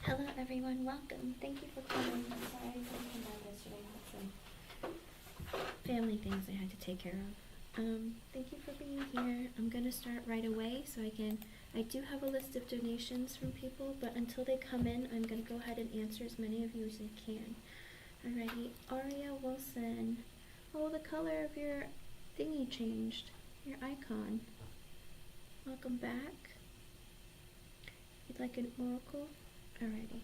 Hello everyone, welcome. Thank you for coming. I'm sorry I couldn't come down yesterday. I had some family things I had to take care of. Thank you for being here. I'm gonna start right away so I do have a list of donations from people, but until they come in, I'm gonna go ahead and answer as many of you as I can. Alrighty, Aria Wilson. Oh, the color of your thingy changed. Your icon. Welcome back. You'd like an oracle? Alrighty.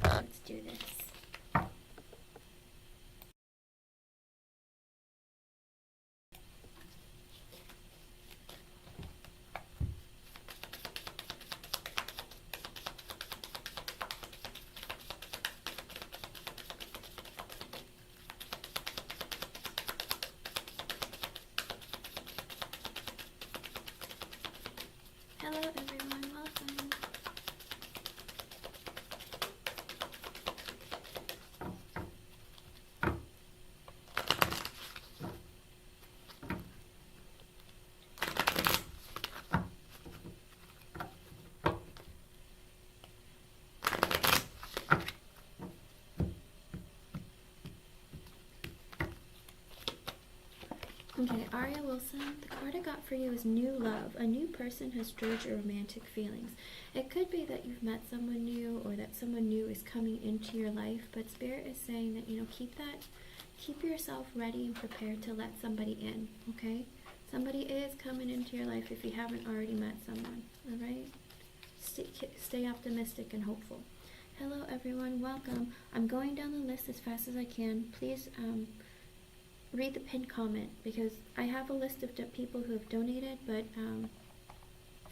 Let's do this. Hello everyone, welcome. Okay, Aria Wilson, the card I got for you is New Love. A new person has stirred your romantic feelings. It could be that you've met someone new or that someone new is coming into your life, but Spirit is saying that, keep yourself ready and prepared to let somebody in, okay? Somebody is coming into your life if you haven't already met someone, all right? Stay optimistic and hopeful. Hello everyone, welcome. I'm going down the list as fast as I can. Please, read the pinned comment because I have a list of people who have donated, but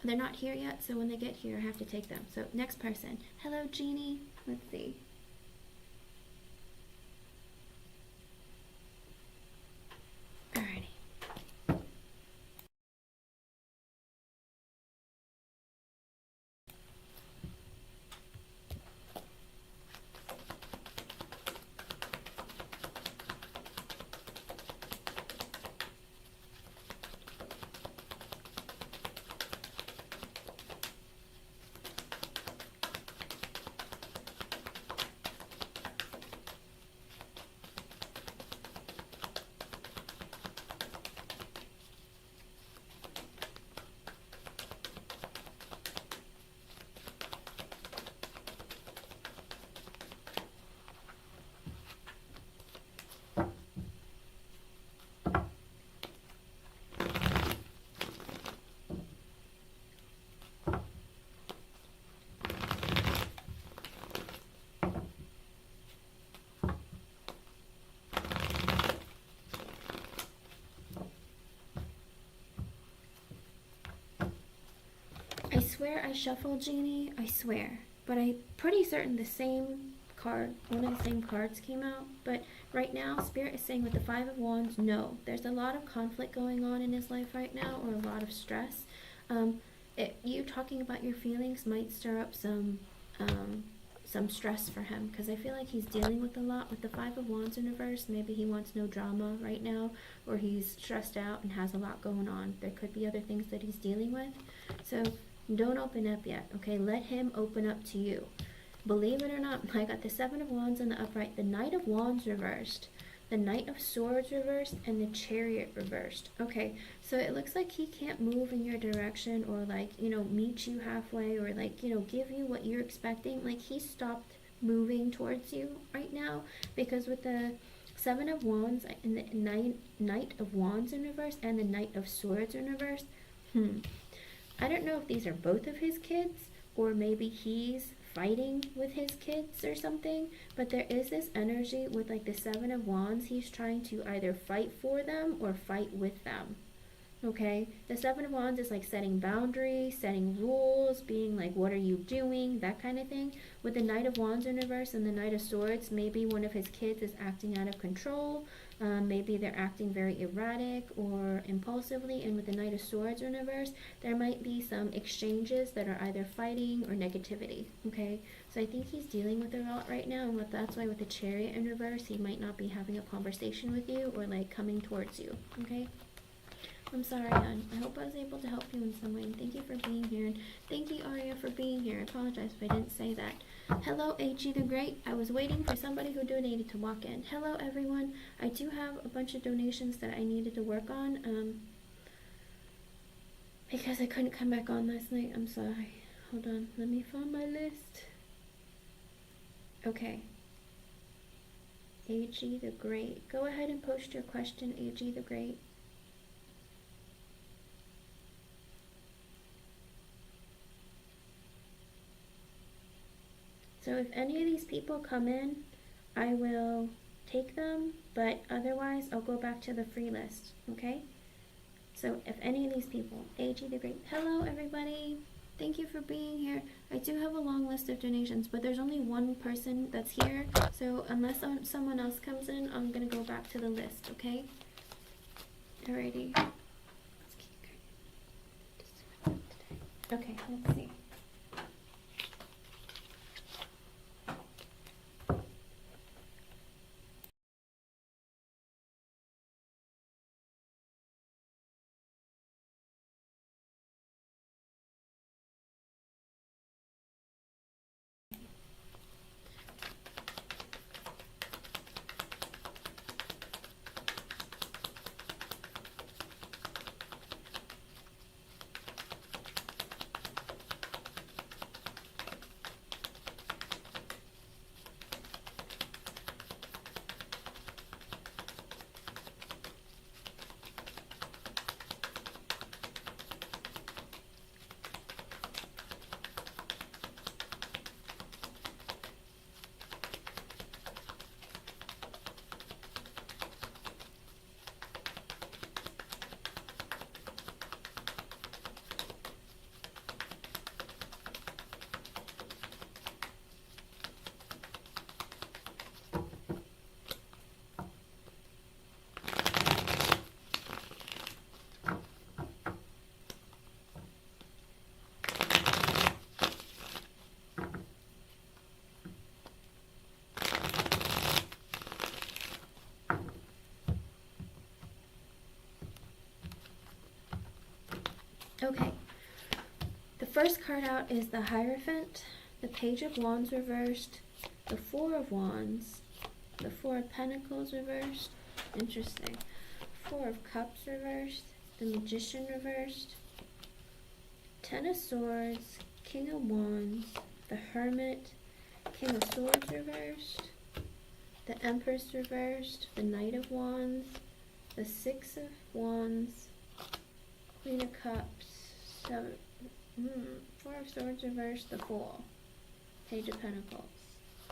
they're not here yet, so when they get here I have to take them. So next person. Hello Jeannie. Let's see. Alrighty. I swear I shuffled, Jeannie, I swear. But I'm pretty certain the same card, one of the same cards came out. But right now, Spirit is saying with the Five of Wands, no. There's a lot of conflict going on in his life right now, or a lot of stress. You talking about your feelings might stir up some stress for him, because I feel like he's dealing with a lot with the Five of Wands in reverse. Maybe he wants no drama right now, or he's stressed out and has a lot going on. There could be other things that he's dealing with. So don't open up yet, okay? Let him open up to you. Believe it or not, I got the Seven of Wands in the upright, the Knight of Wands reversed, the Knight of Swords reversed, and the Chariot reversed. Okay, so it looks like he can't move in your direction, or meet you halfway, or give you what you're expecting. Like, he stopped moving towards you right now, because with the Seven of Wands and the Knight of Wands in reverse and the Knight of Swords in reverse, I don't know if these are both of his kids, or maybe he's fighting with his kids or something, but there is this energy with the Seven of Wands. He's trying to either fight for them or fight with them. Okay, the Seven of Wands is setting boundaries, setting rules, being what are you doing, that kind of thing. With the Knight of Wands in reverse and the Knight of Swords, maybe one of his kids is acting out of control. Maybe they're acting very erratic or impulsively, and with the Knight of Swords in reverse, there might be some exchanges that are either fighting or negativity, okay? So I think he's dealing with a lot right now, and that's why with the Chariot in reverse, he might not be having a conversation with you or coming towards you, okay? I'm sorry, hon. I hope I was able to help you in some way. And thank you for being here. And thank you, Aria, for being here. I apologize if I didn't say that. Hello, H.E. the Great. I was waiting for somebody who donated to walk in. Hello, everyone. I do have a bunch of donations that I needed to work on. Because I couldn't come back on last night. I'm sorry. Hold on. Let me find my list. Okay. A.G. the Great. Go ahead and post your question, A.G. the Great. So if any of these people come in, I will take them, but otherwise I'll go back to the free list, okay? So if any of these people, A.G. the Great, hello everybody, thank you for being here. I do have a long list of donations, but there's only one person that's here, so unless someone else comes in, I'm gonna go back to the list, okay? Alrighty. Okay, let's see. Okay, the first card out is the Hierophant, the Page of Wands reversed, the Four of Wands, the Four of Pentacles reversed, interesting, Four of Cups reversed, the Magician reversed, Ten of Swords, King of Wands, the Hermit, King of Swords reversed, the Empress reversed, the Knight of Wands, the Six of Wands, Queen of Cups, Four of Swords reversed, the Fool, Page of Pentacles,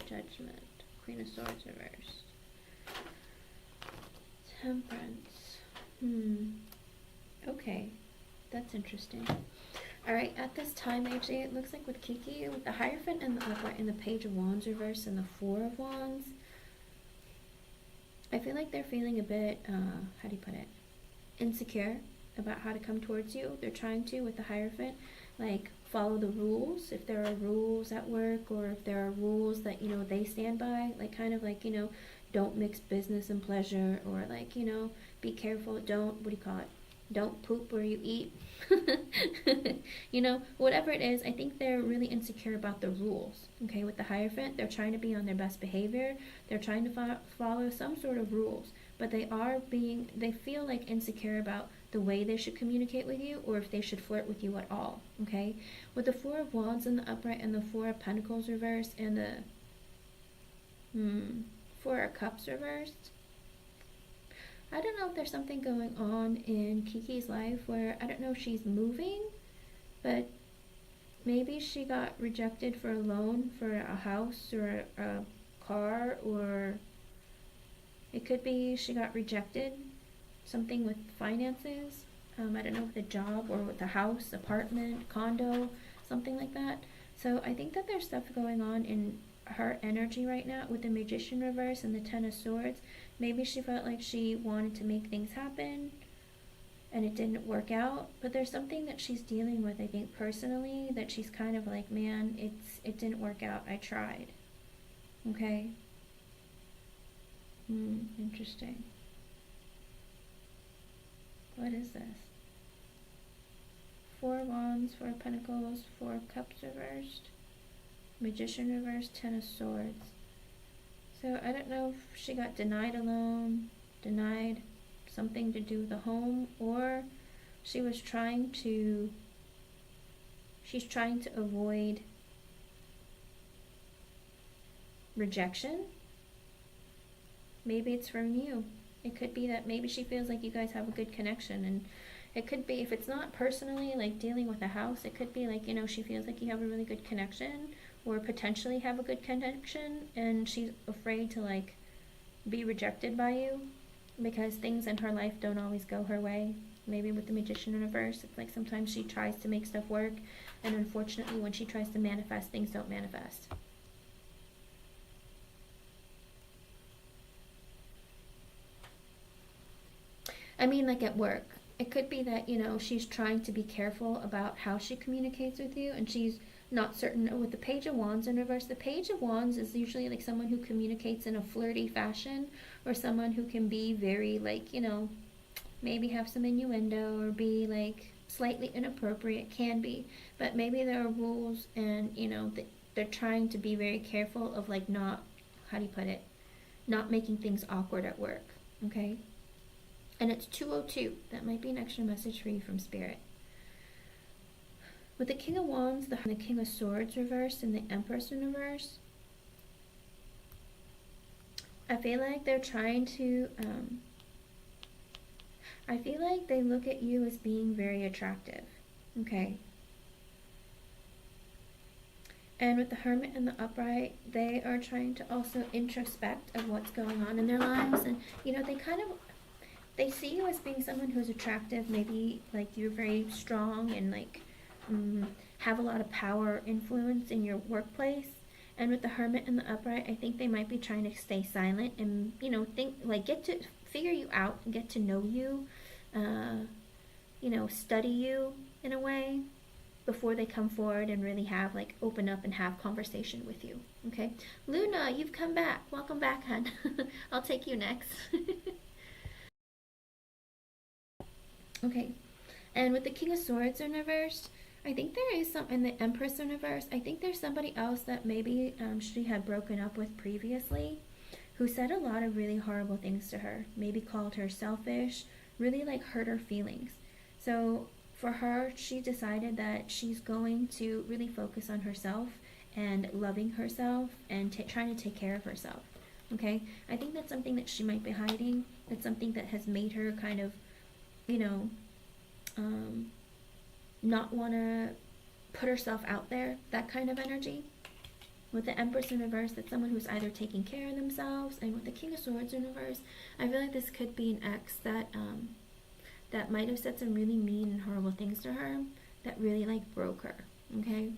Judgment, Queen of Swords reversed, Temperance. Okay, that's interesting. Alright, at this time, actually, it looks like with Kiki, with the Hierophant and the Upright and the Page of Wands reversed and the Four of Wands, I feel like they're feeling a bit, how do you put it, insecure about how to come towards you. They're trying to, with the Hierophant, like, follow the rules, if there are rules at work, or if there are rules that, you know, they stand by, like, kind of like, you know, don't mix business and pleasure, or like, you know, be careful, don't, what do you call it, don't poop where you eat. You know, whatever it is, I think they're really insecure about the rules. Okay, with the Hierophant, they're trying to be on their best behavior, they're trying to follow some sort of rules, but they feel like insecure about the way they should communicate with you, or if they should flirt with you at all. Okay, with the Four of Wands in the upright and the Four of Pentacles reversed and the Four of Cups reversed, I don't know if there's something going on in Kiki's life where, I don't know if she's moving, but maybe she got rejected for a loan for a house or a car, or it could be she got rejected, something with finances. I don't know, with a job or with a house, apartment, condo, something like that. So I think that there's stuff going on in her energy right now with the Magician reverse and the Ten of Swords. Maybe she felt like she wanted to make things happen and it didn't work out, but there's something that she's dealing with, I think, personally, that she's kind of like, man, it didn't work out, I tried. Okay. Interesting. What is this? Four of Wands, Four of Pentacles, Four of Cups reversed, Magician reversed, Ten of Swords. So I don't know if she got denied a loan, denied something to do with the home, or she's trying to avoid rejection. Maybe it's from you. It could be that maybe she feels like you guys have a good connection, and it could be, if it's not personally like dealing with a house, it could be like, you know, she feels like you have a really good connection, or potentially have a good connection, and she's afraid to like be rejected by you because things in her life don't always go her way. Maybe with the Magician in reverse, it's like sometimes she tries to make stuff work, and unfortunately when she tries to manifest, things don't manifest. I mean, like at work. It could be that, you know, she's trying to be careful about how she communicates with you, and she's not certain. With the Page of Wands in reverse, the Page of Wands is usually like someone who communicates in a flirty fashion, or someone who can be very like, you know, maybe have some innuendo or be like slightly inappropriate, can be. But maybe there are rules, and, you know, they're trying to be very careful of like not, how do you put it, not making things awkward at work, okay? And it's 202. That might be an extra message for you from Spirit. With the King of Wands, the King of Swords reversed, and the Empress in reverse, I feel like they're trying to, I feel like they look at you as being very attractive, okay? And with the Hermit and the Upright, they are trying to also introspect of what's going on in their lives. And, you know, they see you as being someone who's attractive, maybe like you're very strong and like have a lot of power, influence in your workplace. And with the Hermit and the Upright, I think they might be trying to stay silent and, you know, think like get to figure you out, get to know you, you know, study you in a way before they come forward and really have like open up and have conversation with you. Okay, Luna, you've come back. Welcome back, hun. I'll take you next. Okay, and with the King of Swords in reverse, I think there is some, and the Empress in reverse, I think there's somebody else that maybe she had broken up with previously, who said a lot of really horrible things to her, maybe called her selfish, really like hurt her feelings. So for her, she decided that she's going to really focus on herself and loving herself and trying to take care of herself. Okay, I think that's something that she might be hiding. That's something that has made her kind of, you know, not want to put herself out there, that kind of energy. With the Empress in reverse, that's someone who's either taking care of themselves. And with the King of Swords in reverse, I feel like this could be an ex that that might have said some really mean and horrible things to her that really like broke her, okay?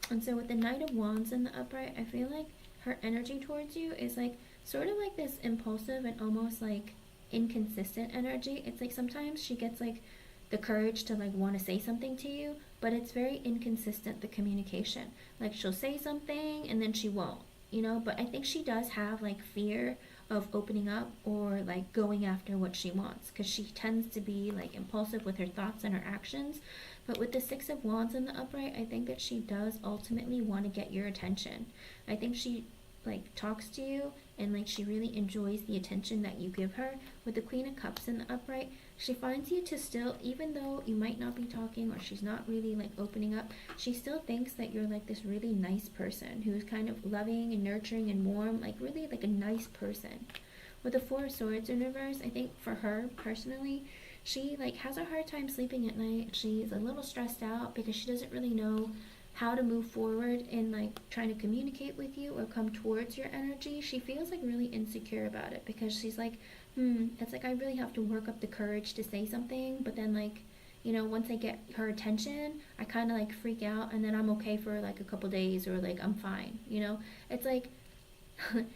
And so with the Knight of Wands in the upright, I feel like her energy towards you is like sort of like this impulsive and almost like inconsistent energy. It's like sometimes she gets like the courage to like want to say something to you, but it's very inconsistent, the communication. Like she'll say something and then she won't, you know? But I think she does have like fear of opening up or like going after what she wants, because she tends to be like impulsive with her thoughts and her actions. But with the Six of Wands in the upright, I think that she does ultimately want to get your attention. I think she like talks to you and like she really enjoys the attention that you give her. With the Queen of Cups in the upright, she finds you to still, even though you might not be talking or she's not really like opening up, she still thinks that you're like this really nice person who's kind of loving and nurturing and warm, like really like a nice person. With the Four of Swords in reverse, I think for her personally, she like has a hard time sleeping at night. She's a little stressed out because she doesn't really know how to move forward in like trying to communicate with you or come towards your energy. She feels like really insecure about it because she's like, it's like I really have to work up the courage to say something, but then like, you know, once I get her attention, I kind of like freak out and then I'm okay for like a couple days or like I'm fine, you know? It's like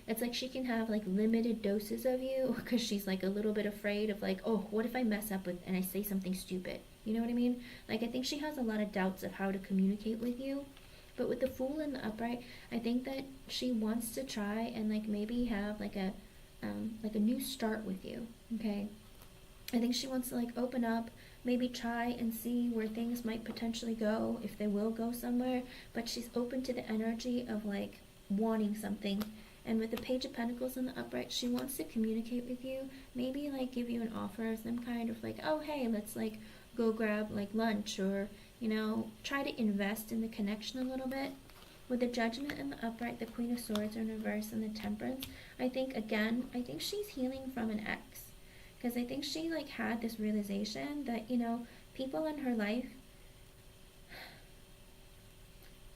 it's like she can have like limited doses of you because she's like a little bit afraid of like, oh, what if I mess up with and I say something stupid? You know what I mean? Like I think she has a lot of doubts of how to communicate with you. But with the Fool in the upright, I think that she wants to try and like maybe have like a new start with you. Okay. I think she wants to like open up, maybe try and see where things might potentially go, if they will go somewhere, but she's open to the energy of like wanting something. And with the Page of Pentacles in the upright, she wants to communicate with you, maybe like give you an offer of some kind of like, oh hey, let's like go grab like lunch, or you know, try to invest in the connection a little bit. With the Judgment in the upright, the Queen of Swords in reverse, and the Temperance, I think again, I think she's healing from an ex. Because I think she like had this realization that, you know, people in her life,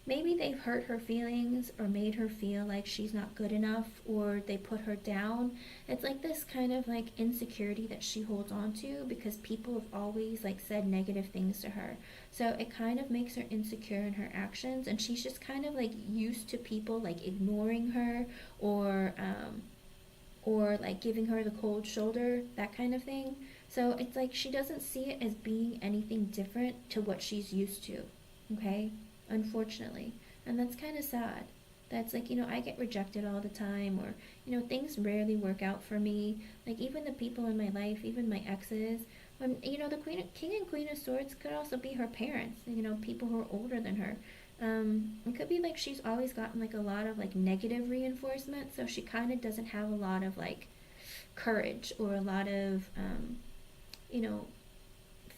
maybe they've hurt her feelings or made her feel like she's not good enough, or they put her down. It's like this kind of like insecurity that she holds on to because people have always like said negative things to her. So it kind of makes her insecure in her actions, and she's just kind of like used to people like ignoring her, or like giving her the cold shoulder, that kind of thing. So it's like she doesn't see it as being anything different to what she's used to, okay? Unfortunately. And that's kind of sad. That's like, you know, I get rejected all the time, or, you know, things rarely work out for me. Like, even the people in my life, even my exes, when, you know, the King and Queen of Swords could also be her parents, you know, people who are older than her. It could be like she's always gotten like a lot of like negative reinforcement, so she kind of doesn't have a lot of like courage, or a lot of, you know,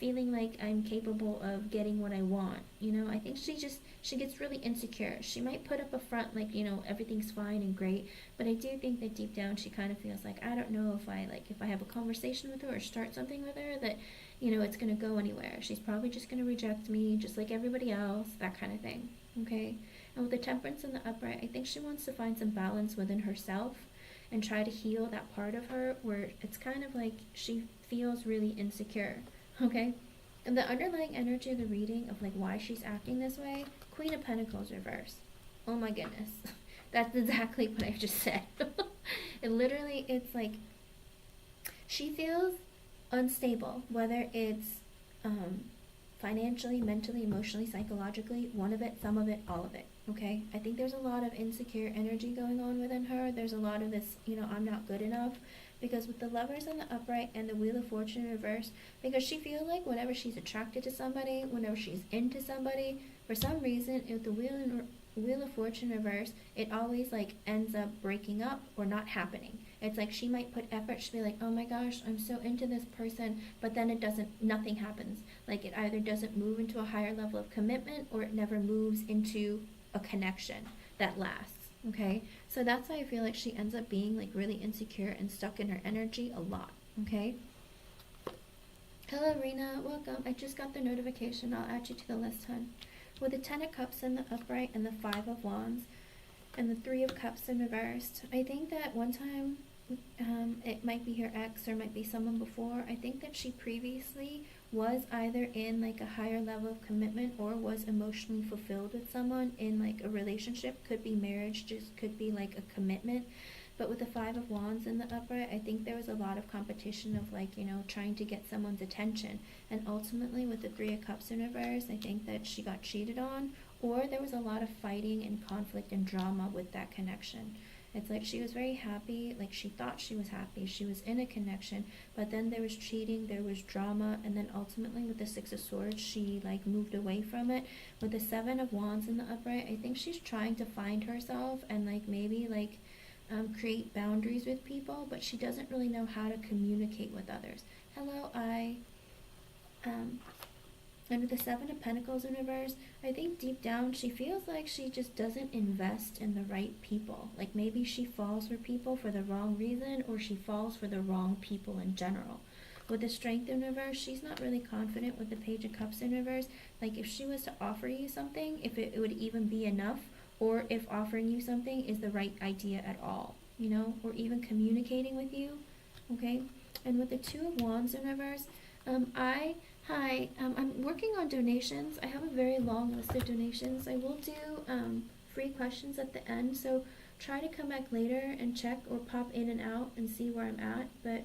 feeling like I'm capable of getting what I want. You know, I think she gets really insecure. She might put up a front like, you know, everything's fine and great, but I do think that deep down she kind of feels like, I don't know if I have a conversation with her or start something with her, that, you know, it's going to go anywhere. She's probably just going to reject me just like everybody else, that kind of thing. Okay? And with the Temperance in the upright, I think she wants to find some balance within herself and try to heal that part of her where it's kind of like she feels really insecure. Okay? And the underlying energy of the reading of like why she's acting this way, Queen of Pentacles reverse. Oh my goodness. That's exactly what I just said. It's like she feels unstable, whether it's financially, mentally, emotionally, psychologically, one of it, some of it, all of it. Okay? I think there's a lot of insecure energy going on within her. There's a lot of this, you know, I'm not good enough. Because with the Lovers in the upright and the Wheel of Fortune in reverse, because she feels like whenever she's attracted to somebody, whenever she's into somebody, for some reason, with the Wheel of Fortune in reverse, it always like ends up breaking up or not happening. It's like she might put effort, she'll be like, oh my gosh, I'm so into this person, but then nothing happens. Like it either doesn't move into a higher level of commitment, or it never moves into a connection that lasts. Okay, so that's why I feel like she ends up being like really insecure and stuck in her energy a lot. Okay, hello Rena, welcome. I just got the notification. I'll add you to the list, hon. With the 10 of Cups in the upright and the 5 of Wands and the 3 of Cups in reversed, I think that one time, it might be her ex or might be someone before, I think that she previously was either in like a higher level of commitment or was emotionally fulfilled with someone in like a relationship. Could be marriage, just could be like a commitment. But with the 5 of Wands in the upright, I think there was a lot of competition of like, you know, trying to get someone's attention. And ultimately with the 3 of Cups in reverse, I think that she got cheated on, or there was a lot of fighting and conflict and drama with that connection. It's like she was very happy, like she thought she was happy, she was in a connection, but then there was cheating, there was drama, and then ultimately with the 6 of Swords, she like moved away from it. With the 7 of Wands in the upright, I think she's trying to find herself and like maybe like create boundaries with people, but she doesn't really know how to communicate with others. Hello, under the 7 of Pentacles in reverse, I think deep down she feels like she just doesn't invest in the right people. Like maybe she falls for people for the wrong reason, or she falls for the wrong people in general. With the Strength in reverse, she's not really confident with the Page of Cups in reverse. Like if she was to offer you something, if it would even be enough, or if offering you something is the right idea at all, you know, or even communicating with you, okay? And with the 2 of Wands in reverse, I'm working on donations. I have a very long list of donations. I will do free questions at the end, so try to come back later and check or pop in and out and see where I'm at, but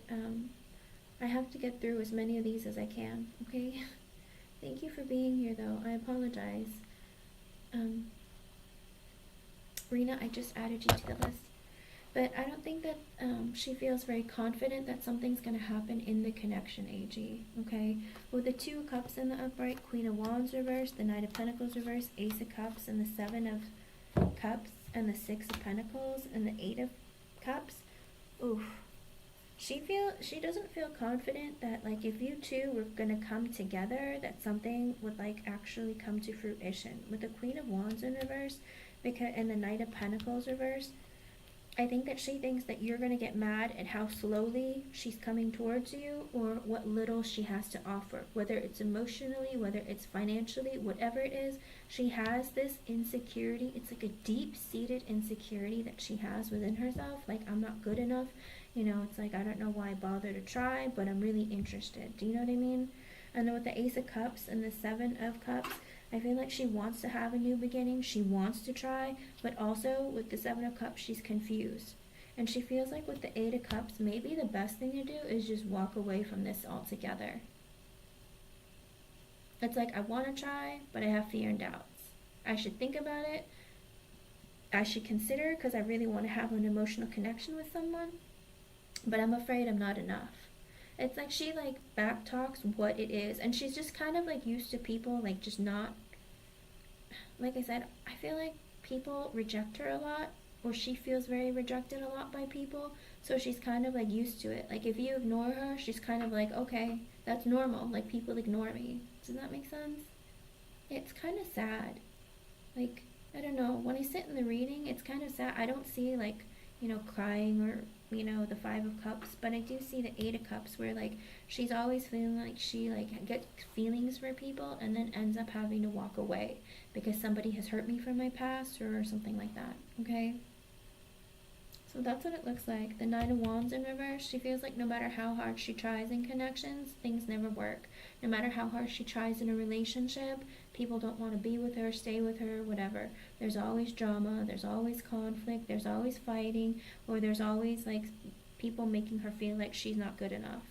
I have to get through as many of these as I can, okay? Thank you for being here, though. I apologize. Rena, I just added you to the list. But I don't think that she feels very confident that something's going to happen in the connection, AG. Okay? With the Two of Cups in the upright, Queen of Wands reversed, the Knight of Pentacles reversed, Ace of Cups, and the Seven of Cups, and the Six of Pentacles, and the Eight of Cups. Oof. She doesn't feel confident that, like, if you two were gonna come together, that something would, like, actually come to fruition. With the Queen of Wands in reverse, and the Knight of Pentacles reverse, I think that she thinks that you're going to get mad at how slowly she's coming towards you, or what little she has to offer. Whether it's emotionally, whether it's financially, whatever it is, she has this insecurity. It's like a deep-seated insecurity that she has within herself. Like, I'm not good enough. You know, it's like, I don't know why I bother to try, but I'm really interested. Do you know what I mean? And then with the Ace of Cups and the Seven of Cups, I feel like she wants to have a new beginning. She wants to try, but also with the Seven of Cups, she's confused. And she feels like with the Eight of Cups, maybe the best thing to do is just walk away from this altogether. It's like, I want to try, but I have fear and doubts. I should think about it. I should consider, because I really want to have an emotional connection with someone, but I'm afraid I'm not enough. It's like she, like, back talks what it is, and she's just kind of, like, used to people, like, just not, like I said, I feel like people reject her a lot, or she feels very rejected a lot by people, so she's kind of, like, used to it. Like, if you ignore her, she's kind of like, okay, that's normal, like, people ignore me. Does that make sense? It's kind of sad. Like, I don't know, when I sit in the reading, it's kind of sad. I don't see, like, you know, crying or, you know, the Five of Cups, but I do see the Eight of Cups, where, like, she's always feeling like she, like, gets feelings for people and then ends up having to walk away because somebody has hurt me from my past or something like that. Okay, so that's what it looks like. The Nine of Wands in reverse, she feels like no matter how hard she tries in connections, things never work. No matter how hard she tries in a relationship, people don't want to be with her, stay with her, whatever. There's always drama, there's always conflict, there's always fighting, or there's always, like, people making her feel like she's not good enough.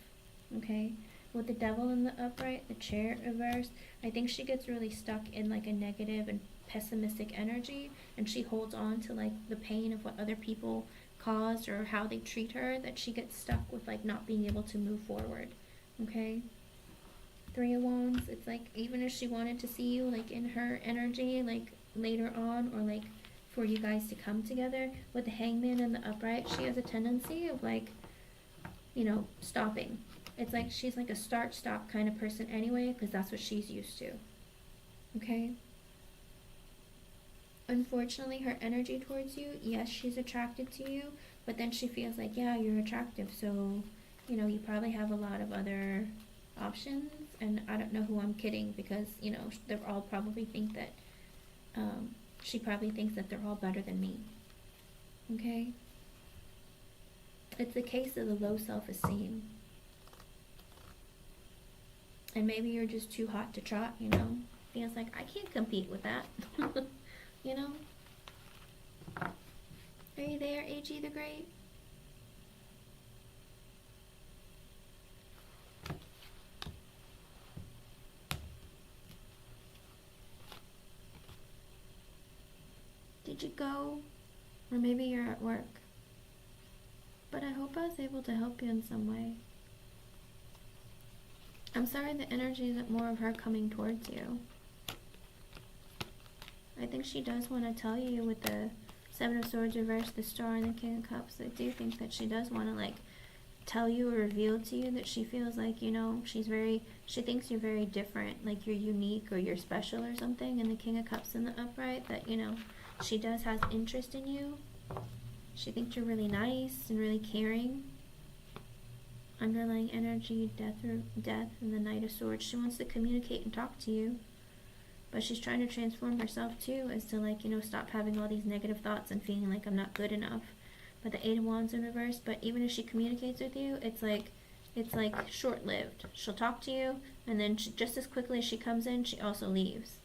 Okay? With the Devil in the upright, the Chariot reversed, I think she gets really stuck in, like, a negative and pessimistic energy, and she holds on to, like, the pain of what other people caused or how they treat her, that she gets stuck with, like, not being able to move forward. Okay? Three of Wands, it's like, even if she wanted to see you, like, in her energy, like, later on, or, like, for you guys to come together, with the Hangman in the upright, she has a tendency of, like, you know, stopping. It's like she's like a start-stop kind of person anyway, because that's what she's used to. Okay? Unfortunately, her energy towards you, yes, she's attracted to you, but then she feels like, yeah, you're attractive, so, you know, you probably have a lot of other options, and I don't know who I'm kidding, because, you know, they all probably think that, she probably thinks that they're all better than me. Okay? It's the case of the low self-esteem. And maybe you're just too hot to trot, you know? Feels like, I can't compete with that. You know? Are you there, AG the Great? Did you go? Or maybe you're at work. But I hope I was able to help you in some way. I'm sorry the energy isn't more of her coming towards you. I think she does want to tell you with the Seven of Swords reversed, the Star, and the King of Cups. I do think that she does want to, like, tell you or reveal to you that she feels like, you know, she thinks you're very different, like you're unique or you're special or something. And the King of Cups in the upright, that, you know, she does has interest in you. She thinks you're really nice and really caring. Underlying energy, death, and the Knight of Swords. She wants to communicate and talk to you, but she's trying to transform herself too, as to, like, you know, stop having all these negative thoughts and feeling like I'm not good enough. But the Eight of Wands in reverse, but even if she communicates with you, it's like short-lived. She'll talk to you, and then just as quickly as she comes in, she also leaves.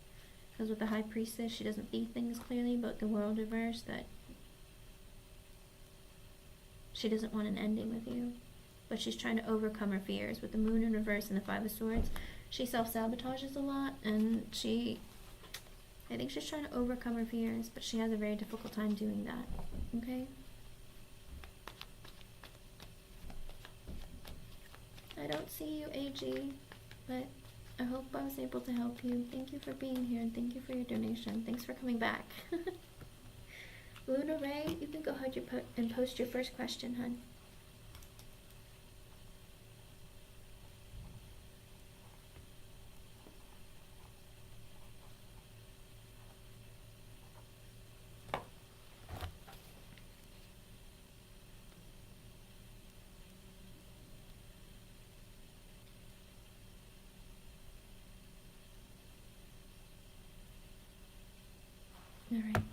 Because with the High Priestess, she doesn't see things clearly, but the World reverse, that she doesn't want an ending with you. But she's trying to overcome her fears. With the Moon in reverse and the Five of Swords, she self-sabotages a lot, and I think she's trying to overcome her fears, but she has a very difficult time doing that. Okay? I don't see you, AG, but I hope I was able to help you. Thank you for being here, and thank you for your donation. Thanks for coming back. Luna Ray, you can go ahead and post your first question, hun. All right.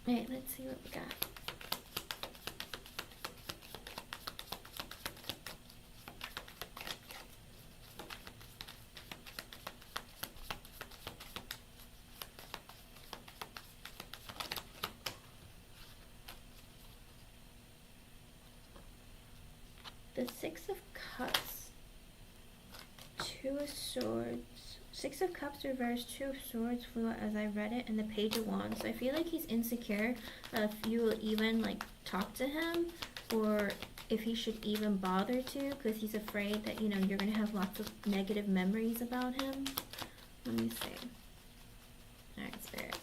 All right, let's see what we got. The Six of Cups, Two of Swords. Six of Cups reversed, Two of Swords flew out as I read it, and the Page of Wands. So I feel like he's insecure if you will even like talk to him, or if he should even bother to, because he's afraid that, you know, you're gonna have lots of negative memories about him. Let me see. Alright, Spirit.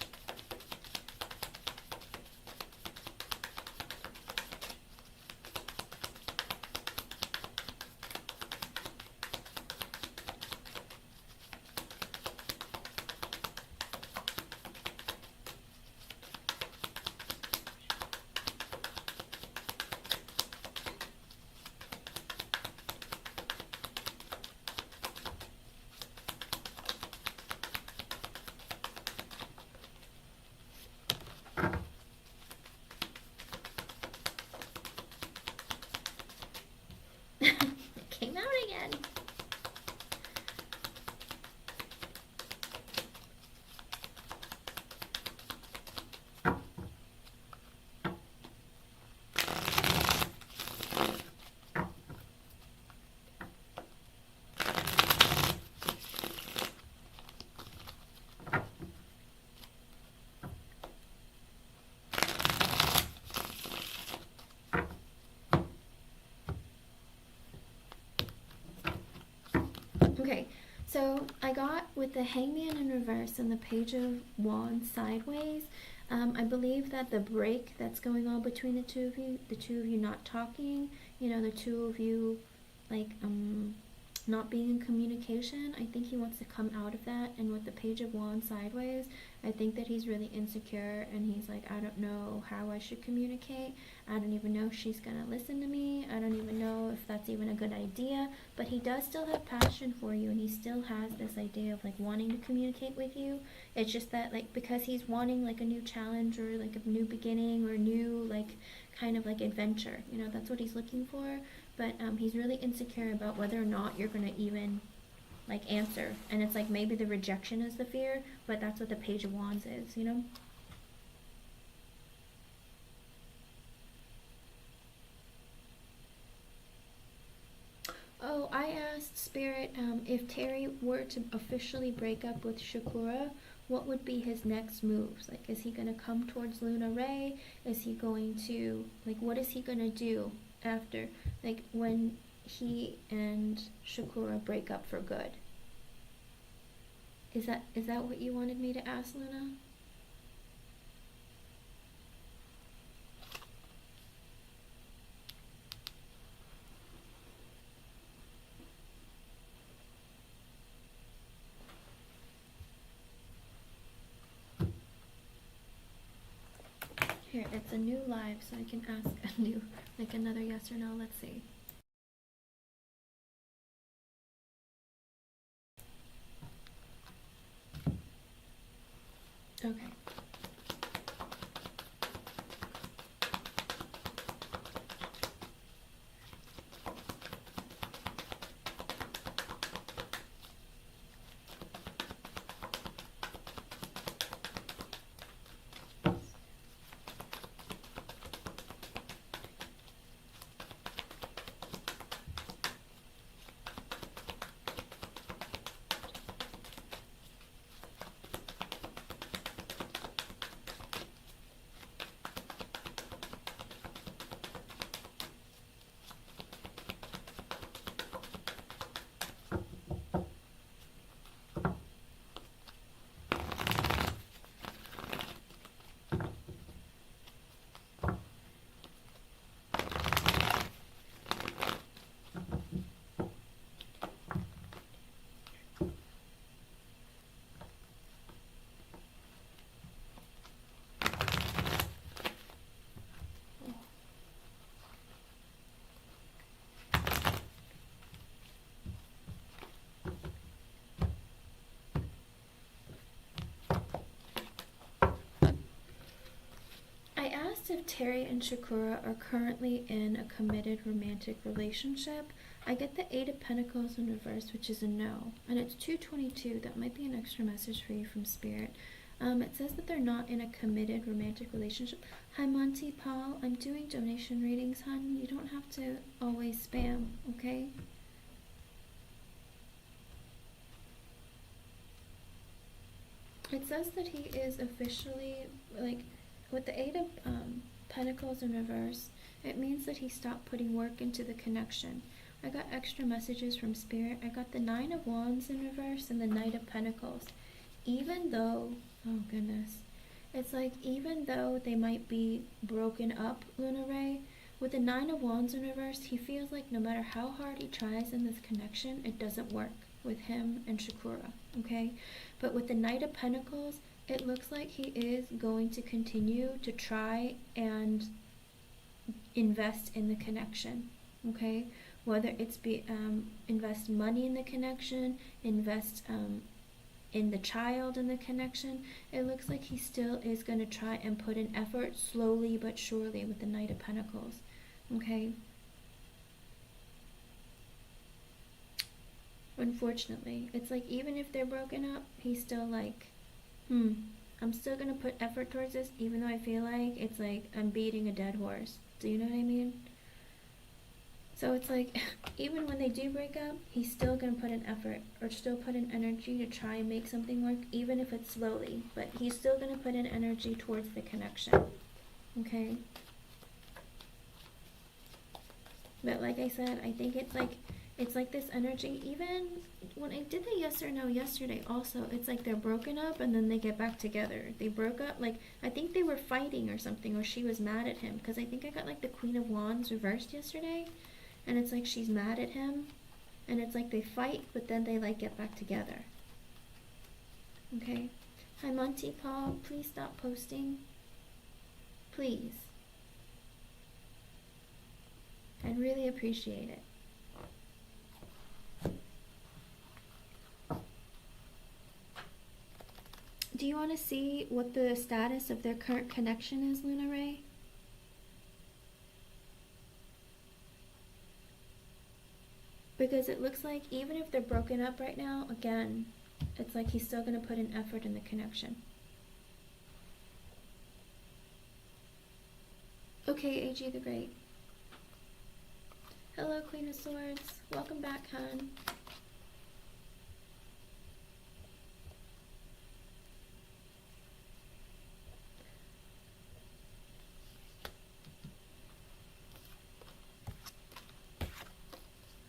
It came out again. Okay, so I got with the Hangman in reverse and the Page of Wands sideways. I believe that the break that's going on between the two of you not talking, you know, the two of you like not being in communication, I think he wants to come out of that. And with the Page of Wands sideways, I think that he's really insecure, and he's like, I don't know how I should communicate. I don't even know if she's gonna listen to me. I don't even know if that's even a good idea. But he does still have passion for you, and he still has this idea of like wanting to communicate with you. It's just that like, because he's wanting like a new challenge, or like a new beginning, or new like kind of like adventure, you know, that's what he's looking for. But he's really insecure about whether or not you're gonna even like answer. And it's like maybe the rejection is the fear, but that's what the Page of Wands is, you know. Oh, I asked Spirit, if Terry were to officially break up with Shakura, what would be his next moves? Like, is he gonna come towards Luna Ray? Is he going to, like, what is he gonna do after, like, when he and Shakura break up for good? Is that what you wanted me to ask, Luna? Here, it's a new live, so I can ask a new, like another yes or no. Let's see. Okay. if Terry and Shakura are currently in a committed romantic relationship. I get the Eight of Pentacles in reverse, which is a no. And it's 222. That might be an extra message for you from Spirit. It says that they're not in a committed romantic relationship. Hi, Monty Paul. I'm doing donation readings, hon. You don't have to always spam, okay? It says that he is officially, like, with the Eight of Pentacles in reverse, it means that he stopped putting work into the connection. I got extra messages from Spirit. I got the Nine of Wands in reverse and the Knight of Pentacles. Even though, oh goodness, it's like even though they might be broken up, Luna Ray, with the Nine of Wands in reverse, he feels like no matter how hard he tries in this connection, it doesn't work with him and Shakura, okay? But with the Knight of Pentacles, it looks like he is going to continue to try and invest in the connection, okay? Whether it's invest money in the connection, invest in the child in the connection, it looks like he still is going to try and put an effort slowly but surely with the Knight of Pentacles, okay? Unfortunately, it's like even if they're broken up, he's still like, I'm still going to put effort towards this, even though I feel like it's like I'm beating a dead horse. Do you know what I mean? So it's like, even when they do break up, he's still going to put an effort or still put an energy to try and make something work, even if it's slowly. But he's still going to put an energy towards the connection. Okay? But like I said, I think it's like this energy, even when I did the yes or no yesterday also, it's like they're broken up and then they get back together. They broke up, like, I think they were fighting or something, or she was mad at him, because I think I got like the Queen of Wands reversed yesterday. And it's like she's mad at him, and it's like they fight, but then they like get back together. Okay? Hi, Monty Paul. Please stop posting. Please. I'd really appreciate it. Do you want to see what the status of their current connection is, Luna Ray? Because it looks like even if they're broken up right now, again, it's like he's still going to put an effort in the connection. Okay, AG the Great. Hello, Queen of Swords. Welcome back, hon.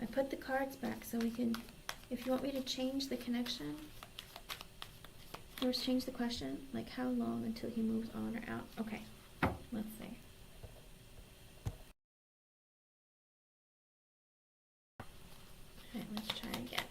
I put the cards back so we can, if you want me to change the connection, or change the question, like how long until he moves on or out? Okay, let's see. Alright, let's try again.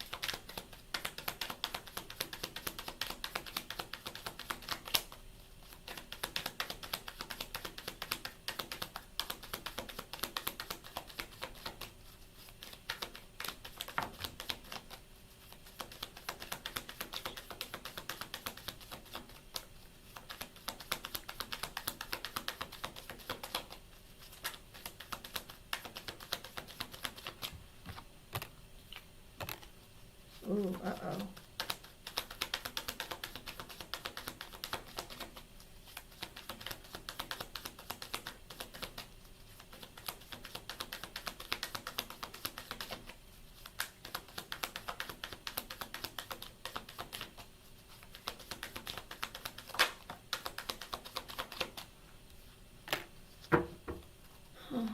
Ooh, uh-oh. Huh.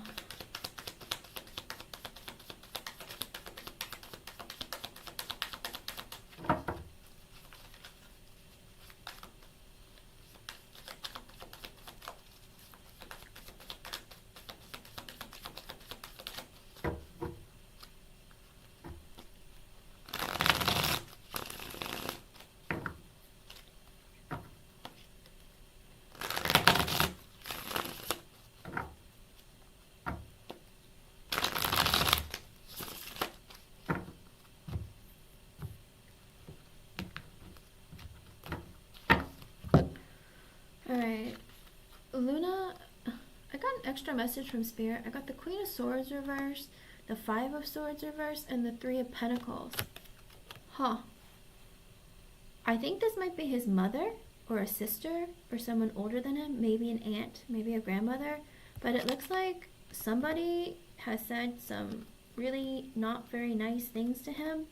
extra message from Spirit. I got the Queen of Swords reversed, the Five of Swords reversed, and the Three of Pentacles. Huh. I think this might be his mother or a sister or someone older than him, maybe an aunt, maybe a grandmother. But it looks like somebody has said some really not very nice things to him.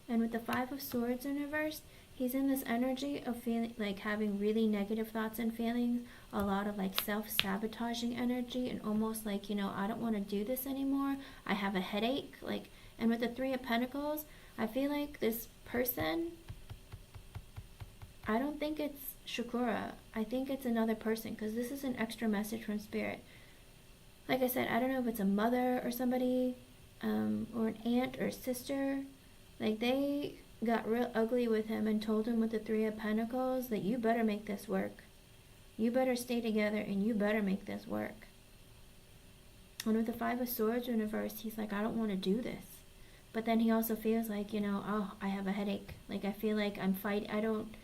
And with the Five of Swords in reverse, he's in this energy of feeling like having really negative thoughts and feelings, a lot of like self-sabotaging energy, and almost like, you know, I don't want to do this anymore. I have a headache. Like, and with the Three of Pentacles, I feel like this person, I don't think it's Shakura. I think it's another person, because this is an extra message from Spirit. Like I said, I don't know if it's a mother or somebody, or an aunt or sister. Like, they got real ugly with him and told him with the Three of Pentacles that you better make this work. You better stay together and you better make this work. And with the Five of Swords in reverse, he's like, I don't want to do this. But then he also feels like, you know, oh, I have a headache. Like, I feel like I'm fighting. I don't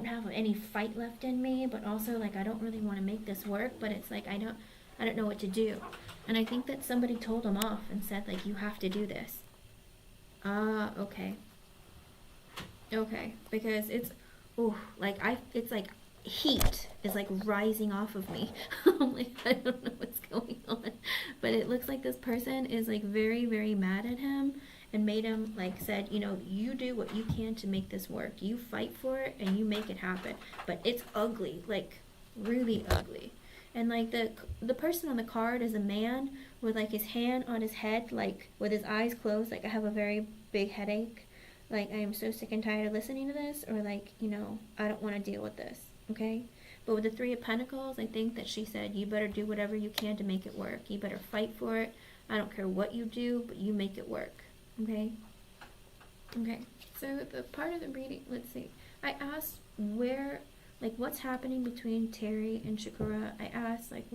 have any fight left in me, but also like I don't really want to make this work, but it's like I don't know what to do. And I think that somebody told him off and said like, you have to do this. Okay. Okay, because it's it's like heat is like rising off of me. I'm like, I don't know what's going on. But it looks like this person is like very, very mad at him and made him like said, you know, you do what you can to make this work. You fight for it and you make it happen. But it's ugly, like really ugly. And like the person on the card is a man with like his hand on his head, like with his eyes closed, like I have a very big headache. Like I am so sick and tired of listening to this, or like, you know, I don't want to deal with this. Okay? But with the Three of Pentacles, I think that she said, you better do whatever you can to make it work. You better fight for it. I don't care what you do, but you make it work. Okay? Okay. So the part of the reading, let's see. I asked where, like, what's happening between Terry and Shakura. I asked, like,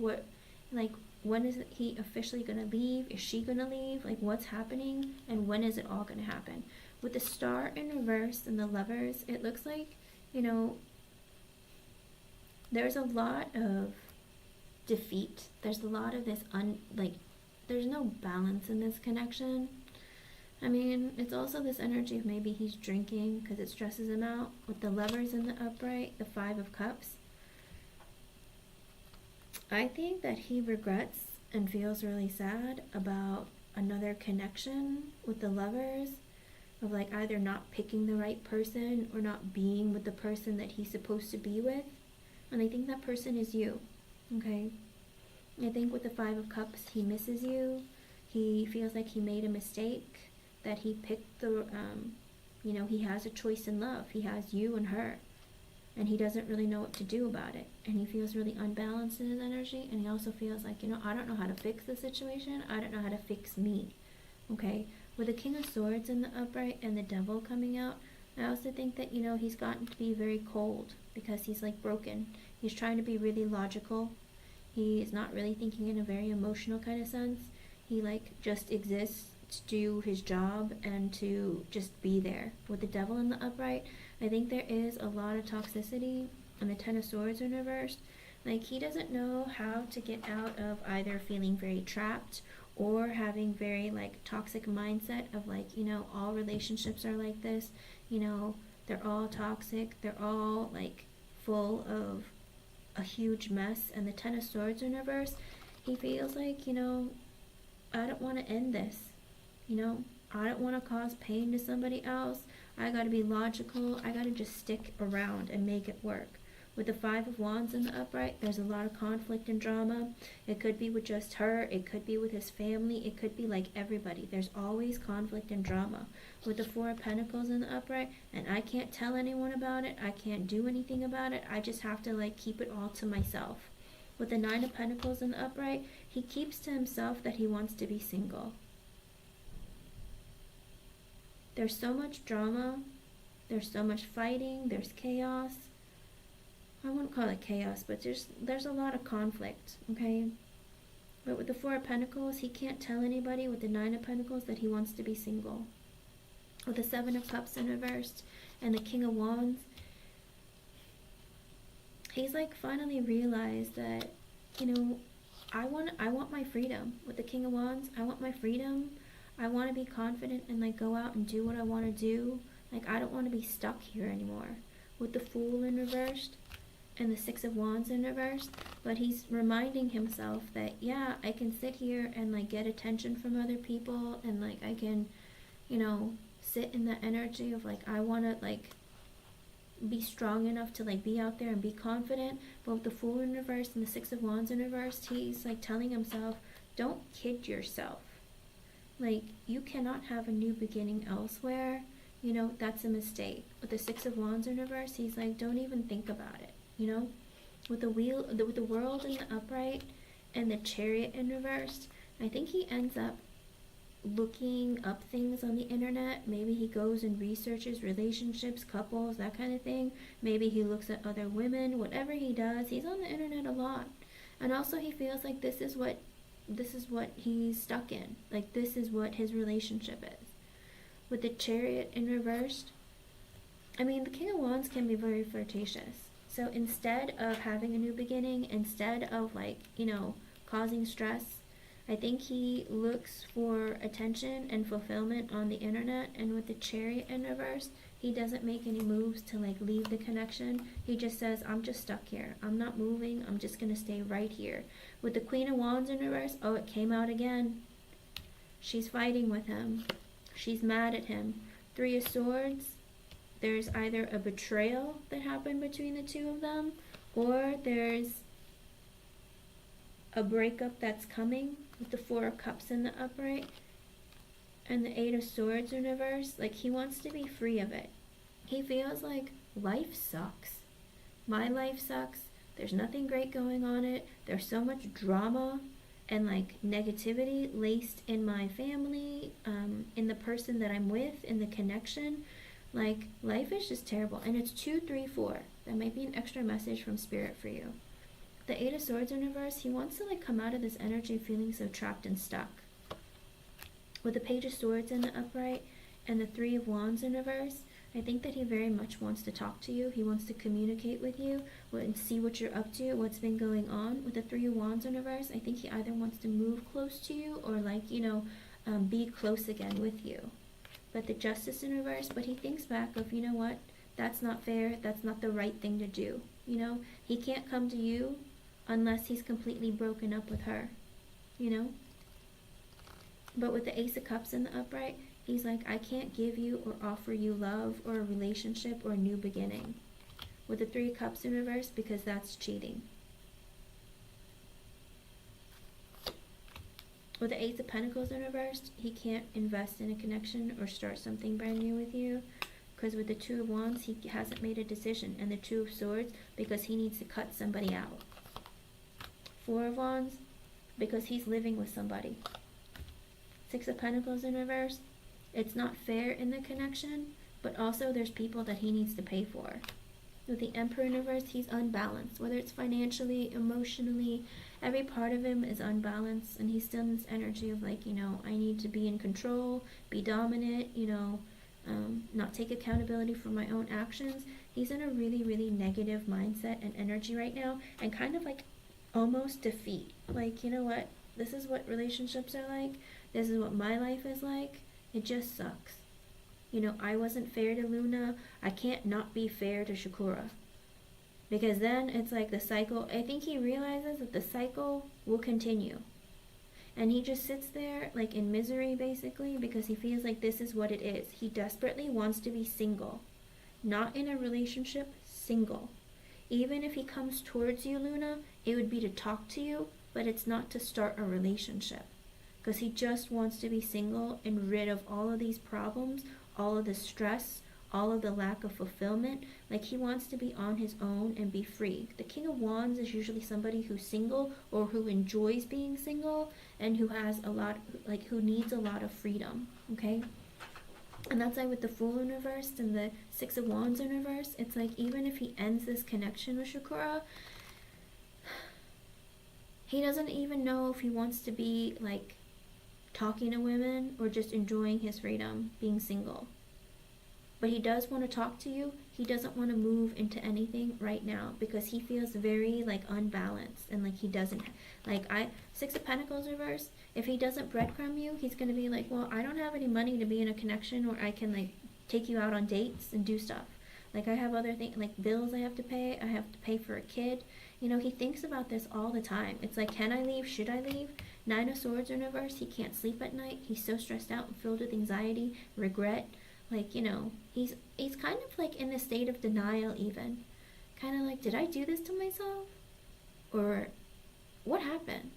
when is he officially going to leave? Is she going to leave? Like, what's happening? And when is it all going to happen? With the Star in reverse and the Lovers, it looks like, you know, there's a lot of defeat. There's a lot of this, there's no balance in this connection. I mean, it's also this energy of maybe he's drinking because it stresses him out. With the Lovers in the upright, the Five of Cups, I think that he regrets and feels really sad about another connection with the Lovers, of like either not picking the right person or not being with the person that he's supposed to be with. And I think that person is you. Okay? I think with the Five of Cups, he misses you. He feels like he made a mistake, that he picked the, you know, he has a choice in love. He has you and her. And he doesn't really know what to do about it. And he feels really unbalanced in his energy. And he also feels like, you know, I don't know how to fix the situation. I don't know how to fix me. Okay? With the King of Swords in the upright and the Devil coming out, I also think that, you know, he's gotten to be very cold because he's like broken. He's trying to be really logical. He's not really thinking in a very emotional kind of sense. He like just exists to do his job and to just be there. With the Devil in the upright, I think there is a lot of toxicity, and the Ten of Swords in reverse. Like, he doesn't know how to get out of either feeling very trapped or having very like toxic mindset of like, you know, all relationships are like this, you know, they're all toxic, they're all like full of a huge mess. And the Ten of Swords in reverse, he feels like, you know, I don't want to end this, you know, I don't want to cause pain to somebody else. I gotta be logical. I gotta just stick around and make it work. With the Five of Wands in the upright, there's a lot of conflict and drama. It could be with just her. It could be with his family. It could be like everybody. There's always conflict and drama. With the Four of Pentacles in the upright, and I can't tell anyone about it. I can't do anything about it. I just have to like keep it all to myself. With the Nine of Pentacles in the upright, he keeps to himself that he wants to be single. There's so much drama. There's so much fighting. There's chaos. I wouldn't call it chaos, but there's a lot of conflict, okay? But with the Four of Pentacles, he can't tell anybody with the Nine of Pentacles that he wants to be single. With the Seven of Cups in reversed and the King of Wands, he's like finally realized that, you know, I want my freedom. With the King of Wands, I want my freedom. I want to be confident and like go out and do what I want to do. Like I don't want to be stuck here anymore. With the Fool in reversed and the Six of Wands in reversed, but he's reminding himself that yeah, I can sit here and like get attention from other people, and like I can, you know, sit in the energy of like I want to like be strong enough to like be out there and be confident. But with the Fool in reverse and the Six of Wands in reverse, he's like telling himself, don't kid yourself. Like you cannot have a new beginning elsewhere. You know, that's a mistake. With the Six of Wands in reverse, he's like, don't even think about it. You know, with the with the World in the upright and the Chariot in reverse, I think he ends up looking up things on the internet. Maybe he goes and researches relationships, couples, that kind of thing. Maybe he looks at other women. Whatever he does, he's on the internet a lot. And also he feels like this is what he's stuck in. Like this is what his relationship is. With the Chariot in reversed, I mean, the King of Wands can be very flirtatious. So instead of having a new beginning, instead of like, you know, causing stress, I think he looks for attention and fulfillment on the internet. And with the Chariot in reverse, he doesn't make any moves to like leave the connection. He just says, I'm just stuck here. I'm not moving. I'm just going to stay right here. With the Queen of Wands in reverse, oh, it came out again. She's fighting with him. She's mad at him. Three of Swords. There's either a betrayal that happened between the two of them, or there's a breakup that's coming. With the Four of Cups in the upright and the Eight of Swords in reverse, like he wants to be free of it. He feels like life sucks. My life sucks. There's nothing great going on it. There's so much drama and like negativity laced in my family, in the person that I'm with, in the connection. Like life is just terrible. And it's 2, 3, 4. That might be an extra message from Spirit for you. The Eight of Swords in reverse, he wants to like come out of this energy feeling so trapped and stuck. With the Page of Swords in the upright and the Three of Wands in reverse, I think that he very much wants to talk to you. He wants to communicate with you and see what you're up to, what's been going on. With the Three of Wands in reverse, I think he either wants to move close to you or like, you know, be close again with you. But the Justice in reverse, but he thinks back of, you know what, that's not fair, that's not the right thing to do. You know, he can't come to you unless he's completely broken up with her, you know. But with the Ace of Cups in the upright, he's like, I can't give you or offer you love or a relationship or a new beginning. With the Three of Cups in reverse, because that's cheating. With the Ace of Pentacles in reverse, he can't invest in a connection or start something brand new with you. Because with the Two of Wands, he hasn't made a decision. And the Two of Swords, because he needs to cut somebody out. Four of Wands, because he's living with somebody. Six of Pentacles in reverse, it's not fair in the connection, but also there's people that he needs to pay for. With the Emperor in reverse, he's unbalanced, whether it's financially, emotionally, every part of him is unbalanced, and he's still in this energy of like, you know, I need to be in control, be dominant, you know, not take accountability for my own actions. He's in a really, really negative mindset and energy right now, and kind of like almost defeat. Like, you know what, this is what relationships are like, this is what my life is like, it just sucks. You know, I wasn't fair to Luna, I can't not be fair to Shakura. Because then it's like the cycle, I think he realizes that the cycle will continue. And he just sits there like in misery basically, because he feels like this is what it is. He desperately wants to be single. Not in a relationship, single. Even if he comes towards you, Luna, it would be to talk to you, but it's not to start a relationship. Because he just wants to be single and rid of all of these problems, all of the stress, all of the lack of fulfillment. Like he wants to be on his own and be free. The King of Wands is usually somebody who's single or who enjoys being single and who has a lot, like who needs a lot of freedom, okay? And that's why with the Fool in reverse and the Six of Wands in reverse, it's like even if he ends this connection with Shakura, he doesn't even know if he wants to be like talking to women or just enjoying his freedom, being single. but he does want to talk to you. He doesn't want to move into anything right now because he feels very like unbalanced, and like he doesn't like I Six of Pentacles reverse. If he doesn't breadcrumb you, he's going to be like, well, I don't have any money to be in a connection where I can like take you out on dates and do stuff. Like I have other things, like bills I have to pay. I have to pay for a kid. You know, he thinks about this all the time. It's like, can I leave? Should I leave? Nine of Swords in reverse. He can't sleep at night. He's so stressed out and filled with anxiety, regret. Like, you know, he's kind of like in a state of denial even. Kind of like, did I do this to myself? Or what happened?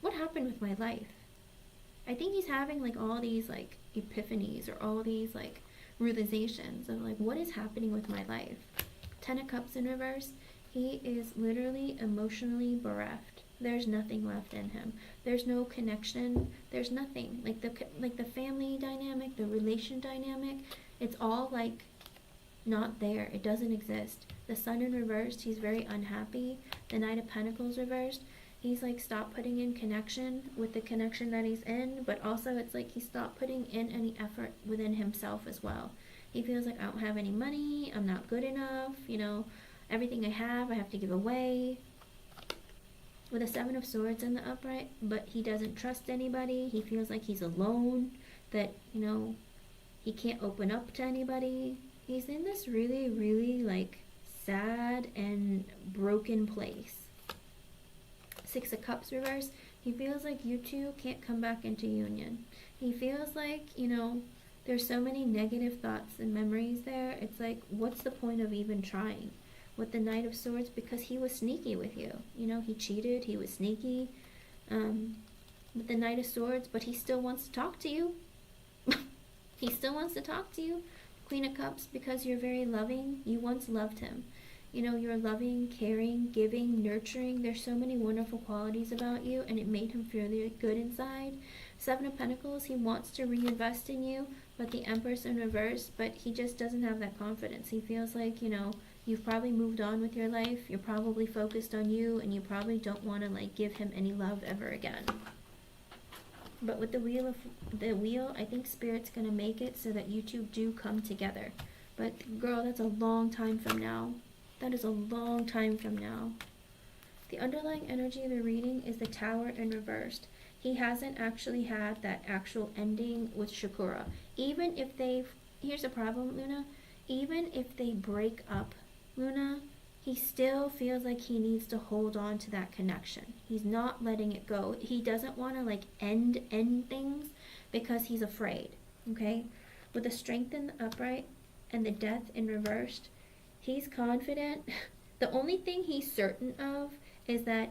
What happened with my life? I think he's having like all these like epiphanies or all these like realizations of like, what is happening with my life? Ten of Cups in reverse. He is literally emotionally bereft. There's nothing left in him. There's no connection. There's nothing. Like the family dynamic, the relation dynamic, it's all like not there. It doesn't exist. The Sun in reversed, he's very unhappy. The Knight of Pentacles reversed, he's like stopped putting in connection with the connection that he's in, but also it's like he stopped putting in any effort within himself as well. He feels like, I don't have any money, I'm not good enough, you know, everything I have to give away. With a Seven of Swords in the upright, but he doesn't trust anybody. He feels like he's alone, that, you know, he can't open up to anybody. He's in this really, really like sad and broken place. Six of Cups reverse. He feels like you two can't come back into union. He feels like, you know, there's so many negative thoughts and memories there. It's like, what's the point of even trying? With the Knight of Swords, because he was sneaky with you. You know, he cheated, he was sneaky. With the Knight of Swords, but he still wants to talk to you. He still wants to talk to you. Queen of Cups, because you're very loving. You once loved him. You know, you're loving, caring, giving, nurturing. There's so many wonderful qualities about you, and it made him feel really good inside. Seven of Pentacles, he wants to reinvest in you, but the Empress in reverse, but he just doesn't have that confidence. He feels like, you know, you've probably moved on with your life. You're probably focused on you, and you probably don't want to like give him any love ever again. But with the wheel, I think Spirit's gonna make it so that you two do come together. But girl, that's a long time from now. That is a long time from now. The underlying energy of the reading is the Tower in reversed. He hasn't actually had that actual ending with Shakura. Even if here's the problem, Luna. Even if they break up, Luna, he still feels like he needs to hold on to that connection. He's not letting it go. He doesn't want to like end things because he's afraid, okay? With the Strength in the upright and the Death in reversed, he's confident. The only thing he's certain of is that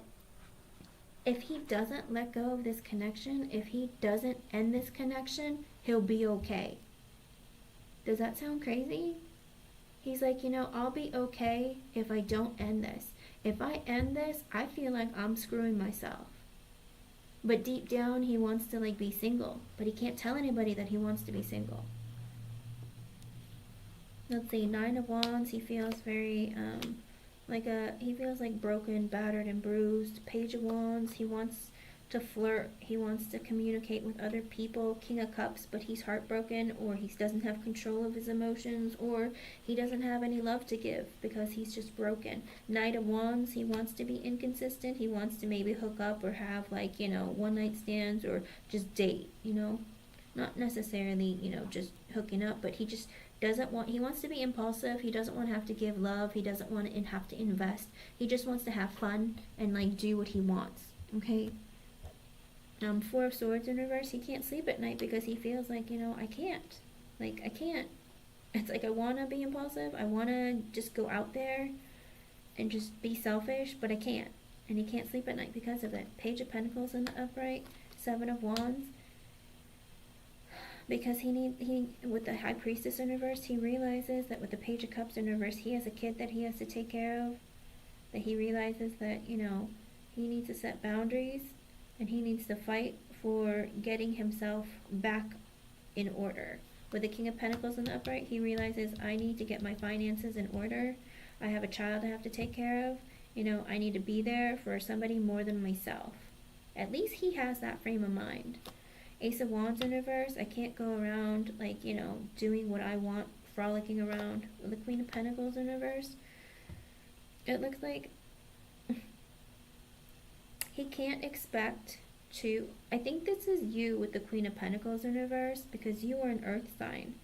if he doesn't let go of this connection, if he doesn't end this connection, he'll be okay. Does that sound crazy? He's like, you know, I'll be okay if I don't end this. If I end this, I feel like I'm screwing myself. But deep down, he wants to like be single, but he can't tell anybody that he wants to be single. Let's see, Nine of Wands, he feels very, he feels like broken, battered, and bruised. Page of Wands, he wants to flirt, he wants to communicate with other people. King of Cups, but he's heartbroken, or he doesn't have control of his emotions, or he doesn't have any love to give because he's just broken. Knight of Wands, he wants to be inconsistent, he wants to maybe hook up or have like, you know, one night stands or just date, you know, not necessarily, you know, just hooking up, but he just he wants to be impulsive, he doesn't want to have to give love, he doesn't want to have to invest, he just wants to have fun and like do what he wants, okay? Four of Swords in reverse, he can't sleep at night because he feels like, you know, I can't. It's like I want to be impulsive, I want to just go out there and just be selfish, but I can't. And he can't sleep at night because of it. Page of Pentacles in the upright, Seven of Wands. Because he with the High Priestess in reverse, he realizes that with the Page of Cups in reverse, he has a kid that he has to take care of. That he realizes that, you know, he needs to set boundaries. And he needs to fight for getting himself back in order. With the King of Pentacles in the upright, he realizes, I need to get my finances in order. I have a child I have to take care of. You know, I need to be there for somebody more than myself. At least he has that frame of mind. Ace of Wands in reverse, I can't go around, like, you know, doing what I want frolicking around. The Queen of Pentacles in reverse. It looks like he can't expect to... I think this is you with the Queen of Pentacles in reverse, because you are an earth sign.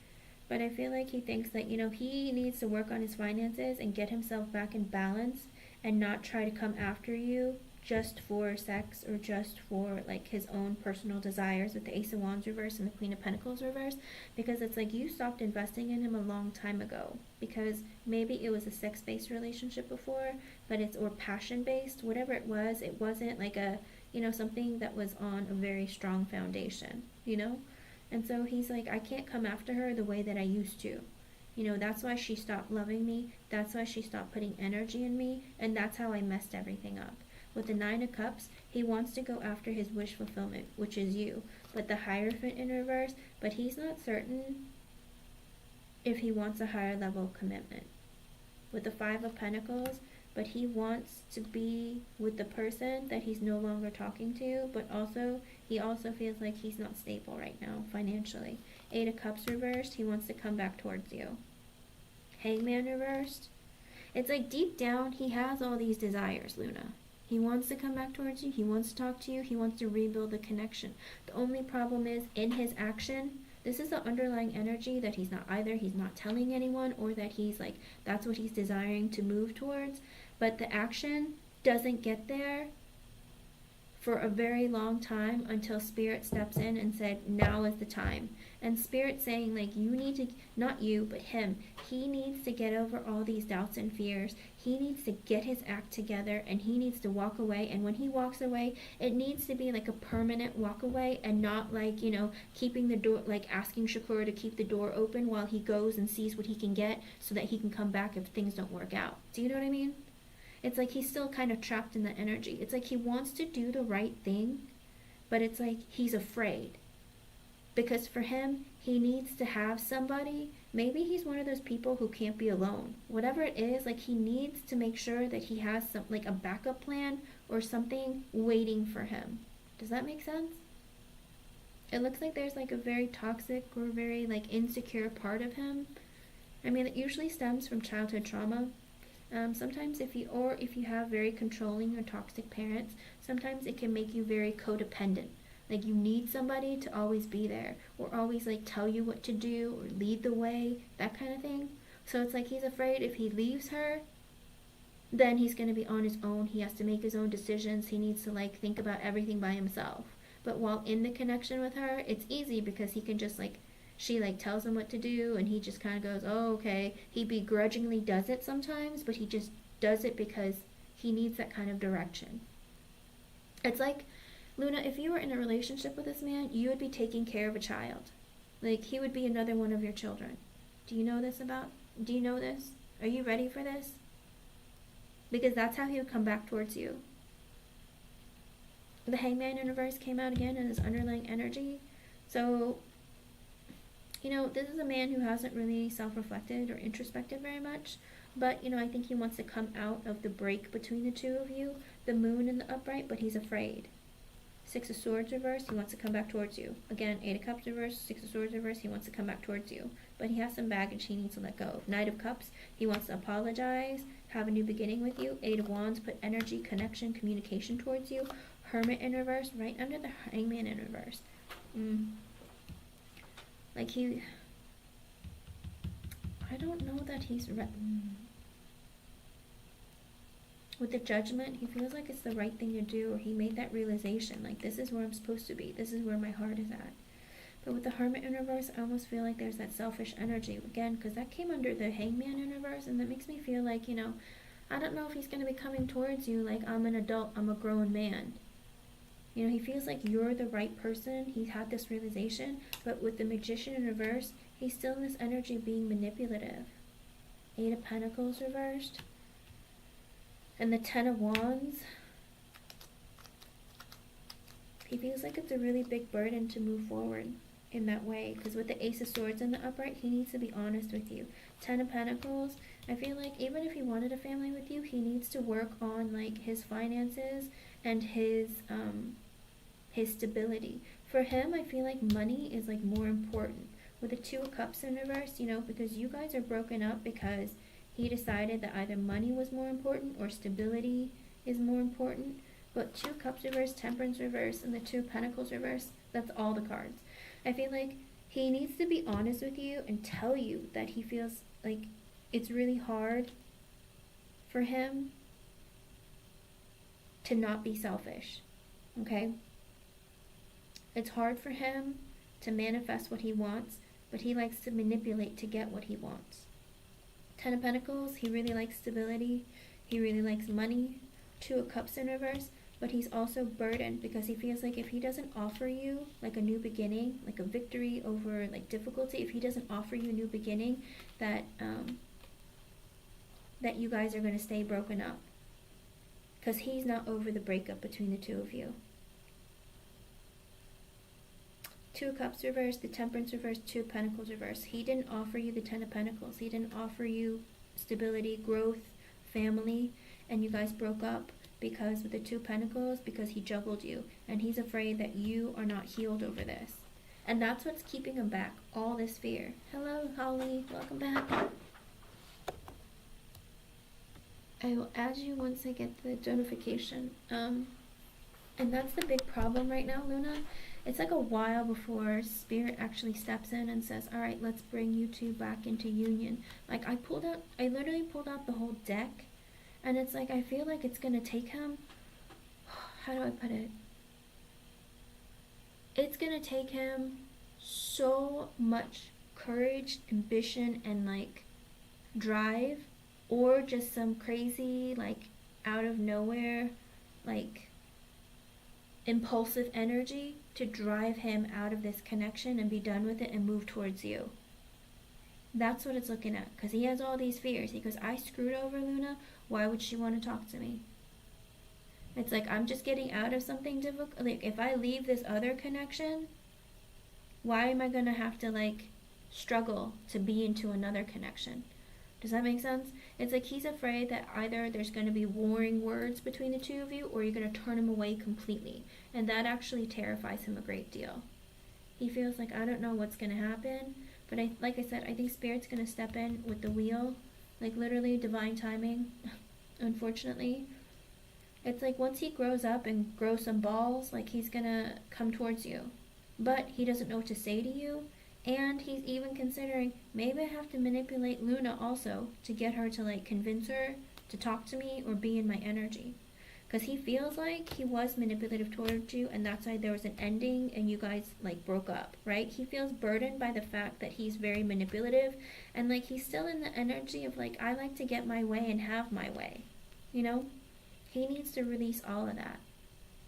But I feel like he thinks that, you know, he needs to work on his finances and get himself back in balance and not try to come after you just for sex or just for like his own personal desires, with the Ace of Wands reverse and the Queen of Pentacles reverse, because it's like you stopped investing in him a long time ago, because maybe it was a sex-based relationship before, but it's, or passion-based, whatever it wasn't like a, you know, something that was on a very strong foundation, you know. And so he's like, I can't come after her the way that I used to. You know, that's why she stopped loving me. That's why she stopped putting energy in me. And that's how I messed everything up. With the Nine of Cups, he wants to go after his wish fulfillment, which is you. But the Hierophant in reverse, but he's not certain if he wants a higher level of commitment. With the Five of Pentacles, but he wants to be with the person that he's no longer talking to, but also, he also feels like he's not stable right now financially. Eight of Cups reversed, he wants to come back towards you. Hangman reversed, it's like deep down, he has all these desires, Luna. He wants to come back towards you, he wants to talk to you, he wants to rebuild the connection. The only problem is, in his action, this is the underlying energy that he's not telling anyone, or that he's like, that's what he's desiring to move towards. But the action doesn't get there for a very long time until Spirit steps in and said, now is the time. And Spirit saying, like, you need to, not you, but him, he needs to get over all these doubts and fears. He needs to get his act together, and he needs to walk away. And when he walks away, it needs to be like a permanent walk away, and not like, you know, keeping the door, like asking Shakur to keep the door open while he goes and sees what he can get so that he can come back if things don't work out. Do you know what I mean? It's like he's still kind of trapped in the energy. It's like he wants to do the right thing, but it's like he's afraid. Because for him, he needs to have somebody. Maybe he's one of those people who can't be alone. Whatever it is, like he needs to make sure that he has some, like a backup plan or something waiting for him. Does that make sense? It looks like there's like a very toxic or very like insecure part of him. I mean, it usually stems from childhood trauma. Sometimes if you have very controlling or toxic parents, sometimes it can make you very codependent. Like you need somebody to always be there, or always like tell you what to do, or lead the way, that kind of thing. So it's like he's afraid if he leaves her, then he's going to be on his own. He has to make his own decisions. He needs to like think about everything by himself. But while in the connection with her, it's easy because he can just like, she like tells him what to do, and he just kind of goes, oh, okay. He begrudgingly does it sometimes, but he just does it because he needs that kind of direction. It's like, Luna, if you were in a relationship with this man, you would be taking care of a child. Like, he would be another one of your children. Do you know this? Are you ready for this? Because that's how he would come back towards you. The Hangman in reverse came out again in his underlying energy. So, you know, this is a man who hasn't really self-reflected or introspected very much. But, you know, I think he wants to come out of the break between the two of you. The Moon in the upright, but he's afraid. Six of Swords reversed, he wants to come back towards you. Again, Eight of Cups reversed, Six of Swords reversed, he wants to come back towards you. But he has some baggage he needs to let go. Knight of Cups, he wants to apologize, have a new beginning with you. Eight of Wands, put energy, connection, communication towards you. Hermit in reverse, right under the Hangman in reverse. Like he... I don't know that he's... With the Judgment, he feels like it's the right thing to do, or he made that realization, like, this is where I'm supposed to be, this is where my heart is at. But with the Hermit in reverse, I almost feel like there's that selfish energy, again, because that came under the Hangman in reverse, and that makes me feel like, you know, I don't know if he's going to be coming towards you like, I'm an adult, I'm a grown man. You know, he feels like you're the right person, he's had this realization, but with the Magician in reverse, he's still in this energy of being manipulative. Eight of Pentacles reversed. And the Ten of Wands, he feels like it's a really big burden to move forward in that way. Because with the Ace of Swords in the upright, he needs to be honest with you. Ten of Pentacles, I feel like even if he wanted a family with you, he needs to work on like his finances and his stability. For him, I feel like money is like more important. with the Two of Cups in reverse, you know, because you guys are broken up because he decided that either money was more important or stability is more important. But Two Cups reverse, Temperance reverse, and the Two of Pentacles reverse, that's all the cards. I feel like he needs to be honest with you and tell you that he feels like it's really hard for him to not be selfish, okay? It's hard for him to manifest what he wants, but he likes to manipulate to get what he wants. Ten of Pentacles, he really likes stability. He really likes money. Two of Cups in reverse, but he's also burdened because he feels like if he doesn't offer you like a new beginning, like a victory over like difficulty, if he doesn't offer you a new beginning, that that you guys are going to stay broken up because he's not over the breakup between the two of you. Two of Cups reverse, the Temperance reverse, Two of Pentacles reverse. He didn't offer you the Ten of Pentacles. He didn't offer you stability, growth, family, and you guys broke up because with the Two of Pentacles, because he juggled you, and he's afraid that you are not healed over this. And that's what's keeping him back, all this fear. Hello, Holly, welcome back. I will add you once I get the notification. And that's the big problem right now, Luna. It's like a while before Spirit actually steps in and says, all right, let's bring you two back into union. Like I literally pulled out the whole deck, and it's like, I feel like it's going to take him, how do I put it? It's going to take him so much courage, ambition, and like drive, or just some crazy, like out of nowhere, like impulsive energy to drive him out of this connection and be done with it and move towards you. That's what it's looking at, because he has all these fears. He goes, I screwed over Luna, why would she want to talk to me? It's like, I'm just getting out of something difficult. Like, if I leave this other connection, why am I going to have to like struggle to be into another connection? Does that make sense? It's like he's afraid that either there's going to be warring words between the two of you, or you're going to turn him away completely. And that actually terrifies him a great deal. He feels like, I don't know what's going to happen. But like I said, I think Spirit's going to step in with the wheel. Like literally divine timing, unfortunately. It's like once he grows up and grows some balls, like he's going to come towards you. But he doesn't know what to say to you. And he's even considering, maybe I have to manipulate Luna also to get her to like convince her to talk to me or be in my energy. Because he feels like he was manipulative towards you, and that's why there was an ending and you guys like broke up, right? He feels burdened by the fact that he's very manipulative, and like he's still in the energy of like, I like to get my way and have my way, you know? He needs to release all of that.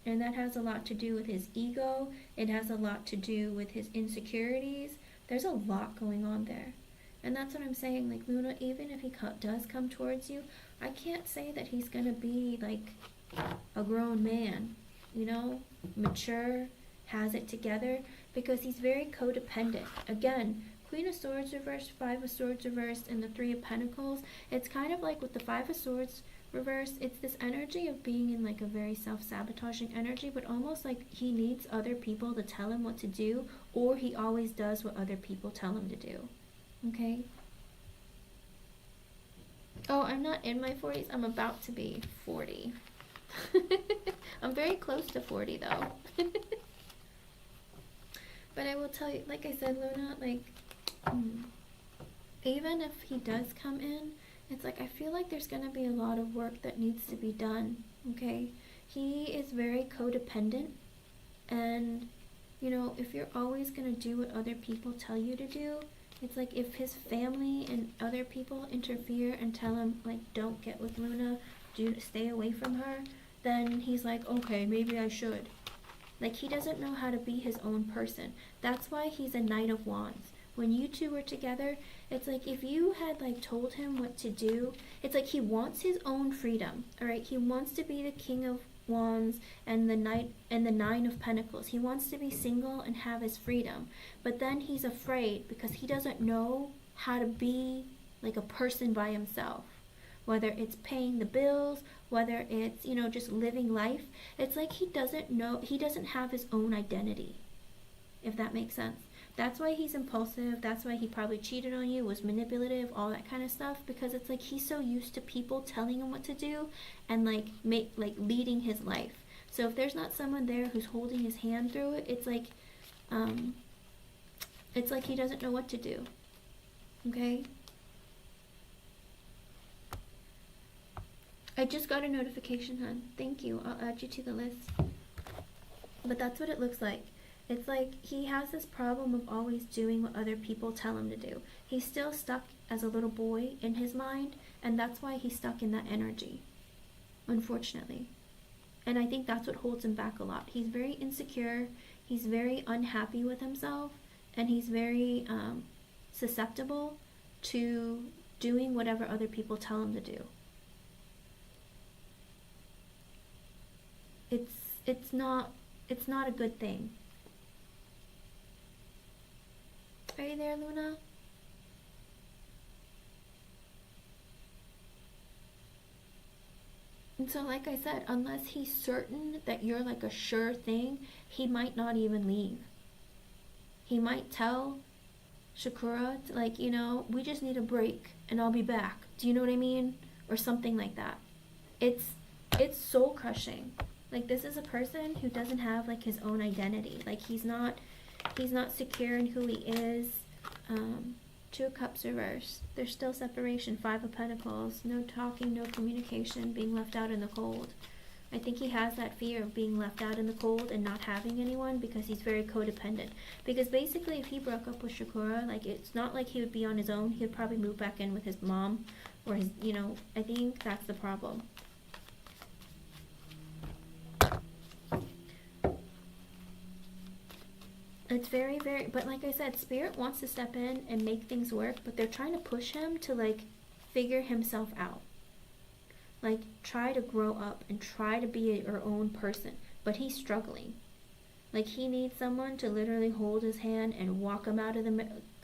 And that has a lot to do with his ego. It has a lot to do with his insecurities. There's a lot going on there. And that's what I'm saying. Like, Luna, even if he does come towards you, I can't say that he's going to be, like, a grown man, you know, mature, has it together, because he's very codependent. Again, Queen of Swords reversed, Five of Swords reversed, and the Three of Pentacles. It's kind of like with the Five of Swords reversed, it's this energy of being in like a very self-sabotaging energy, but almost like he needs other people to tell him what to do, or he always does what other people tell him to do. Okay? Oh, I'm not in my 40s. I'm about to be 40. I'm very close to 40 though. But I will tell you, like I said, Luna, like, even if he does come in, it's like, I feel like there's going to be a lot of work that needs to be done, okay? He is very codependent, and, you know, if you're always going to do what other people tell you to do, it's like if his family and other people interfere and tell him, like, don't get with Luna, stay away from her, then he's like, okay, maybe I should. Like, he doesn't know how to be his own person. That's why he's a Knight of Wands. When you two were together, it's like if you had like told him what to do, it's like he wants his own freedom, all right? He wants to be the King of Wands and the Knight and the Nine of Pentacles. He wants to be single and have his freedom. But then he's afraid because he doesn't know how to be like a person by himself. Whether it's paying the bills, whether it's, you know, just living life. It's like he doesn't know, he doesn't have his own identity, if that makes sense. That's why he's impulsive. That's why he probably cheated on you, was manipulative, all that kind of stuff. Because it's like he's so used to people telling him what to do and like leading his life. So if there's not someone there who's holding his hand through it, it's like he doesn't know what to do. Okay? I just got a notification, hon. Thank you. I'll add you to the list. But that's what it looks like. It's like he has this problem of always doing what other people tell him to do. He's still stuck as a little boy in his mind, and that's why he's stuck in that energy, unfortunately. And I think that's what holds him back a lot. He's very insecure, he's very unhappy with himself, and he's very susceptible to doing whatever other people tell him to do. It's not a good thing. Are you there, Luna? And so, like I said, unless he's certain that you're like a sure thing, he might not even leave. He might tell Shakura, like, you know, we just need a break and I'll be back. Do you know what I mean? Or something like that. It's soul crushing. Like, this is a person who doesn't have like his own identity. Like, he's not secure in who he is. Two of Cups reverse. There's still separation. Five of Pentacles. No talking, no communication, being left out in the cold. I think he has that fear of being left out in the cold and not having anyone because he's very codependent. Because basically if he broke up with Shakura, like, it's not like he would be on his own. He would probably move back in with his mom or his, you know, I think that's the problem. It's very, very, but like I said, Spirit wants to step in and make things work, but they're trying to push him to like figure himself out. Like, try to grow up and try to be your own person, but he's struggling. Like, he needs someone to literally hold his hand and walk him out of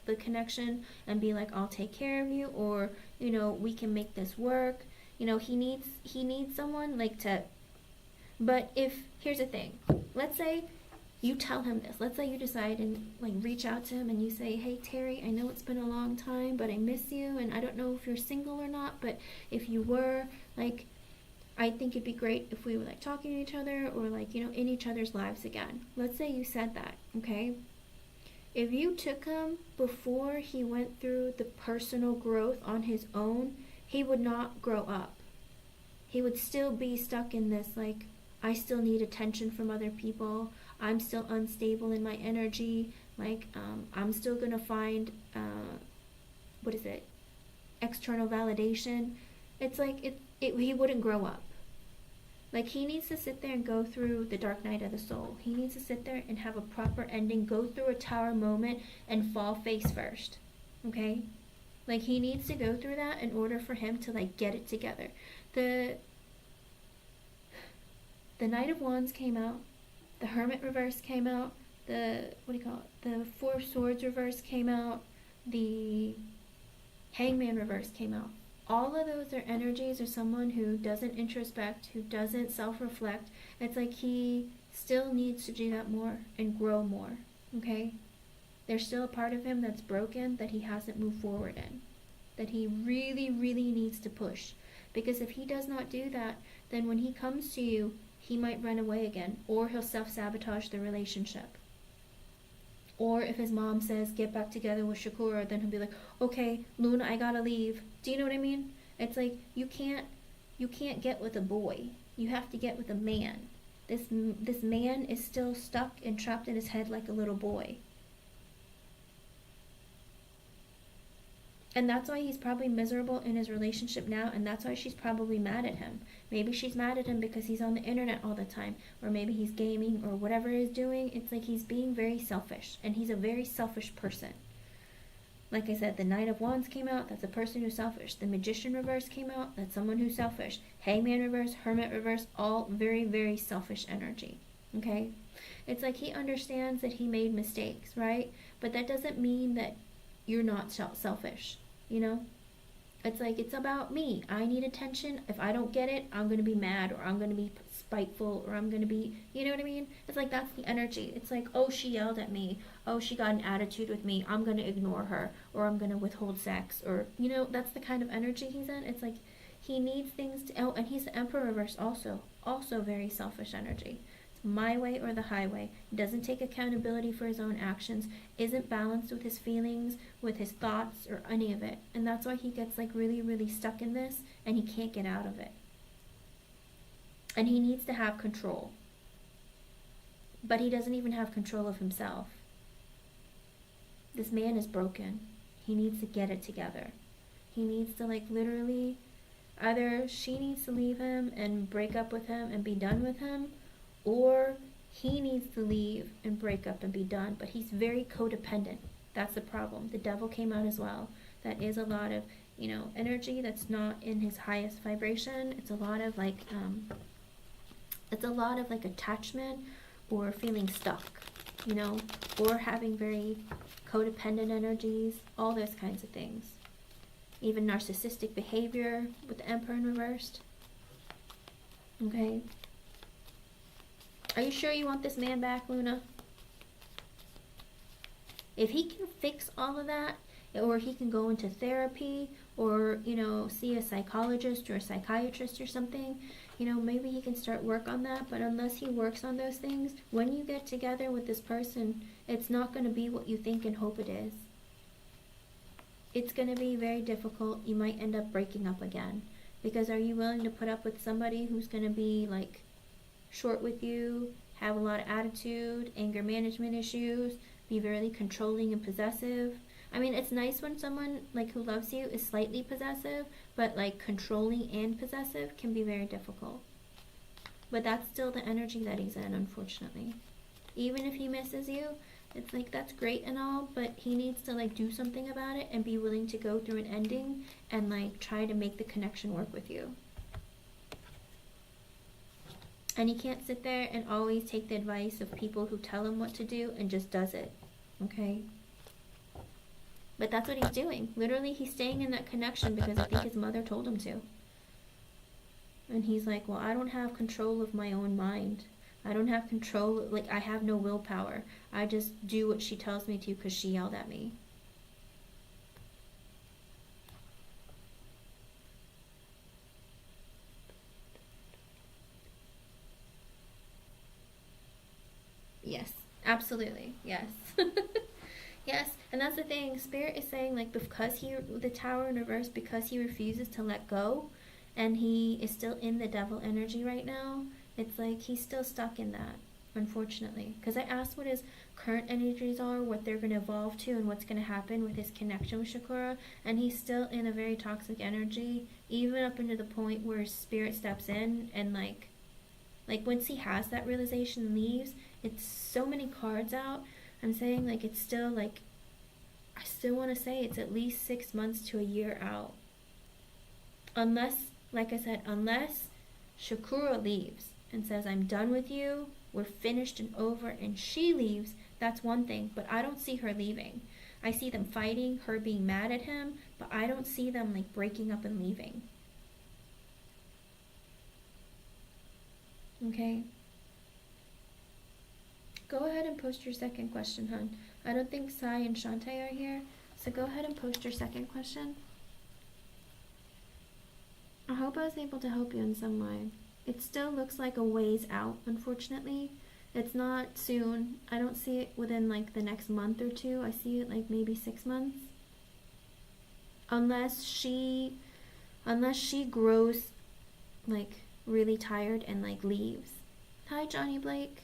the connection and be like, I'll take care of you, or, you know, we can make this work. You know, he needs someone like to, but here's the thing, let's say you tell him this. Let's say you decide and like reach out to him and you say, hey Terry, I know it's been a long time, but I miss you, and I don't know if you're single or not, but if you were, like, I think it'd be great if we were like talking to each other or like, you know, in each other's lives again. Let's say you said that, okay? If you took him before he went through the personal growth on his own, he would not grow up. He would still be stuck in this, like, I still need attention from other people. I'm still unstable in my energy. Like, I'm still going to find, external validation. It's like, he wouldn't grow up. Like, he needs to sit there and go through the dark night of the soul. He needs to sit there and have a proper ending, go through a tower moment and fall face first. Okay? Like, he needs to go through that in order for him to, like, get it together. The Knight of Wands came out. The Hermit reverse came out. The Four of Swords reverse came out. The Hangman reverse came out. All of those are energies of someone who doesn't introspect, who doesn't self-reflect. It's like he still needs to do that more and grow more, okay? There's still a part of him that's broken that he hasn't moved forward in, that he really, really needs to push. Because if he does not do that, then when he comes to you, he might run away again, or he'll self-sabotage the relationship. Or if his mom says, get back together with Shakura, then he'll be like, okay, Luna, I gotta leave. Do you know what I mean? It's like, you can't get with a boy. You have to get with a man. This man is still stuck and trapped in his head like a little boy. And that's why he's probably miserable in his relationship now, and that's why she's probably mad at him. Maybe she's mad at him because he's on the internet all the time, or maybe he's gaming, or whatever he's doing. It's like he's being very selfish, and he's a very selfish person. Like I said, the Knight of Wands came out, that's a person who's selfish. The Magician reverse came out, that's someone who's selfish. Hangman reverse, Hermit reverse, all very, very selfish energy, okay? It's like he understands that he made mistakes, right? But that doesn't mean that you're not selfish, you know? It's like, it's about me. I need attention. If I don't get it, I'm going to be mad, or I'm going to be spiteful, or I'm going to be, you know what I mean? It's like, that's the energy. It's like, oh, she yelled at me. Oh, she got an attitude with me. I'm going to ignore her, or I'm going to withhold sex, or, you know, that's the kind of energy he's in. It's like, he needs things to, oh, and he's the Emperor reverse also. Also very selfish energy. My way or the highway. Doesn't take accountability for his own actions, isn't balanced with his feelings, with his thoughts, or any of it. And that's why he gets like really, really stuck in this, and he can't get out of it. And he needs to have control. But he doesn't even have control of himself. This man is broken. He needs to get it together. He needs to, like, literally, either she needs to leave him and break up with him and be done with him, or he needs to leave and break up and be done. But he's very codependent. That's the problem. The devil came out as well. That is a lot of, you know, energy that's not in his highest vibration. It's a lot of like attachment, or feeling stuck, you know, or having very codependent energies, all those kinds of things. Even narcissistic behavior with the Emperor in reversed. Okay. Are you sure you want this man back, Luna? If he can fix all of that, or he can go into therapy, or, you know, see a psychologist or a psychiatrist or something, you know, maybe he can start work on that. But unless he works on those things, when you get together with this person, it's not going to be what you think and hope it is. It's going to be very difficult. You might end up breaking up again. Because are you willing to put up with somebody who's going to be like short with you, have a lot of attitude, anger management issues, be really controlling and possessive? I mean, it's nice when someone like who loves you is slightly possessive, but like controlling and possessive can be very difficult. But that's still the energy that he's in, unfortunately. Even if he misses you, it's like, that's great and all, but he needs to like do something about it and be willing to go through an ending and like try to make the connection work with you. And he can't sit there and always take the advice of people who tell him what to do and just does it. Okay? But that's what he's doing. Literally, he's staying in that connection because I think his mother told him to. And he's like, well, I don't have control of my own mind. I don't have control, like, I have no willpower. I just do what she tells me to because she yelled at me. Yes, absolutely, yes. Yes, and that's the thing. Spirit is saying, like, because the Tower in reverse, because he refuses to let go, and he is still in the devil energy right now, it's like he's still stuck in that, unfortunately. Because I asked what his current energies are, what they're going to evolve to, and what's going to happen with his connection with Shakura, and he's still in a very toxic energy, even up into the point where Spirit steps in and, like once he has that realization and leaves, it's so many cards out. I'm saying, like, it's still, like, I still want to say it's at least 6 months to a year out. Unless, like I said, unless Shakura leaves and says, I'm done with you, we're finished and over, and she leaves, that's one thing. But I don't see her leaving. I see them fighting, her being mad at him, but I don't see them, like, breaking up and leaving. Okay? Go ahead and post your second question, hon. I don't think Sai and Shantae are here, so go ahead and post your second question. I hope I was able to help you in some way. It still looks like a ways out, unfortunately. It's not soon. I don't see it within like the next month or two. I see it like maybe 6 months. Unless she grows like really tired and like leaves. Hi, Johnny Blake.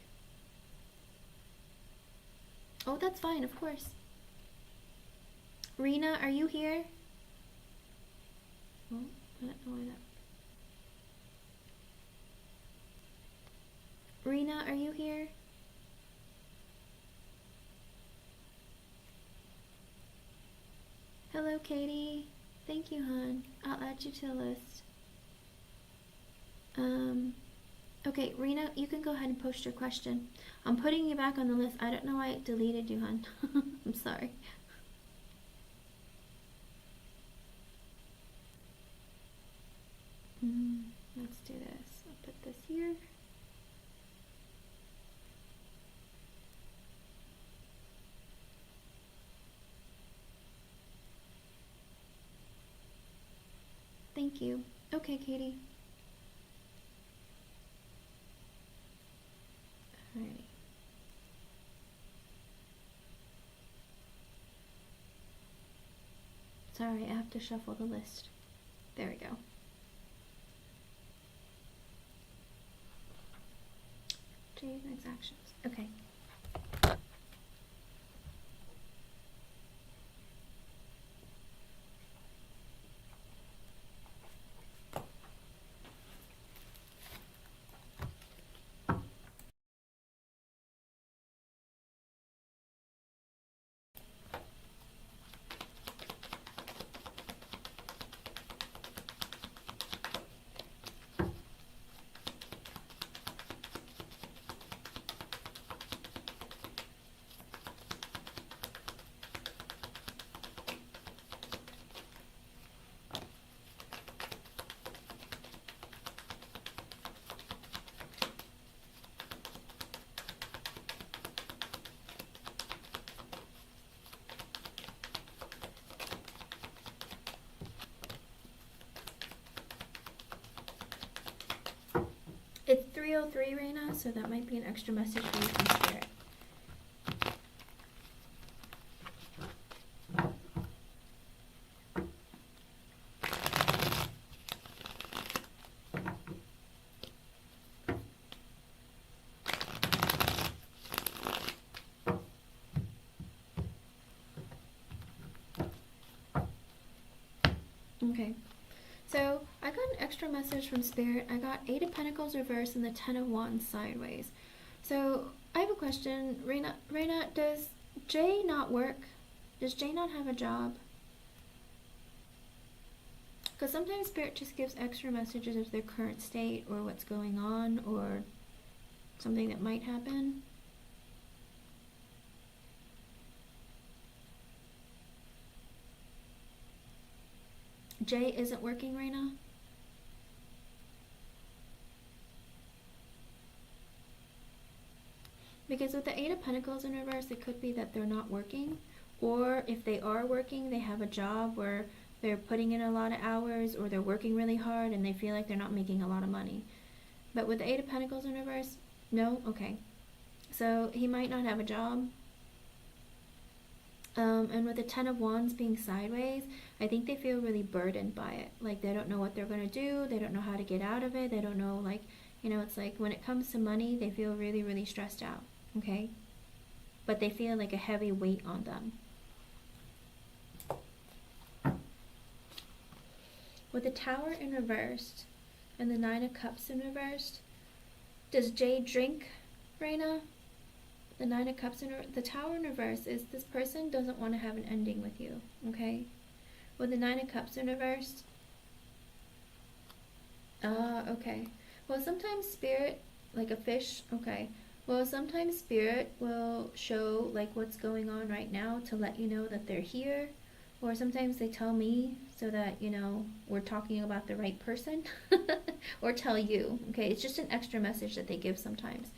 Oh, that's fine, of course. Rena, are you here? Oh, I don't know why that. Rena, are you here? Hello, Katie. Thank you, hon. I'll add you to the list. Okay, Rena, you can go ahead and post your question. I'm putting you back on the list. I don't know why it deleted you, hon. I'm sorry. Let's do this. I'll put this here. Thank you. Okay, Katie. Alrighty. Sorry, I have to shuffle the list. There we go. Jade transactions. Okay. It's 3:03, Raina, so that might be an extra message for you from Spirit. Okay. So I got an extra message from Spirit. I got 8 of Pentacles reversed and the 10 of Wands sideways. So I have a question. Raina, does Jay not work? Does Jay not have a job? Because sometimes Spirit just gives extra messages of their current state or what's going on or something that might happen. Jay isn't working, Raina? Because with the 8 of Pentacles in reverse, it could be that they're not working. Or if they are working, they have a job where they're putting in a lot of hours or they're working really hard and they feel like they're not making a lot of money. But with the 8 of Pentacles in reverse, no? Okay. So he might not have a job. And with the 10 of Wands being sideways, I think they feel really burdened by it. Like they don't know what they're going to do. They don't know how to get out of it. They don't know, like, you know, it's like when it comes to money, they feel really, really stressed out. Okay? But they feel like a heavy weight on them. With the Tower in reversed and the 9 of Cups in reversed, does Jay drink, Raina? The 9 of Cups in the Tower in reverse is this person doesn't want to have an ending with you, okay? With the 9 of Cups in reverse, okay. Well, sometimes Spirit, like a fish, okay. Well, sometimes Spirit will show like what's going on right now to let you know that they're here. Or sometimes they tell me so that, you know, we're talking about the right person. Or tell you, okay? It's just an extra message that they give sometimes.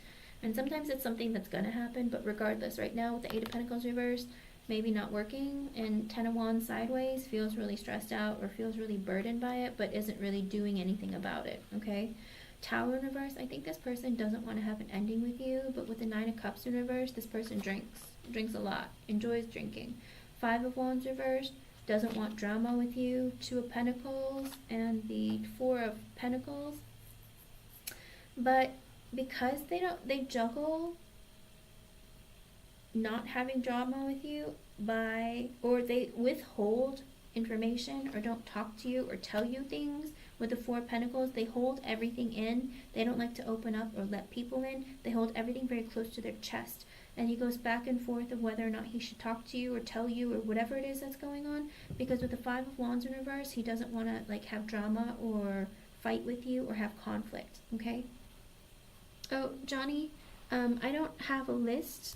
And sometimes it's something that's going to happen, but regardless, right now with the 8 of Pentacles reversed, maybe not working, and 10 of Wands sideways, feels really stressed out or feels really burdened by it, but isn't really doing anything about it, okay? Tower in reverse, I think this person doesn't want to have an ending with you, but with the 9 of Cups in reverse, this person drinks a lot, enjoys drinking. 5 of Wands reversed, doesn't want drama with you. 2 of Pentacles and the 4 of Pentacles. But because they juggle not having drama with you or they withhold information or don't talk to you or tell you things. With the 4 of Pentacles, they hold everything in. They don't like to open up or let people in. They hold everything very close to their chest. And he goes back and forth of whether or not he should talk to you or tell you or whatever it is that's going on. Because with the 5 of Wands in reverse, he doesn't want to like have drama or fight with you or have conflict, okay? Oh, Johnny, I don't have a list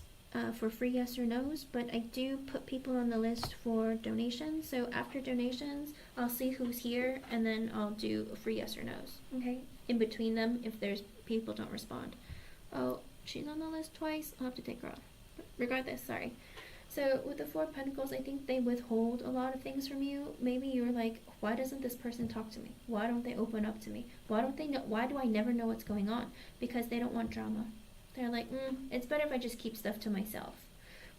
for free yes or no's, but I do put people on the list for donations. So after donations, I'll see who's here, and then I'll do a free yes or no's, okay? In between them, if there's people don't respond. Oh, she's on the list twice. I'll have to take her off. But regardless, sorry. So with the Four of Pentacles, I think they withhold a lot of things from you. Maybe you're like, why doesn't this person talk to me? Why don't they open up to me? Why don't they know? Why do I never know what's going on? Because they don't want drama. They're like, it's better if I just keep stuff to myself.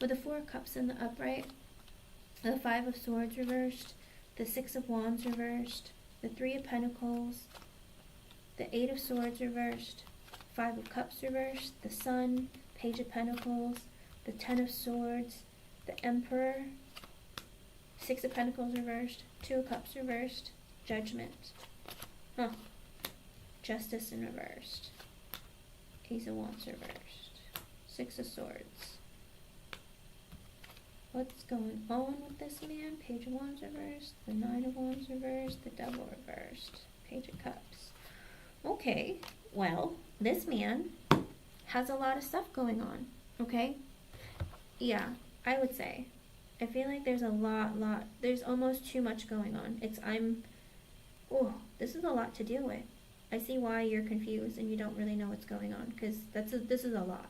With the Four of Cups in the upright, the Five of Swords reversed, the Six of Wands reversed, the Three of Pentacles, the Eight of Swords reversed, Five of Cups reversed, the Sun, Page of Pentacles, the Ten of Swords, the Emperor, Six of Pentacles reversed, Two of Cups reversed, Judgment, Justice in reversed, Ace of Wands reversed, Six of Swords. What's going on with this man? Page of Wands reversed, the Nine of Wands reversed, the Devil reversed, Page of Cups. Okay, well, this man has a lot of stuff going on, okay? Yeah, I would say. I feel like there's a lot, there's almost too much going on. This is a lot to deal with. I see why you're confused and you don't really know what's going on, because this is a lot.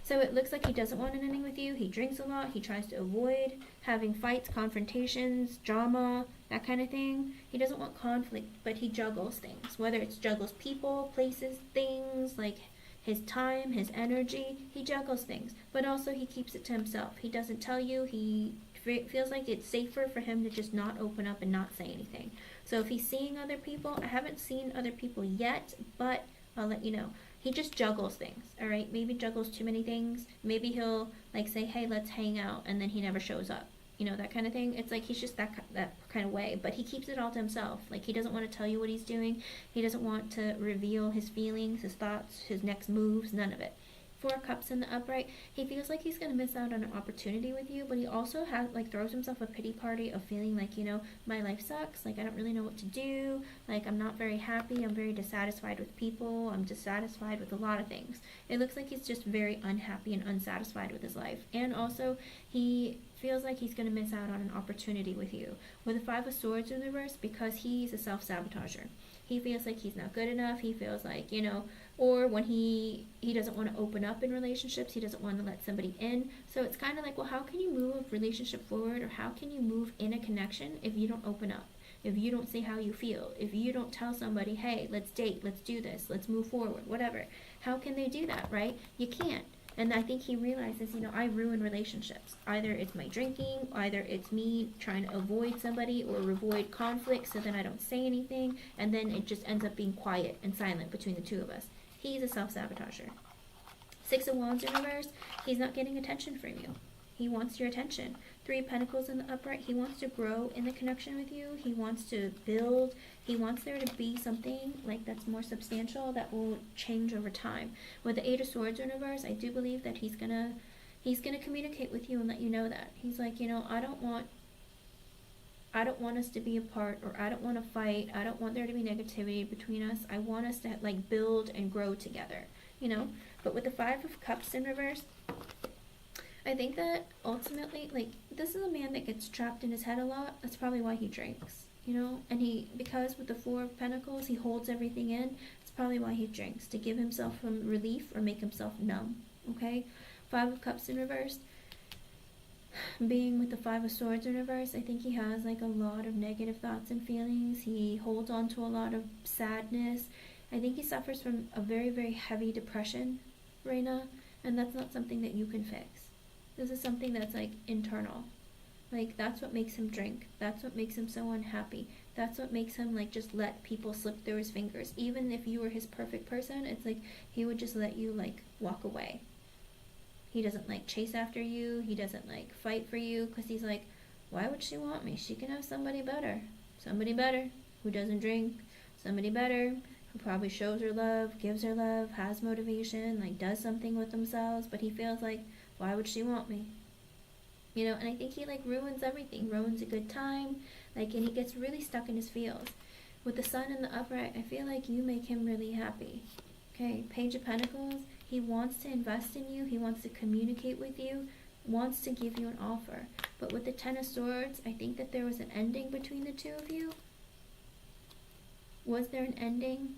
So it looks like he doesn't want an ending with you. He drinks a lot. He tries to avoid having fights, confrontations, drama, that kind of thing. He doesn't want conflict, but he juggles things. Whether it's juggles people, places, things, like his time, his energy. He juggles things, but also he keeps it to himself. He doesn't tell you. He feels like it's safer for him to just not open up and not say anything. So if he's seeing other people, I haven't seen other people yet, but I'll let you know. He just juggles things, all right? Maybe juggles too many things. Maybe he'll like say, hey, let's hang out, and then he never shows up. You know, that kind of thing. It's like he's just that kind of way, but he keeps it all to himself. Like, he doesn't want to tell you what he's doing. He doesn't want to reveal his feelings, his thoughts, his next moves, none of it. Four of Cups in the upright. He feels like he's going to miss out on an opportunity with you, but he also throws himself a pity party of feeling like, you know, my life sucks. Like, I don't really know what to do. Like, I'm not very happy. I'm very dissatisfied with people. I'm dissatisfied with a lot of things. It looks like he's just very unhappy and unsatisfied with his life. And also, he feels like he's going to miss out on an opportunity with you. With the Five of Swords in reverse, because he's a self-sabotager. He feels like he's not good enough. He feels like, you know, or when he doesn't want to open up in relationships, he doesn't want to let somebody in. So it's kind of like, well, how can you move a relationship forward, or how can you move in a connection if you don't open up? If you don't say how you feel, if you don't tell somebody, hey, let's date, let's do this, let's move forward, whatever. How can they do that, right? You can't. And I think he realizes, you know, I ruin relationships. Either it's my drinking, either it's me trying to avoid somebody or avoid conflict so then I don't say anything, and then it just ends up being quiet and silent between the two of us. He's a self-sabotager. Six of Wands in reverse, he's not getting attention from you. He wants your attention. Three of Pentacles in the upright, he wants to grow in the connection with you. He wants to build. He wants there to be something like that's more substantial that will change over time. With the Eight of Swords in reverse, I do believe that he's gonna communicate with you and let you know that. He's like, you know, I don't want us to be apart, or I don't want to fight. I don't want there to be negativity between us. I want us to like build and grow together, you know. But with the Five of Cups in reverse, I think that ultimately, like, this is a man that gets trapped in his head a lot. That's probably why he drinks, you know. And because with the Four of Pentacles, he holds everything in. It's probably why he drinks, to give himself some relief or make himself numb, okay. Five of Cups in reverse, being with the Five of Swords in reverse, I think he has like a lot of negative thoughts and feelings. He holds on to a lot of sadness. I think he suffers from a very, very heavy depression right now, and that's not something that you can fix. This is something that's like internal. Like, that's what makes him drink. That's what makes him so unhappy. That's what makes him like just let people slip through his fingers. Even if you were his perfect person, it's like he would just let you like walk away. He doesn't like chase after you. He doesn't like fight for you, because he's like, why would she want me? She can have somebody better. Somebody better who doesn't drink. Somebody better who probably shows her love, gives her love, has motivation, like does something with themselves. But he feels like, why would she want me? You know, and I think he like ruins everything, ruins a good time, like, and he gets really stuck in his feels. With the Sun in the upright, I feel like you make him really happy. Okay, Page of Pentacles, He wants to invest in you. He wants to communicate with you, wants to give you an offer. But with the Ten of Swords, I think that there was an ending between the two of you. Was there an ending?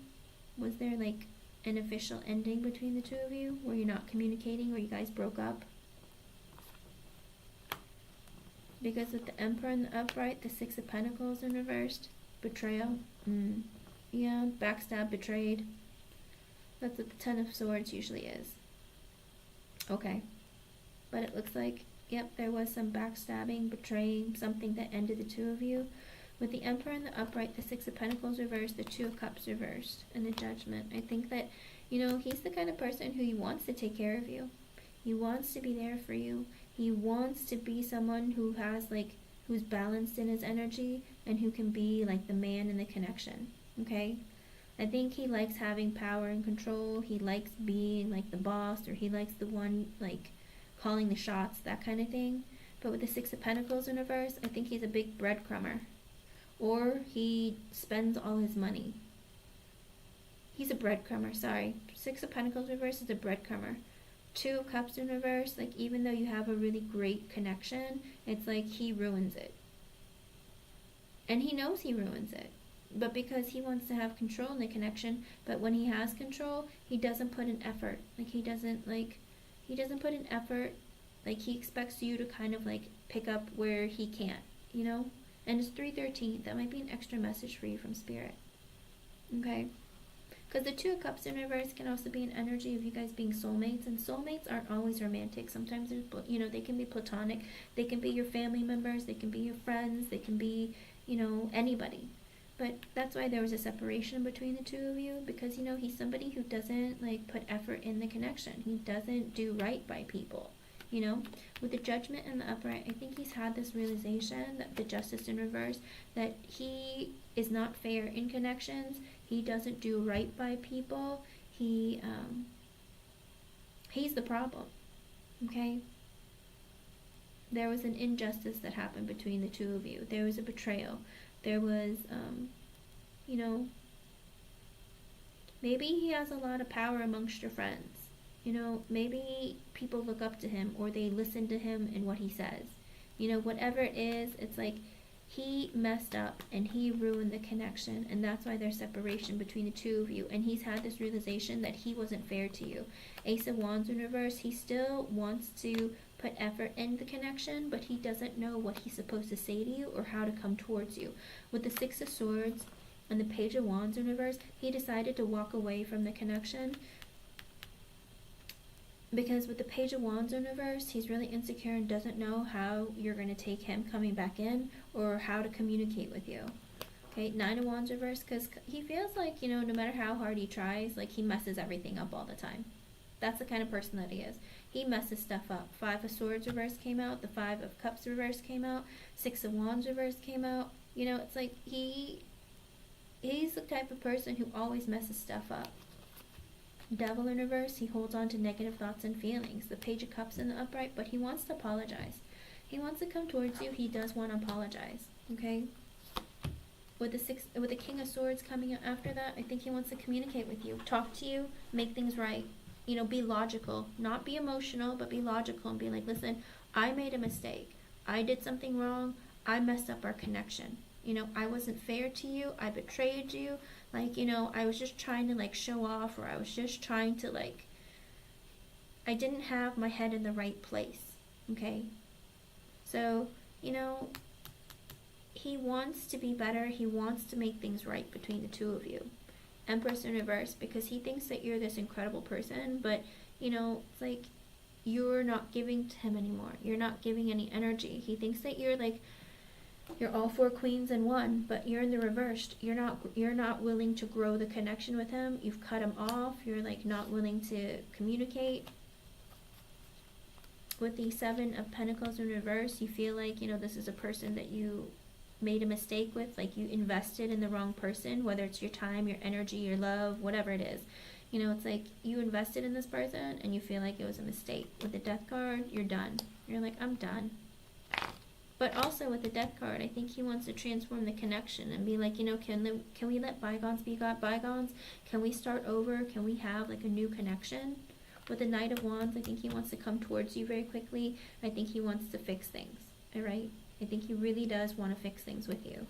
Was there like an official ending between the two of you where you're not communicating, or you guys broke up? Because with the Emperor in the upright, the Six of Pentacles in reversed, betrayal. Yeah, backstab, betrayed. That's what the Ten of Swords usually is. Okay. But it looks like, yep, there was some backstabbing, betraying, something that ended the two of you. With the Emperor in the upright, the Six of Pentacles reversed, the Two of Cups reversed, and the Judgment. I think that, he's the kind of person who wants to take care of you. He wants to be there for you. He wants to be someone who has, who's balanced in his energy and who can be, the man in the connection, okay? I think he likes having power and control. He likes being, the boss, or he likes the one, calling the shots, that kind of thing. But with the Six of Pentacles in reverse, I think he's a big breadcrumber. Or he spends all his money. He's a breadcrumber, sorry. Six of Pentacles reverse is a breadcrumber. Two of Cups in reverse, even though you have a really great connection, it's like he ruins it. And he knows he ruins it. But because he wants to have control in the connection, but when he has control, he doesn't put in effort. He doesn't put in effort. He expects you to kind of pick up where he can't, And it's 3:13. That might be an extra message for you from Spirit. Okay? Because the Two of Cups in reverse can also be an energy of you guys being soulmates. And soulmates aren't always romantic. Sometimes, they can be platonic. They can be your family members. They can be your friends. They can be, anybody. But that's why there was a separation between the two of you. Because, he's somebody who doesn't, put effort in the connection. He doesn't do right by people. With the Judgment in the upright, I think he's had this realization that the Justice in reverse, that he is not fair in connections. He doesn't do right by people. He's the problem. Okay? There was an injustice that happened between the two of you. There was a betrayal. There was, maybe he has a lot of power amongst your friends. Maybe people look up to him, or they listen to him and what he says. Whatever it is, it's he messed up and he ruined the connection, and that's why there's separation between the two of you. And he's had this realization that he wasn't fair to you. Ace of Wands in reverse, he still wants to put effort in the connection, but he doesn't know what he's supposed to say to you or how to come towards you. With the Six of Swords and the Page of Wands in reverse, he decided to walk away from the connection. Because with the Page of Wands in reverse, he's really insecure and doesn't know how you're going to take him coming back in, or how to communicate with you. Okay, Nine of Wands reverse, because he feels like, no matter how hard he tries, he messes everything up all the time. That's the kind of person that he is. He messes stuff up. Five of Swords reverse came out. The Five of Cups reverse came out. Six of Wands reverse came out. It's he's the type of person who always messes stuff up. Devil in reverse, he holds on to negative thoughts and feelings. The Page of Cups in the upright, but he wants to apologize. He wants to come towards you. He does want to apologize. Okay? With the King of Swords coming out after that, I think he wants to communicate with you, talk to you, make things right. Be logical, not be emotional, but be logical and be like, listen, I made a mistake. I did something wrong. I messed up our connection. I wasn't fair to you. I betrayed you. I was just trying to show off, or I was just trying to I didn't have my head in the right place. Okay? So, he wants to be better. He wants to make things right between the two of you. Empress in reverse, because he thinks that you're this incredible person, but, it's you're not giving to him anymore. You're not giving any energy. He thinks that you're you're all four queens in one, but you're in the reversed. You're not willing to grow the connection with him. You've cut him off. You're not willing to communicate. With the Seven of Pentacles in reverse, you feel this is a person that you made a mistake with, you invested in the wrong person, whether it's your time, your energy, your love, whatever it is. It's you invested in this person and you feel like it was a mistake. With the Death card, you're done. You're I'm done. But also with the Death card, I think he wants to transform the connection and be can we let bygones be bygones? Can we start over? Can we have a new connection? With the Knight of Wands, I think he wants to come towards you very quickly. I think he wants to fix things, all right? I think he really does want to fix things with you.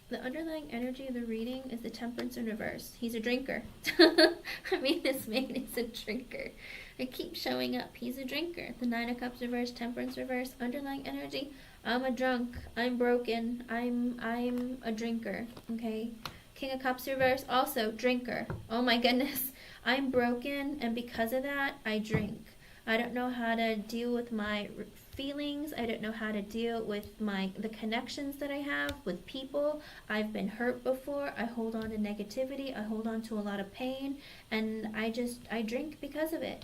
The underlying energy of the reading is the Temperance in reverse. He's a drinker. I mean, this man is a drinker. It keeps showing up. He's a drinker. The Nine of Cups reverse, Temperance reverse, underlying energy. I'm a drunk. I'm broken. I'm a drinker. Okay. King of Cups reverse, also drinker. Oh my goodness. I'm broken, and because of that, I drink. I don't know how to deal with my feelings. I don't know how to deal with the connections that I have with people. I've been hurt before. I hold on to negativity. I hold on to a lot of pain, and I drink because of it.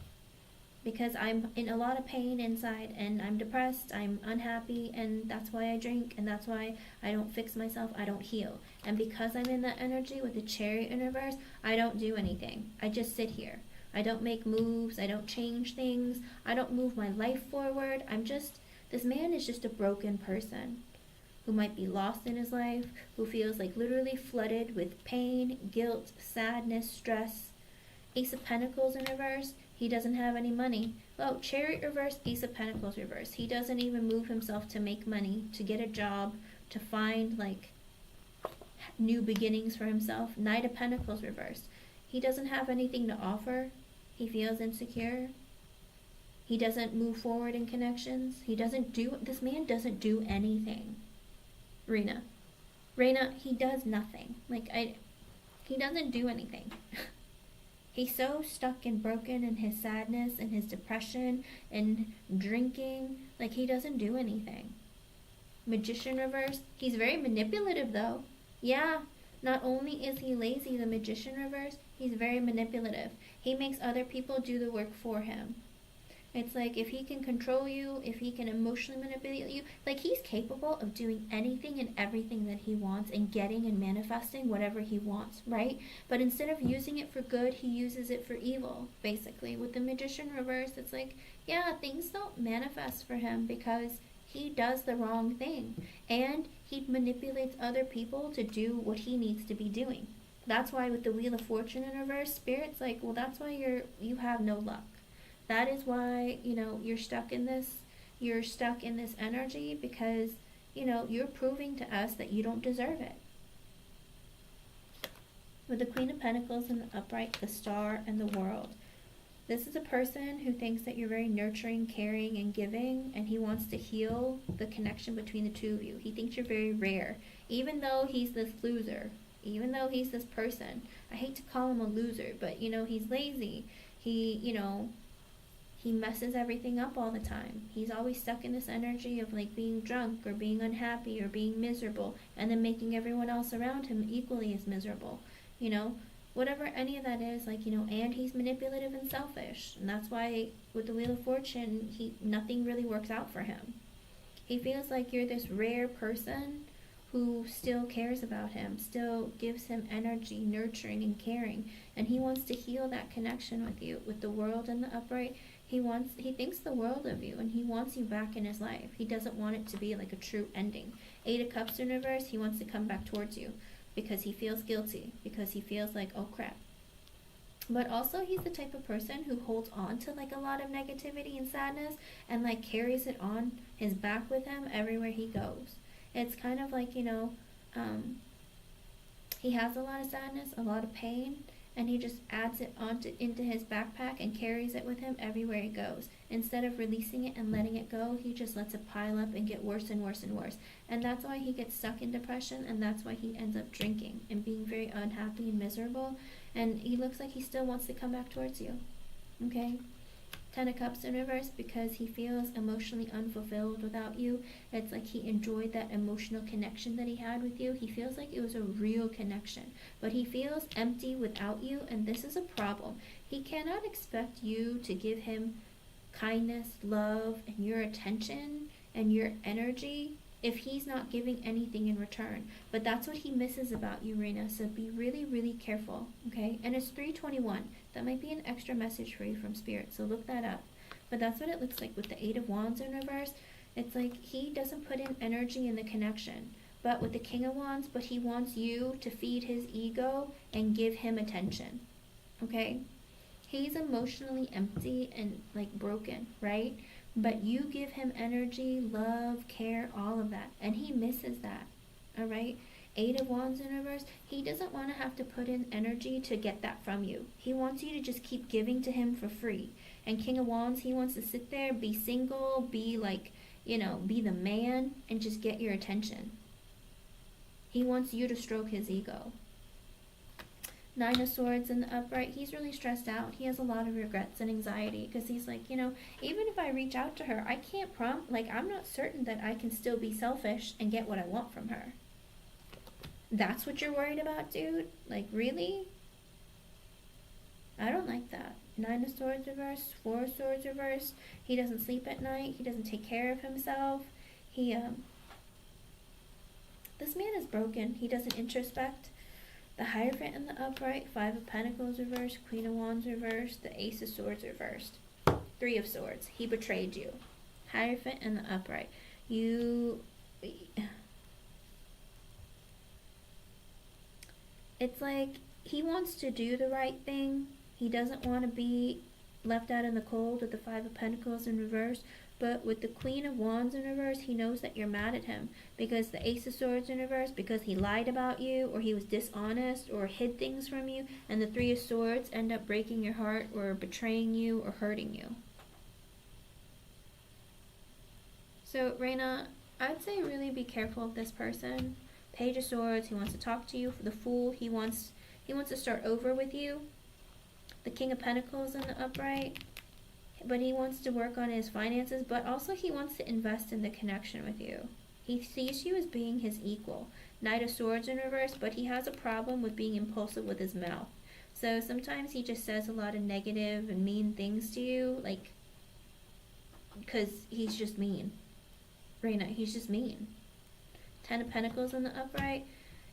Because I'm in a lot of pain inside, and I'm depressed, I'm unhappy, and that's why I drink, and that's why I don't fix myself, I don't heal. And because I'm in that energy with the Chariot in reverse, I don't do anything. I just sit here. I don't make moves, I don't change things, I don't move my life forward. This man is just a broken person who might be lost in his life, who feels like literally flooded with pain, guilt, sadness, stress. Ace of Pentacles in reverse, he doesn't have any money. Oh, Chariot reverse, Ace of Pentacles reverse. He doesn't even move himself to make money, to get a job, to find like new beginnings for himself. Knight of Pentacles reverse. He doesn't have anything to offer. He feels insecure. He doesn't move forward in connections. This man doesn't do anything. Rena, he does nothing. He doesn't do anything. He's so stuck and broken in his sadness and his depression and drinking. Like, he doesn't do anything. Magician reverse. He's very manipulative, though. Yeah, not only is he lazy, the Magician reverse, he's very manipulative. He makes other people do the work for him. It's like, if he can control you, if he can emotionally manipulate you, like, he's capable of doing anything and everything that he wants and getting and manifesting whatever he wants, right? But instead of using it for good, he uses it for evil, basically. With the Magician reverse, it's like, yeah, things don't manifest for him because he does the wrong thing. And he manipulates other people to do what he needs to be doing. That's why with the Wheel of Fortune in reverse, Spirit's like, well, that's why you have no luck. That is why, you're stuck in this energy, because, you're proving to us that you don't deserve it. With the Queen of Pentacles in the upright, the Star, and the World. This is a person who thinks that you're very nurturing, caring, and giving, and he wants to heal the connection between the two of you. He thinks you're very rare, even though he's this loser, even though he's this person. I hate to call him a loser, but, he's lazy. He messes everything up all the time. He's always stuck in this energy of like being drunk or being unhappy or being miserable, and then making everyone else around him equally as miserable. Whatever any of that is, and he's manipulative and selfish. And that's why with the Wheel of Fortune, nothing really works out for him. He feels like you're this rare person who still cares about him, still gives him energy, nurturing and caring, and he wants to heal that connection with you. With the World in the upright, he thinks the world of you, and he wants you back in his life. He doesn't want it to be like a true ending. Eight of Cups in reverse, he wants to come back towards you because he feels guilty, because he feels like, oh crap. But also, he's the type of person who holds on to like a lot of negativity and sadness and like carries it on his back with him everywhere he goes. It's kind of like, he has a lot of sadness, a lot of pain, and he just adds it into his backpack and carries it with him everywhere he goes. Instead of releasing it and letting it go, he just lets it pile up and get worse and worse and worse. And that's why he gets stuck in depression, and that's why he ends up drinking and being very unhappy and miserable. And he looks like he still wants to come back towards you. Okay? Ten of Cups in reverse, because he feels emotionally unfulfilled without you. It's like he enjoyed that emotional connection that he had with you. He feels like it was a real connection, but he feels empty without you, and this is a problem. He cannot expect you to give him kindness, love, and your attention and your energy if he's not giving anything in return. But that's what he misses about you, Rena, so be really, really careful, okay? And it's 3:21. That might be an extra message for you from Spirit, so look that up. But that's what it looks like with the Eight of Wands in reverse. It's like he doesn't put in energy in the connection. but with the King of Wands, but he wants you to feed his ego and give him attention. Okay? He's emotionally empty and like broken, right? But you give him energy, love, care, all of that. And he misses that. All right? Eight of Wands in reverse, he doesn't want to have to put in energy to get that from you. He wants you to just keep giving to him for free. And King of Wands, he wants to sit there, be single, be like, be the man and just get your attention. He wants you to stroke his ego. Nine of Swords in the upright, he's really stressed out. He has a lot of regrets and anxiety because he's like, even if I reach out to her, I can't I'm not certain that I can still be selfish and get what I want from her. That's what you're worried about, dude? Like, really? I don't like that. Nine of Swords reversed, Four of Swords reversed. He doesn't sleep at night. He doesn't take care of himself. This man is broken. He doesn't introspect. The Hierophant in the upright, Five of Pentacles reversed, Queen of Wands reversed, the Ace of Swords reversed, Three of Swords. He betrayed you. Hierophant in the upright. It's like he wants to do the right thing. He doesn't want to be left out in the cold with the Five of Pentacles in reverse. But with the Queen of Wands in reverse, he knows that you're mad at him. Because the Ace of Swords in reverse, because he lied about you, or he was dishonest, or hid things from you. And the Three of Swords end up breaking your heart, or betraying you, or hurting you. So, Reina, I'd say really be careful of this person. Page of Swords, he wants to talk to you. For the Fool, he wants to start over with you. The King of Pentacles in the upright. But he wants to work on his finances, but also he wants to invest in the connection with you. He sees you as being his equal. Knight of Swords in reverse, but he has a problem with being impulsive with his mouth. So sometimes he just says a lot of negative and mean things to you, like, because he's just mean. Reina, he's just mean. Ten of Pentacles in the upright.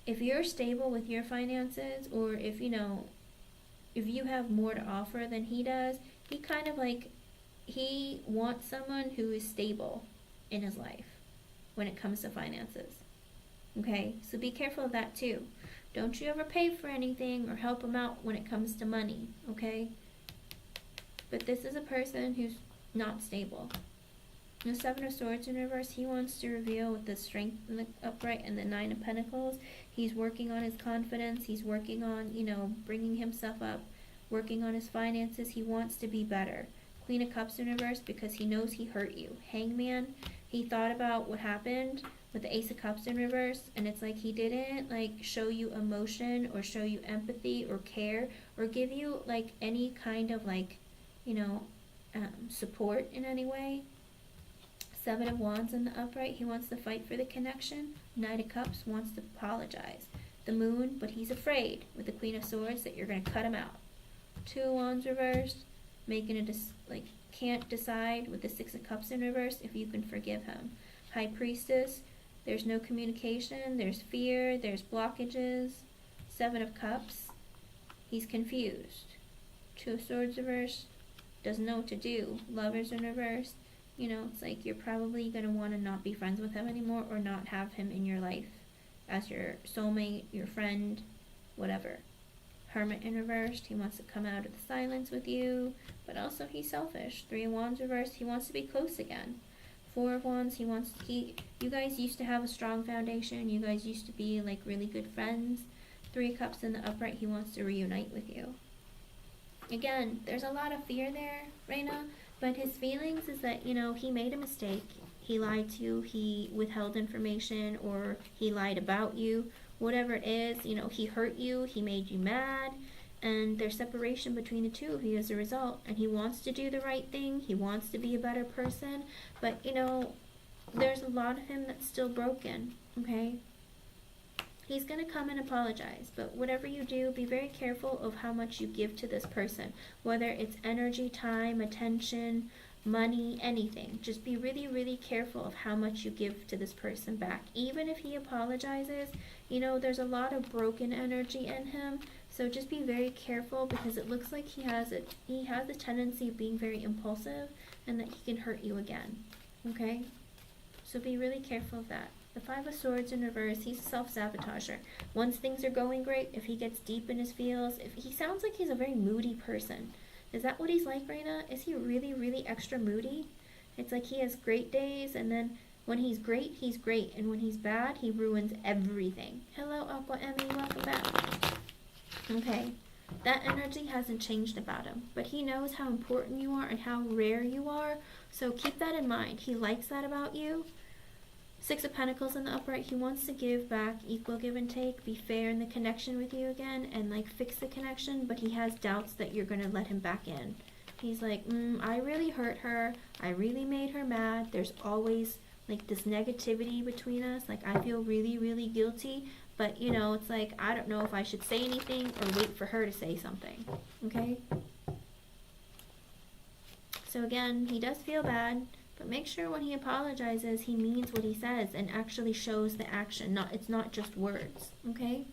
If you're stable with your finances, or if you have more to offer than he does, he wants someone who is stable in his life when it comes to finances. Okay, so be careful of that too. Don't you ever pay for anything or help him out when it comes to money, okay? But this is a person who's not stable. The Seven of Swords in reverse, he wants to reveal with the Strength in the upright and the Nine of Pentacles. He's working on his confidence. He's working on, bringing himself up, working on his finances. He wants to be better. Queen of Cups in reverse, because he knows he hurt you. Hangman, he thought about what happened with the Ace of Cups in reverse, and it's like he didn't show you emotion or show you empathy or care or give you any kind of support in any way. Seven of Wands in the upright, he wants to fight for the connection. Knight of Cups wants to apologize. The Moon, but he's afraid with the Queen of Swords that you're going to cut him out. Two of Wands reversed, making can't decide with the Six of Cups in reverse if you can forgive him. High Priestess, there's no communication, there's fear, there's blockages. Seven of Cups, he's confused. Two of Swords reversed, doesn't know what to do. Lovers in reverse, it's like you're probably going to want to not be friends with him anymore or not have him in your life as your soulmate, your friend, whatever. Hermit in reversed, he wants to come out of the silence with you, but also he's selfish. Three of Wands reversed, he wants to be close again. Four of Wands, you guys used to have a strong foundation, you guys used to be really good friends. Three of Cups in the upright, he wants to reunite with you. Again, there's a lot of fear there, Reina, but his feelings is that, he made a mistake. He lied to you, he withheld information, or he lied about you. Whatever it is, he hurt you, he made you mad, and there's separation between the two of you as a result. And he wants to do the right thing, he wants to be a better person, but, there's a lot of him that's still broken, okay? He's going to come and apologize, but whatever you do, be very careful of how much you give to this person, whether it's energy, time, attention, money, anything. Just be really, really careful of how much you give to this person back. Even if he apologizes, there's a lot of broken energy in him, so just be very careful because it looks like he has a tendency of being very impulsive and that he can hurt you again, okay? So be really careful of that. The Five of Swords in reverse, he's a self-sabotager. Once things are going great, if he gets deep in his feels, if he sounds like he's a very moody person. Is that what he's like, Raina? Is he really, really extra moody? It's like he has great days, and then when he's great, and when he's bad, he ruins everything. Hello, Aqua Emmy, welcome back. Okay, that energy hasn't changed about him, but he knows how important you are and how rare you are, so keep that in mind. He likes that about you. Six of Pentacles in the upright, he wants to give back, equal give and take, be fair in the connection with you again, and like fix the connection, but he has doubts that you're going to let him back in. He's like, I really hurt her, I really made her mad, there's always like this negativity between us, like I feel really, really guilty, but you know, it's like, I don't know if I should say anything or wait for her to say something, okay? So again, he does feel bad, but make sure when he apologizes, he means what he says and actually shows the action. It's not just words, okay?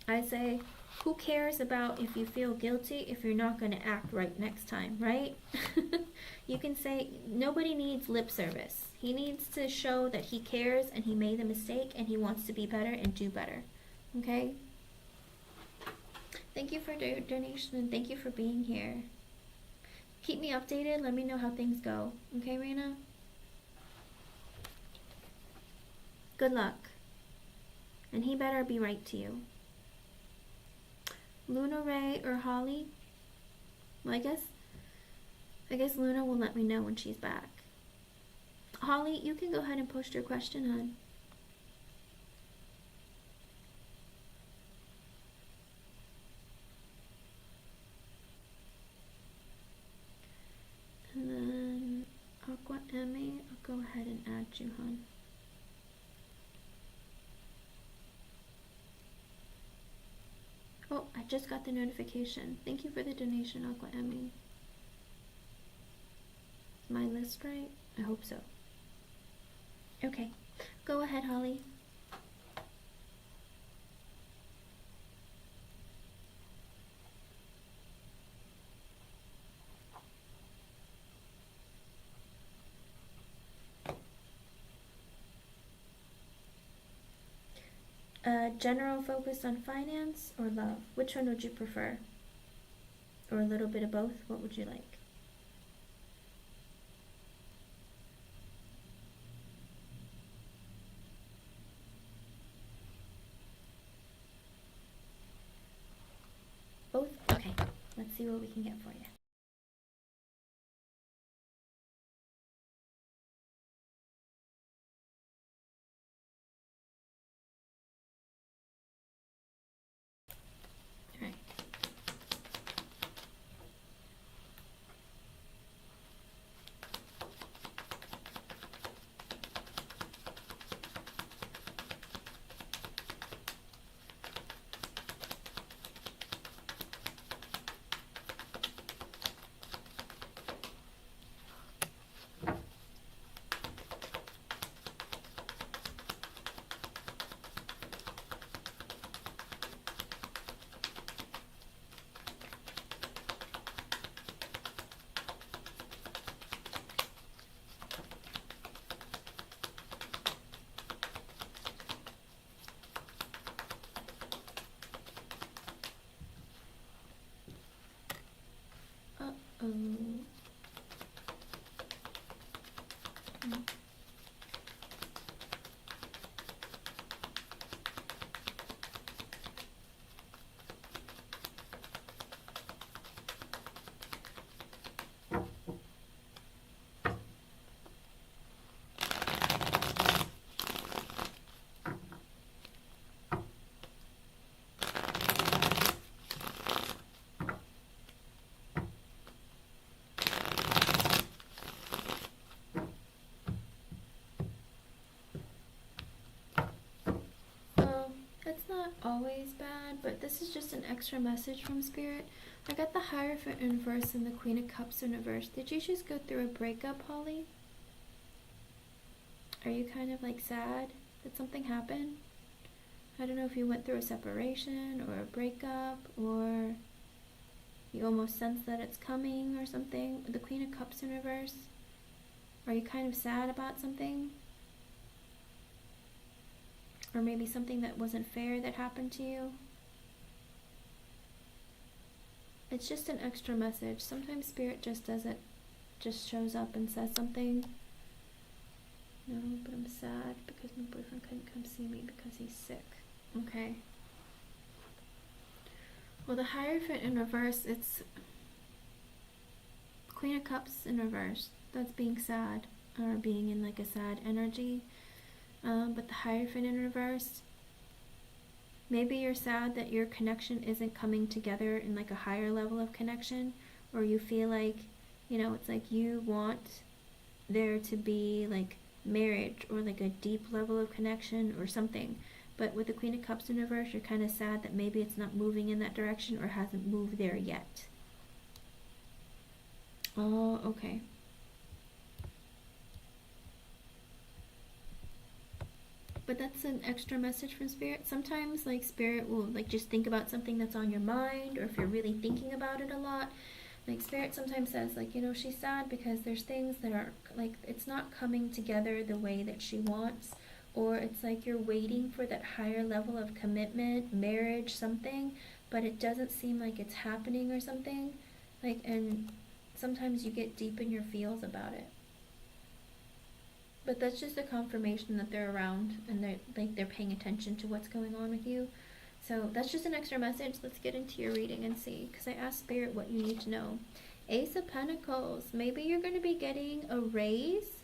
I say, who cares about if you feel guilty if you're not going to act right next time, right? You can say, nobody needs lip service. He needs to show that he cares and he made a mistake and he wants to be better and do better, okay? Thank you for the donation and thank you for being here. Keep me updated. Let me know how things go. Okay, Raina? Good luck. And he better be right to you. Luna Ray or Holly? Well, I guess Luna will let me know when she's back. Holly, you can go ahead and post your question, hon. And then Aqua Emmy, I'll go ahead and add you, hon. Oh, I just got the notification. Thank you for the donation, Aqua Emmy. Is my list right? I hope so. Okay, go ahead, Holly. General focus on finance or love? Which one would you prefer? Or a little bit of both? What would you like? Both? Okay, let's see what we can get for you. Alright. Uh-oh. It's not always bad, but this is just an extra message from Spirit. I got the Hierophant in reverse and the Queen of Cups in reverse. Did you just go through a breakup, Holly? Are you kind of like sad? Did something happen? I don't know if you went through a separation or a breakup, or you almost sense that it's coming or something. The Queen of Cups in reverse. Are you kind of sad about something? Or maybe something that wasn't fair that happened to you? It's just an extra message. Sometimes Spirit just does it, just shows up and says something. No, but I'm sad because my boyfriend couldn't come see me because he's sick. Okay. Well, the Hierophant in reverse, it's Queen of Cups in reverse. That's being sad, or being in like a sad energy. But the Hierophant in reverse, maybe you're sad that your connection isn't coming together in like a higher level of connection, or you feel like, it's like you want there to be like marriage or like a deep level of connection or something. But with the Queen of Cups in reverse, you're kind of sad that maybe it's not moving in that direction or hasn't moved there yet. Oh, okay. But that's an extra message from Spirit. Sometimes like Spirit will like just think about something that's on your mind, or if you're really thinking about it a lot, like Spirit sometimes says like, she's sad because there's things that are like, it's not coming together the way that she wants, or it's like you're waiting for that higher level of commitment, marriage, something, but it doesn't seem like it's happening or something. Like, and sometimes you get deep in your feels about it. But that's just a confirmation that they're around and they're paying attention to what's going on with you. So that's just an extra message. Let's get into your reading and see, because I asked Spirit what you need to know. Ace of Pentacles. Maybe you're going to be getting a raise.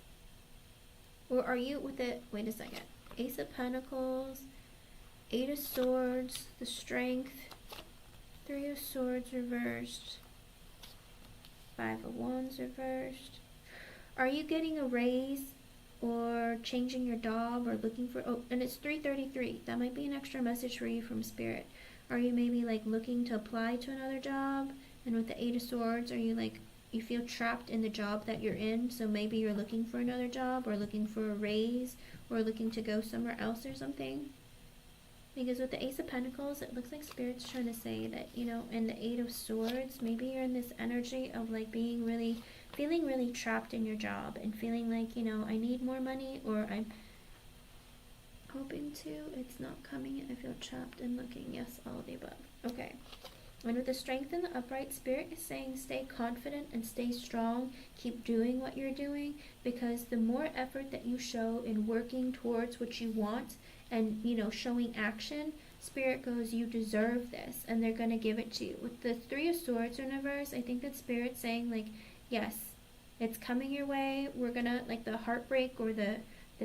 Or are you with it? Wait a second. Ace of Pentacles, Eight of Swords, the Strength, Three of Swords reversed, Five of Wands reversed. Are you getting a raise or changing your job or looking for, and it's 333. That might be an extra message for you from Spirit. Are you maybe like looking to apply to another job? And with the Eight of Swords, are you like, you feel trapped in the job that you're in, so maybe you're looking for another job or looking for a raise or looking to go somewhere else or something? Because with the Ace of Pentacles, it looks like Spirit's trying to say that, in the Eight of Swords, maybe you're in this energy of like feeling really trapped in your job and feeling like, I need more money, or I'm hoping to, it's not coming, I feel trapped and looking, yes, all of the above. Okay. And with the Strength in the Upright, Spirit is saying stay confident and stay strong. Keep doing what you're doing, because the more effort that you show in working towards what you want and, showing action, Spirit goes, you deserve this, and they're going to give it to you. With the Three of Swords in reverse, I think that Spirit's saying like, yes, it's coming your way. We're going to, like the heartbreak or the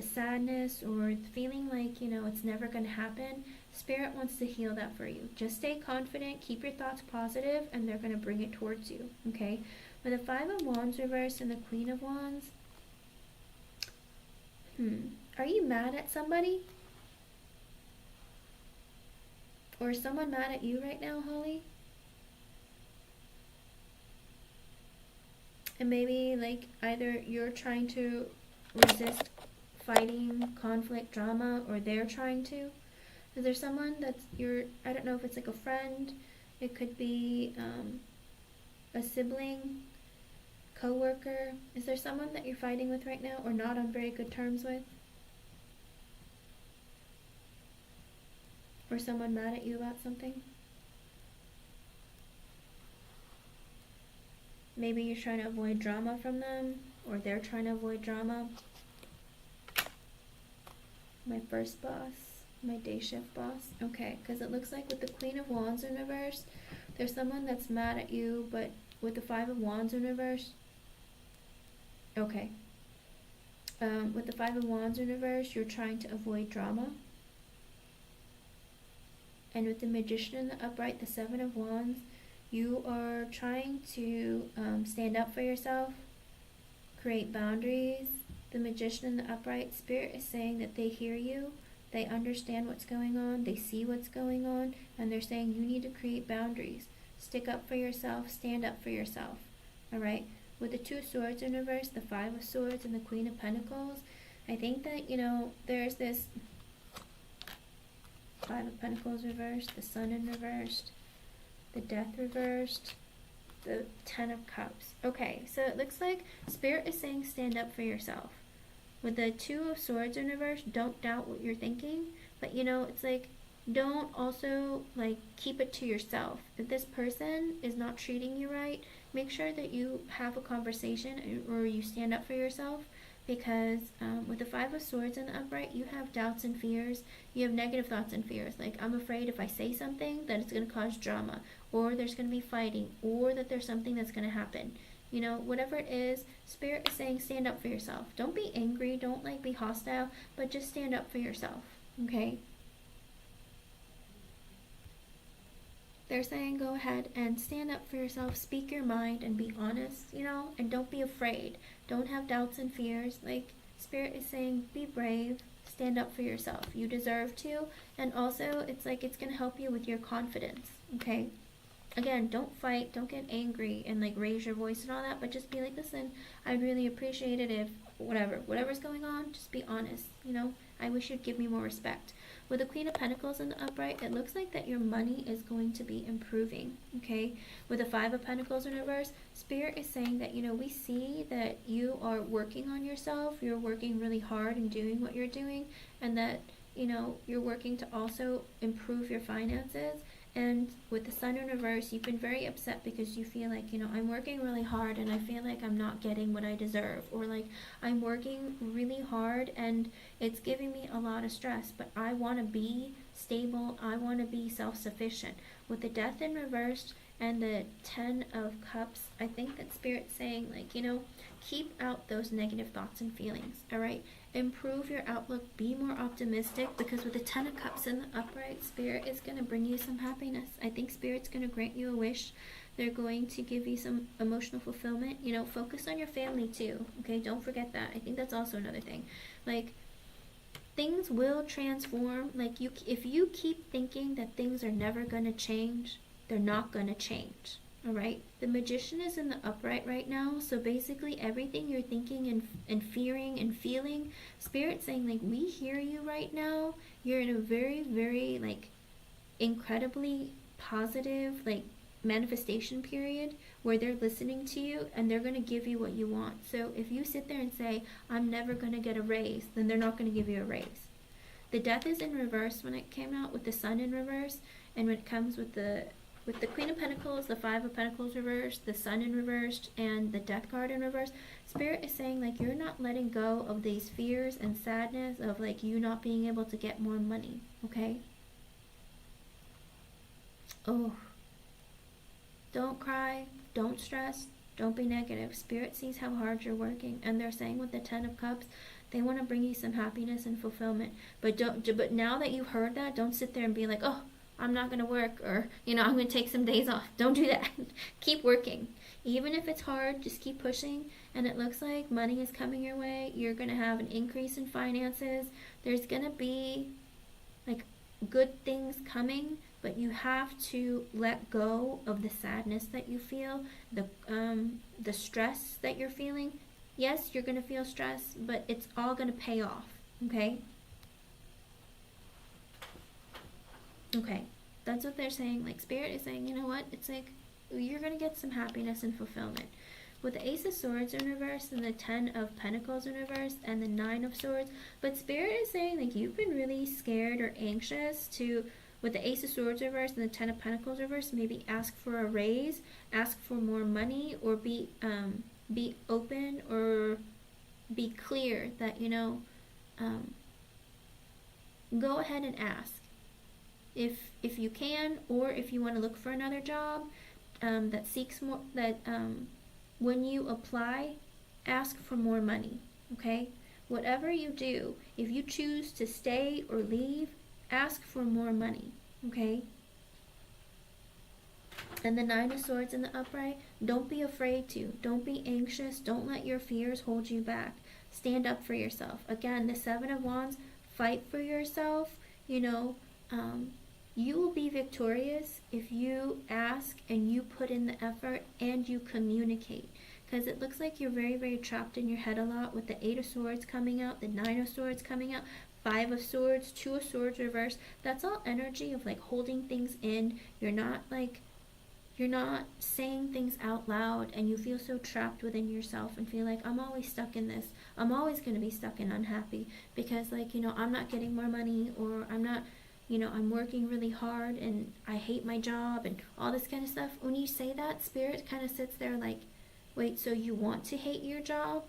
sadness or feeling like, it's never going to happen. Spirit wants to heal that for you. Just stay confident, keep your thoughts positive, and they're going to bring it towards you, okay? With the Five of Wands reversed and the Queen of Wands, are you mad at somebody? Or is someone mad at you right now, Holly? And maybe like either you're trying to resist fighting, conflict, drama, or they're trying to. Is there someone that's I don't know if it's like a friend, it could be a sibling, co-worker. Is there someone that you're fighting with right now or not on very good terms with? Or someone mad at you about something? Maybe you're trying to avoid drama from them, or they're trying to avoid drama. My first boss, my day shift boss. Okay, because it looks like with the Queen of Wands in reverse, there's someone that's mad at you, but with the Five of Wands in reverse, okay. With the Five of Wands in reverse, you're trying to avoid drama. And with the Magician in the upright, the Seven of Wands, you are trying to stand up for yourself, create boundaries. The Magician in the upright, Spirit is saying that they hear you, they understand what's going on, they see what's going on, and they're saying you need to create boundaries. Stick up for yourself, stand up for yourself. Alright? With the Two of Swords in reverse, the Five of Swords, and the Queen of Pentacles, I think that, there's this Five of Pentacles reversed, the Sun in reversed, the Death reversed, the Ten of Cups. Okay, so it looks like Spirit is saying stand up for yourself. With the Two of Swords in reverse, don't doubt what you're thinking. But it's like, don't also like keep it to yourself. If this person is not treating you right, make sure that you have a conversation or you stand up for yourself. Because with the Five of Swords in the upright, you have doubts and fears. You have negative thoughts and fears. Like, I'm afraid if I say something that it's going to cause drama, or there's going to be fighting, or that there's something that's going to happen. Whatever it is, Spirit is saying stand up for yourself. Don't be angry, don't like be hostile, but just stand up for yourself, okay? They're saying go ahead and stand up for yourself, speak your mind, and be honest, and don't be afraid. Don't have doubts and fears. Like, Spirit is saying be brave, stand up for yourself. You deserve to, and also it's like it's going to help you with your confidence, okay? Again, don't fight, don't get angry and like raise your voice and all that, but just be like, listen, I'd really appreciate it if whatever's going on, just be honest, I wish you'd give me more respect. With the Queen of Pentacles in the upright, it looks like that your money is going to be improving, okay? With the Five of Pentacles in reverse, Spirit is saying that, we see that you are working on yourself, you're working really hard and doing what you're doing, and that, you're working to also improve your finances. And with the Sun in reverse, you've been very upset because you feel like, I'm working really hard and I feel like I'm not getting what I deserve. Or like, I'm working really hard and it's giving me a lot of stress, but I want to be stable. I want to be self-sufficient. With the Death in reverse and the Ten of Cups, I think that Spirit's saying, like, keep out those negative thoughts and feelings, all right? Improve your outlook, be more optimistic, because with the Ten of Cups in the upright, Spirit is going to bring you some happiness. I think Spirit's going to grant you a wish. They're going to give you some emotional fulfillment. Focus on your family too, okay? Don't forget that. I think that's also another thing. Like, things will transform. Like, if you keep thinking that things are never going to change, they're not going to change. All right, the Magician is in the upright right now, so basically everything you're thinking and fearing and feeling, Spirit's saying, like, we hear you right now. You're in a very, very, like, incredibly positive, like, manifestation period where they're listening to you and they're going to give you what you want. So if you sit there and say, I'm never going to get a raise, then they're not going to give you a raise. The Death is in reverse when it came out with the Sun in reverse, and when it comes with the Queen of Pentacles, the Five of Pentacles reversed, the Sun in reversed, and the Death card in reverse, Spirit is saying, like, you're not letting go of these fears and sadness of, like, you not being able to get more money, okay? Oh. Don't cry, don't stress, don't be negative. Spirit sees how hard you're working, and they're saying with the Ten of Cups, they want to bring you some happiness and fulfillment. But now that you've heard that, don't sit there and be like, oh, I'm not going to work, or, I'm going to take some days off. Don't do that. Keep working. Even if it's hard, just keep pushing, and it looks like money is coming your way. You're going to have an increase in finances. There's going to be, like, good things coming, but you have to let go of the sadness that you feel, the stress that you're feeling. Yes, you're going to feel stress, but it's all going to pay off, okay? Okay, that's what they're saying. Like, Spirit is saying, you know what? It's like, you're going to get some happiness and fulfillment. With the Ace of Swords in reverse and the Ten of Pentacles in reverse and the Nine of Swords, but Spirit is saying, like, you've been really scared or anxious to, with the Ace of Swords reverse and the Ten of Pentacles reverse, maybe ask for a raise, ask for more money, or be open or be clear that, go ahead and ask. If you can, or if you want to look for another job that seeks more, that when you apply, ask for more money, okay? Whatever you do, if you choose to stay or leave, ask for more money, okay? And the Nine of Swords in the upright, don't be afraid to. Don't be anxious. Don't let your fears hold you back. Stand up for yourself. Again, the Seven of Wands, fight for yourself, you will be victorious if you ask and you put in the effort and you communicate. Because it looks like you're very, very trapped in your head a lot with the Eight of Swords coming out, the Nine of Swords coming out, Five of Swords, Two of Swords reversed. That's all energy of, like, holding things in. You're you're not saying things out loud, and you feel so trapped within yourself and feel like, I'm always stuck in this. I'm always going to be stuck and unhappy because, like, I'm not getting more money, or I'm not, I'm working really hard and I hate my job and all this kind of stuff. When you say that, Spirit kind of sits there like, wait, so you want to hate your job?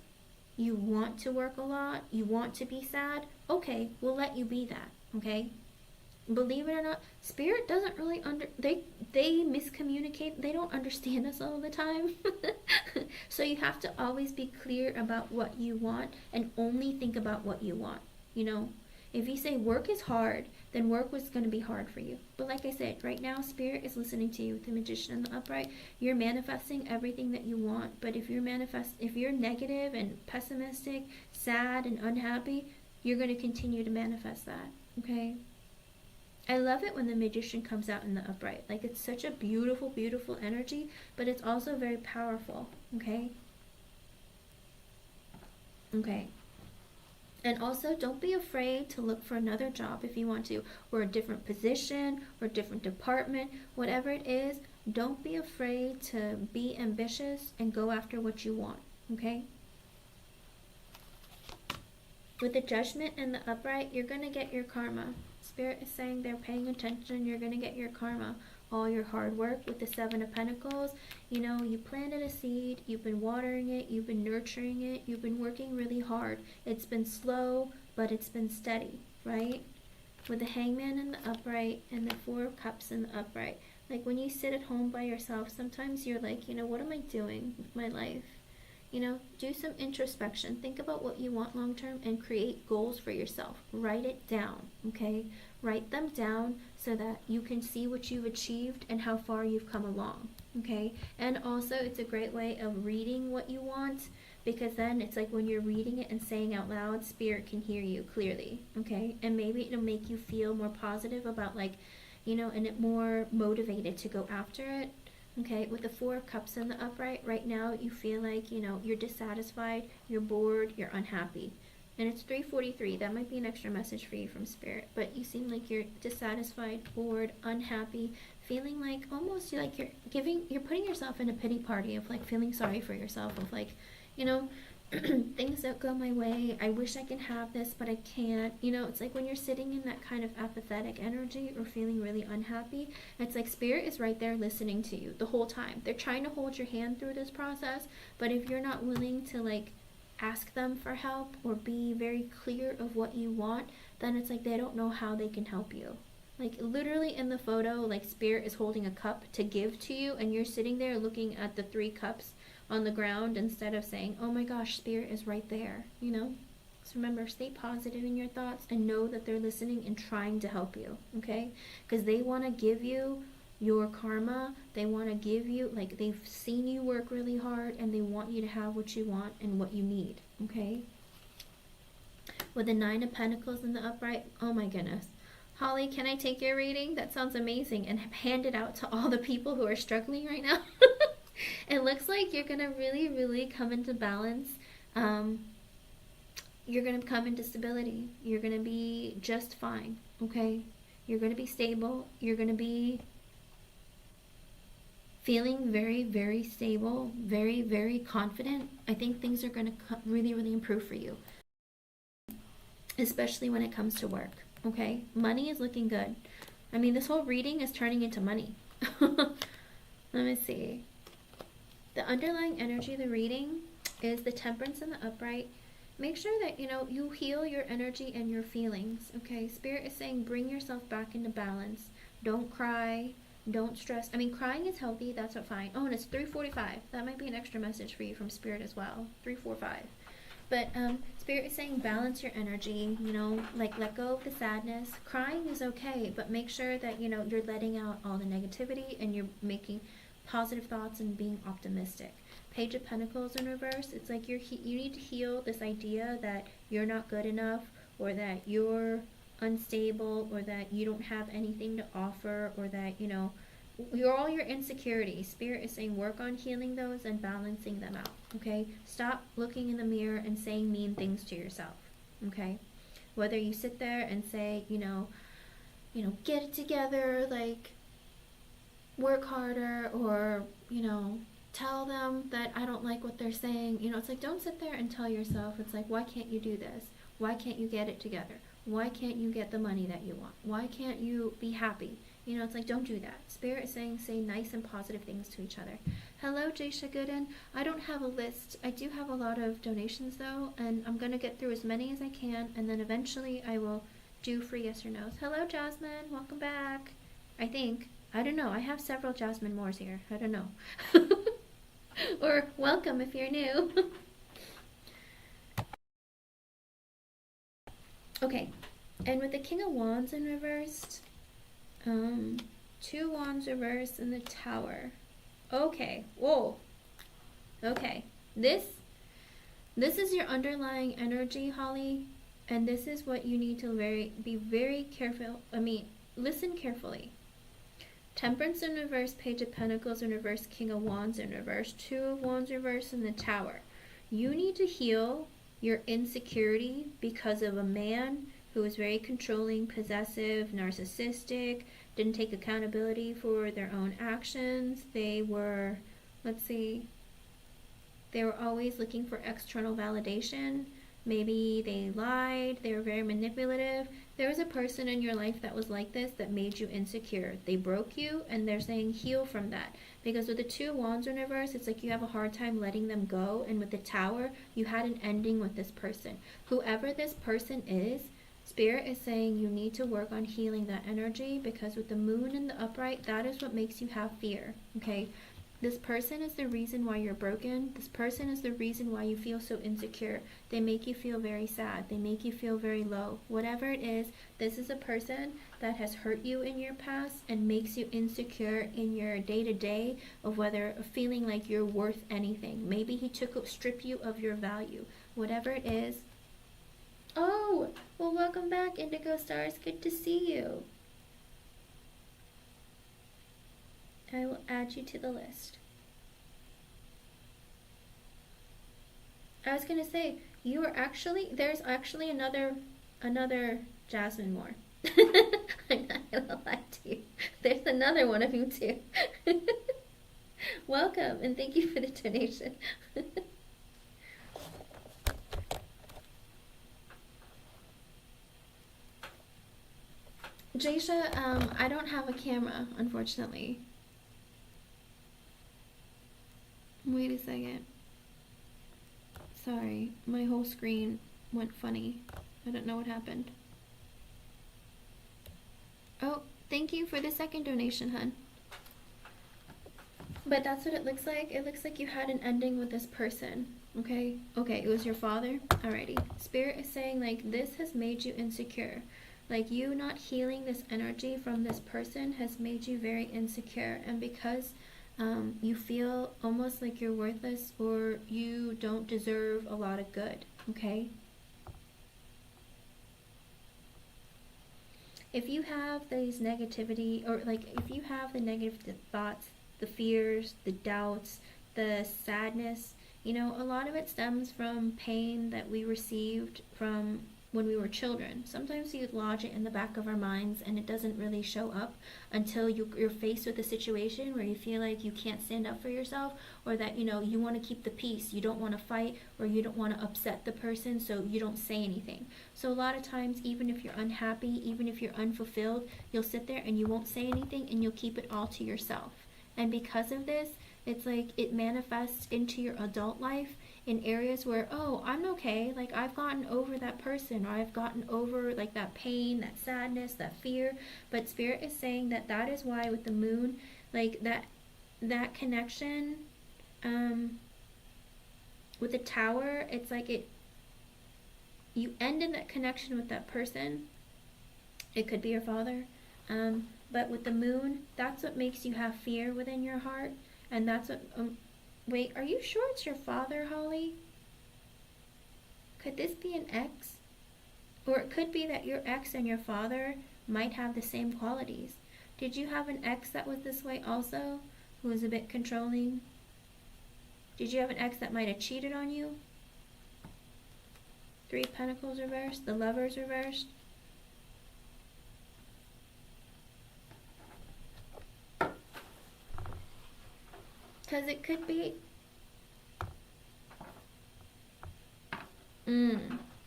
You want to work a lot? You want to be sad? Okay, we'll let you be that, okay? Believe it or not, Spirit doesn't really they miscommunicate. They don't understand us all the time. So you have to always be clear about what you want and only think about what you want. If you say work is hard, then work was going to be hard for you. But like I said, right now Spirit is listening to you with the Magician and the Upright. You're manifesting everything that you want. But if you're negative and pessimistic, sad and unhappy, you're going to continue to manifest that. Okay? I love it when the Magician comes out in the Upright. Like, it's such a beautiful, beautiful energy, but it's also very powerful. Okay? Okay. And also, don't be afraid to look for another job if you want to, or a different position, or a different department, whatever it is. Don't be afraid to be ambitious and go after what you want. Okay? With the Judgment and the Upright, you're going to get your karma. Spirit is saying they're paying attention. You're going to get your karma. All your hard work with the Seven of Pentacles. You planted a seed. You've been watering it. You've been nurturing it. You've been working really hard. It's been slow, but it's been steady, right? With the Hangman in the Upright and the Four of Cups in the Upright. Like, when you sit at home by yourself, sometimes you're like, what am I doing with my life? Do some introspection. Think about what you want long term and create goals for yourself. Write it down, okay? Write them down so that you can see what you've achieved and how far you've come along, okay? And also, it's a great way of reading what you want, because then it's like when you're reading it and saying out loud, Spirit can hear you clearly, okay? And maybe it'll make you feel more positive about, like, and it more motivated to go after it. Okay, with the Four of Cups in the Upright, right now you feel like, you're dissatisfied, you're bored, you're unhappy. And it's 3:43. That might be an extra message for you from Spirit. But you seem like you're dissatisfied, bored, unhappy, feeling like almost like you're putting yourself in a pity party of, like, feeling sorry for yourself, of, like, things don't go my way. I wish I could have this, but I can't. It's like when you're sitting in that kind of apathetic energy or feeling really unhappy, it's like Spirit is right there listening to you the whole time. They're trying to hold your hand through this process, but if you're not willing to, like, ask them for help or be very clear of what you want, then it's like they don't know how they can help you. Like, literally in the photo, like, Spirit is holding a cup to give to you, and you're sitting there looking at the 3 cups on the ground instead of saying, oh my gosh, Spirit is right there, So remember, stay positive in your thoughts and know that they're listening and trying to help you, okay? Because they want to give you your karma. They want to give you, like, they've seen you work really hard, and they want you to have what you want and what you need, okay? With the Nine of Pentacles in the Upright, oh my goodness. Holly, can I take your reading? That sounds amazing. And hand it out to all the people who are struggling right now. It looks like you're going to really, really come into balance. You're going to come into stability. You're going to be just fine, okay? You're going to be stable. You're going to be feeling very, very stable, very, very confident. I think things are going to really, really improve for you, especially when it comes to work, okay? Money is looking good. I mean, this whole reading is turning into money. Let me see. The underlying energy of the reading is the Temperance and the Upright. Make sure that, you heal your energy and your feelings, okay? Spirit is saying bring yourself back into balance. Don't cry. Don't stress. I mean, crying is healthy. That's fine. Oh, and it's 3:45. That might be an extra message for you from Spirit as well. 3:45. But Spirit is saying balance your energy, like, let go of the sadness. Crying is okay, but make sure that, you're letting out all the negativity and you're making positive thoughts and being optimistic. Page of Pentacles in reverse, it's like you need to heal this idea that you're not good enough, or that you're unstable, or that you don't have anything to offer, or that, all your insecurities. Spirit is saying work on healing those and balancing them out, okay? Stop looking in the mirror and saying mean things to yourself, okay? Whether you sit there and say, get it together, like, work harder, or, you know, tell them that I don't like what they're saying. You know, it's like, don't sit there and tell yourself, it's like, why can't you do this? Why can't you get it together? Why can't you get the money that you want? Why can't you be happy? You know, it's like, don't do that. Spirit is saying, say nice and positive things to each other. Hello, Jaysha Gooden. I don't have a list. I do have a lot of donations, though, and I'm going to get through as many as I can, and then eventually I will do free yes or no's. Hello, Jasmine. Welcome back. I think. I don't know. I have several Jasmine Moores here. I don't know. Or welcome if you're new. Okay. And with the King of Wands in reversed, 2 Wands reversed in the Tower. Okay. Whoa. Okay. This is your underlying energy, Holly, and this is what you need to be very careful. Listen carefully. Temperance in reverse, Page of Pentacles in reverse, King of Wands in reverse, 2 of Wands reverse in the Tower. You need to heal your insecurity because of a man who was very controlling, possessive, narcissistic, didn't take accountability for their own actions. They were, they were always looking for external validation. Maybe they lied, they were very manipulative. There was a person in your life that was like this, that made you insecure. They broke you, and they're saying heal from that. Because with the 2 Wands in reverse, it's like you have a hard time letting them go. And with the Tower, you had an ending with this person. Whoever this person is, Spirit is saying you need to work on healing that energy, because with the Moon in the upright, that is what makes you have fear, okay? This person is the reason why you're broken. This person is the reason why you feel so insecure. They make you feel very sad. They make you feel very low. Whatever it is, this is a person that has hurt you in your past and makes you insecure in your day-to-day of whether feeling like you're worth anything. Maybe he stripped you of your value. Whatever it is. Oh, well, welcome back, Indigo Stars. Good to see you. I will add you to the list. I was gonna say, there's actually another Jasmine Moore. I'm not gonna lie to you. There's another one of you too. Welcome, and thank you for the donation. Jaysha, I don't have a camera, unfortunately. Wait a second. Sorry, my whole screen went funny. I don't know what happened. Oh, thank you for the second donation, hun. But that's what it looks like. It looks like you had an ending with this person. Okay? Okay, it was your father? Alrighty. Spirit is saying, like, this has made you insecure. Like, you not healing this energy from this person has made you very insecure. And because you feel almost like you're worthless, or you don't deserve a lot of good, okay? If you have these negativity, or like if you have the negative thoughts, the fears, the doubts, the sadness, you know, a lot of it stems from pain that we received from when we were children. Sometimes you lodge it in the back of our minds and it doesn't really show up until you're faced with a situation where you feel like you can't stand up for yourself, or that, you know, you want to keep the peace, you don't want to fight, or you don't want to upset the person, so you don't say anything. So a lot of times, even if you're unhappy, even if you're unfulfilled, you'll sit there and you won't say anything, and you'll keep it all to yourself. And because of this, it's like it manifests into your adult life in areas where, oh, I'm okay, like I've gotten over that person, or I've gotten over like that pain, that sadness, that fear. But Spirit is saying that that is why with the Moon, like that connection with the Tower, it's like you end in that connection with that person. It could be your father, but with the Moon, that's what makes you have fear within your heart. And that's what wait, are you sure it's your father, Holly? Could this be an ex? Or it could be that your ex and your father might have the same qualities. Did you have an ex that was this way also, who was a bit controlling? Did you have an ex that might have cheated on you? 3 of Pentacles reversed, the Lovers reversed. Because it could be...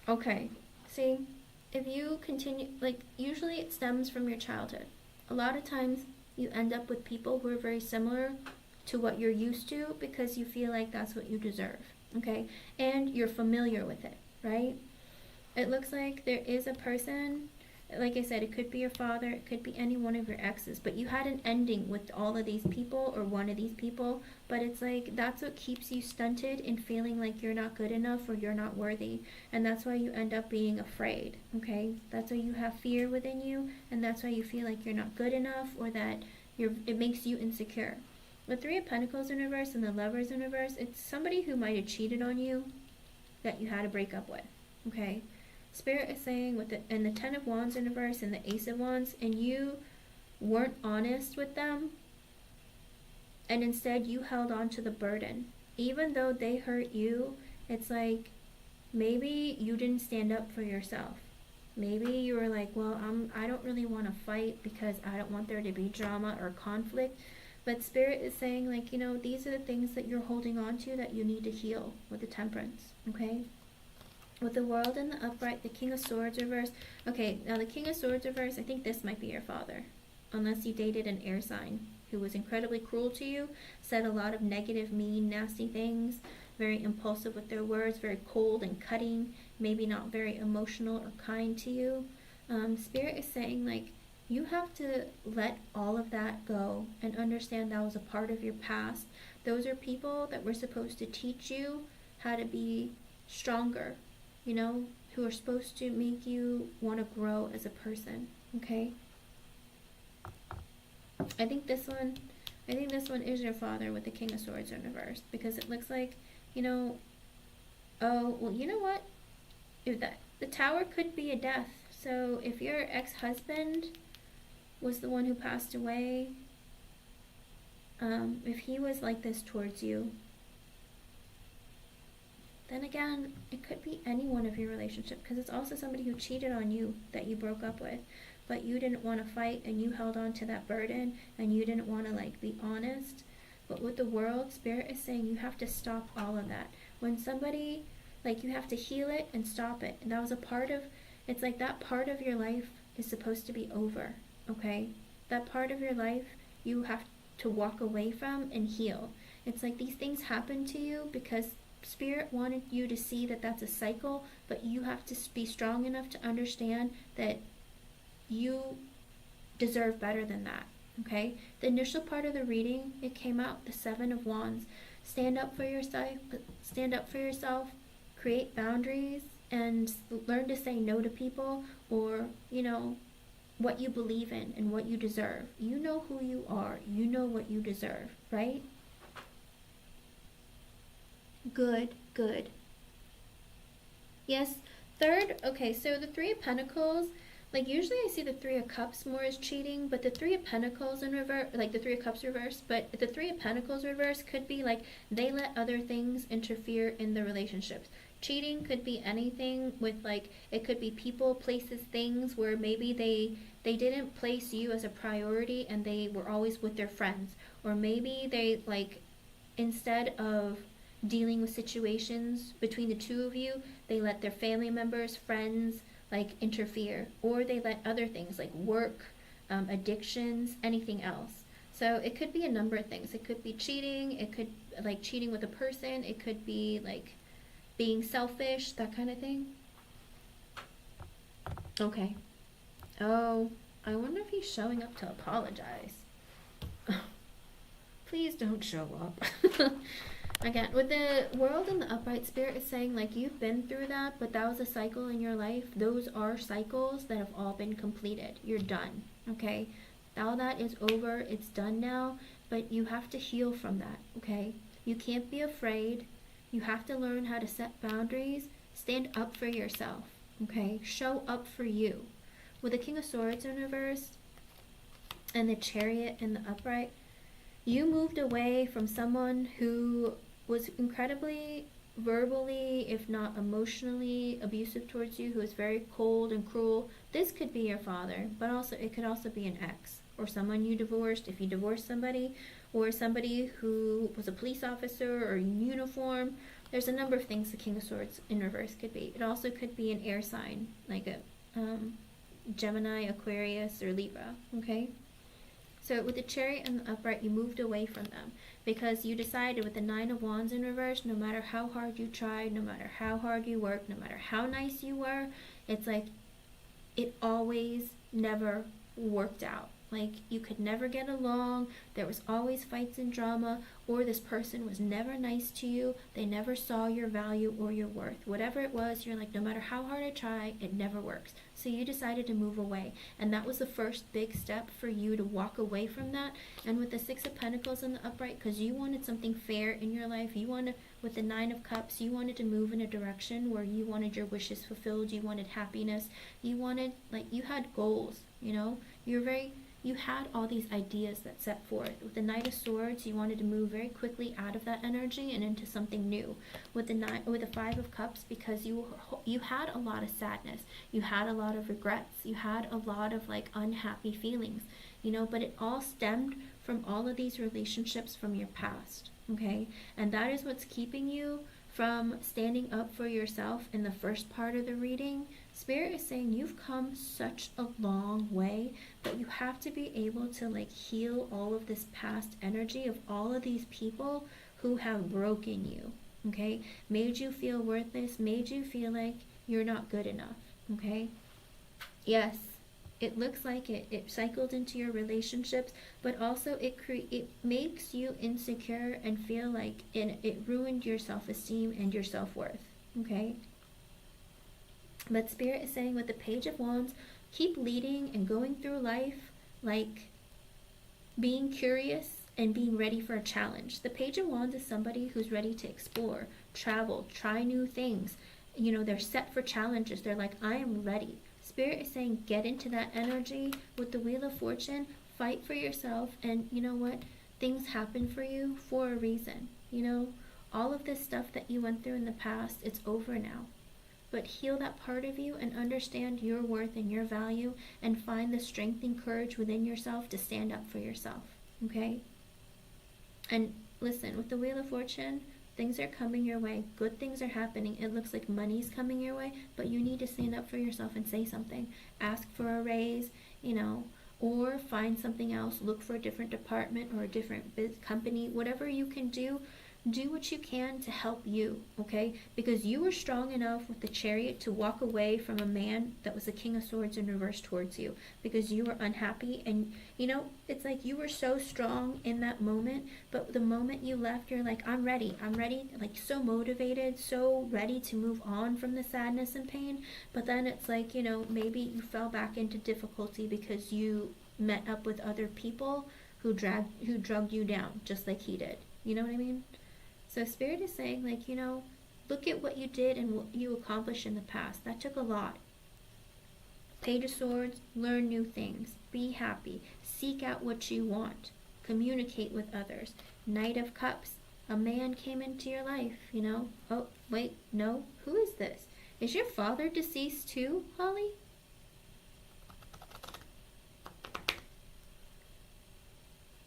Okay. See, if you continue, like, usually it stems from your childhood. A lot of times you end up with people who are very similar to what you're used to because you feel like that's what you deserve, okay? And you're familiar with it, right? It looks like there is a person, like I said, it could be your father, it could be any one of your exes, but you had an ending with all of these people or one of these people, but it's like that's what keeps you stunted in feeling like you're not good enough or you're not worthy, and that's why you end up being afraid, okay? That's why you have fear within you, and that's why you feel like you're not good enough or that it makes you insecure. The Three of Pentacles in reverse and the Lovers in reverse, it's somebody who might have cheated on you that you had to break up with, okay? Spirit is saying with the Ten of Wands in reverse and the Ace of Wands, and you weren't honest with them, and instead you held on to the burden. Even though they hurt you, it's like maybe you didn't stand up for yourself. Maybe you were like, well, I don't really want to fight because I don't want there to be drama or conflict. But Spirit is saying, like, you know, these are the things that you're holding on to that you need to heal with the Temperance, okay? With the World in the upright, the King of Swords reverse. Okay, now the King of Swords reverse, I think this might be your father. Unless you dated an air sign who was incredibly cruel to you, said a lot of negative, mean, nasty things, very impulsive with their words, very cold and cutting, maybe not very emotional or kind to you. Spirit is saying, like, you have to let all of that go and understand that was a part of your past. Those are people that were supposed to teach you how to be stronger, you know, who are supposed to make you want to grow as a person, okay? I think this one is your father with the King of Swords in reverse, because it looks like, you know, oh, well, you know what? If the Tower could be a death. So if your ex-husband was the one who passed away, if he was like this towards you, then again, it could be any one of your relationship, because it's also somebody who cheated on you that you broke up with, but you didn't want to fight and you held on to that burden and you didn't want to, like, be honest. But with the World, Spirit is saying you have to stop all of that. When somebody, like, you have to heal it and stop it. And that was a part of, it's like that part of your life is supposed to be over, okay? That part of your life you have to walk away from and heal. It's like these things happen to you because Spirit wanted you to see that that's a cycle, but you have to be strong enough to understand that you deserve better than that, okay? The initial part of the reading, it came out the Seven of Wands. Stand up for yourself, create boundaries, and learn to say no to people, or, you know, what you believe in and what you deserve. You know who you are. You know what you deserve, right? Good, good. Yes, third, okay, so the Three of Pentacles, like, usually I see the Three of Cups more as cheating, but the Three of Pentacles in reverse, like the Three of Cups reverse, but the Three of Pentacles reverse could be like they let other things interfere in the relationships. Cheating could be anything with, like, it could be people, places, things where maybe they didn't place you as a priority and they were always with their friends. Or maybe they, like, instead of dealing with situations between the two of you, they let their family members, friends, like, interfere, or they let other things like work, addictions, anything else. So it could be a number of things. It could be cheating, it could, like, cheating with a person, it could be like being selfish, that kind of thing. Okay. Oh, I wonder if he's showing up to apologize. Please don't show up. Again, with the World in the upright, Spirit is saying, like, you've been through that, but that was a cycle in your life. Those are cycles that have all been completed. You're done, okay? All that is over. It's done now, but you have to heal from that, okay? You can't be afraid. You have to learn how to set boundaries. Stand up for yourself, okay? Show up for you. With the King of Swords in reverse and the Chariot in the upright, you moved away from someone who was incredibly verbally, if not emotionally, abusive towards you, who is very cold and cruel. This could be your father, but also it could also be an ex, or someone you divorced, if you divorced somebody, or somebody who was a police officer or in uniform. There's a number of things the King of Swords in reverse could be. It also could be an air sign, like a Gemini, Aquarius, or Libra, okay? So with the Chariot and the upright, you moved away from them because you decided with the Nine of Wands in reverse, no matter how hard you tried, no matter how hard you worked, no matter how nice you were, it's like it always never worked out. Like you could never get along, there was always fights and drama, or this person was never nice to you, they never saw your value or your worth. Whatever it was, you're like, no matter how hard I try, it never works. So you decided to move away, and that was the first big step for you to walk away from that. And with the Six of Pentacles in the upright, because you wanted something fair in your life, you wanted, with the Nine of Cups, you wanted to move in a direction where you wanted your wishes fulfilled, you wanted happiness, you wanted, like, you had goals, you know, you had all these ideas that set forth. With the Knight of Swords, you wanted to move very quickly out of that energy and into something new. With the Five of Cups, because you had a lot of sadness, you had a lot of regrets, you had a lot of like unhappy feelings, you know, but it all stemmed from all of these relationships from your past, okay? And that is what's keeping you from standing up for yourself in the first part of the reading. Spirit is saying you've come such a long way, but you have to be able to like heal all of this past energy of all of these people who have broken you, okay? Made you feel worthless, made you feel like you're not good enough, okay? Yes, it looks like it cycled into your relationships, but also it makes you insecure and feel like it ruined your self-esteem and your self-worth, okay? But Spirit is saying with the Page of Wands, keep leading and going through life like being curious and being ready for a challenge. The Page of Wands is somebody who's ready to explore, travel, try new things. You know, they're set for challenges. They're like, I am ready. Spirit is saying get into that energy. With the Wheel of Fortune, fight for yourself, and you know what? Things happen for you for a reason. You know, all of this stuff that you went through in the past, it's over now. But heal that part of you and understand your worth and your value, and find the strength and courage within yourself to stand up for yourself, okay? And listen, with the Wheel of Fortune, things are coming your way. Good things are happening. It looks like money's coming your way, but you need to stand up for yourself and say something. Ask for a raise, you know, or find something else. Look for a different department or a different company. Whatever you can do, do what you can to help you, okay? Because you were strong enough with the Chariot to walk away from a man that was the King of Swords in reverse towards you, because you were unhappy. And you know, it's like you were so strong in that moment, but the moment you left, you're like, I'm ready, like so motivated, so ready to move on from the sadness and pain. But then it's like, you know, maybe you fell back into difficulty because you met up with other people who drugged you down just like he did. You know what I mean? So Spirit is saying, like, you know, look at what you did and what you accomplished in the past. That took a lot. Page of Swords, learn new things. Be happy. Seek out what you want. Communicate with others. Knight of Cups, a man came into your life, you know. Oh, wait, no. Who is this? Is your father deceased too, Holly?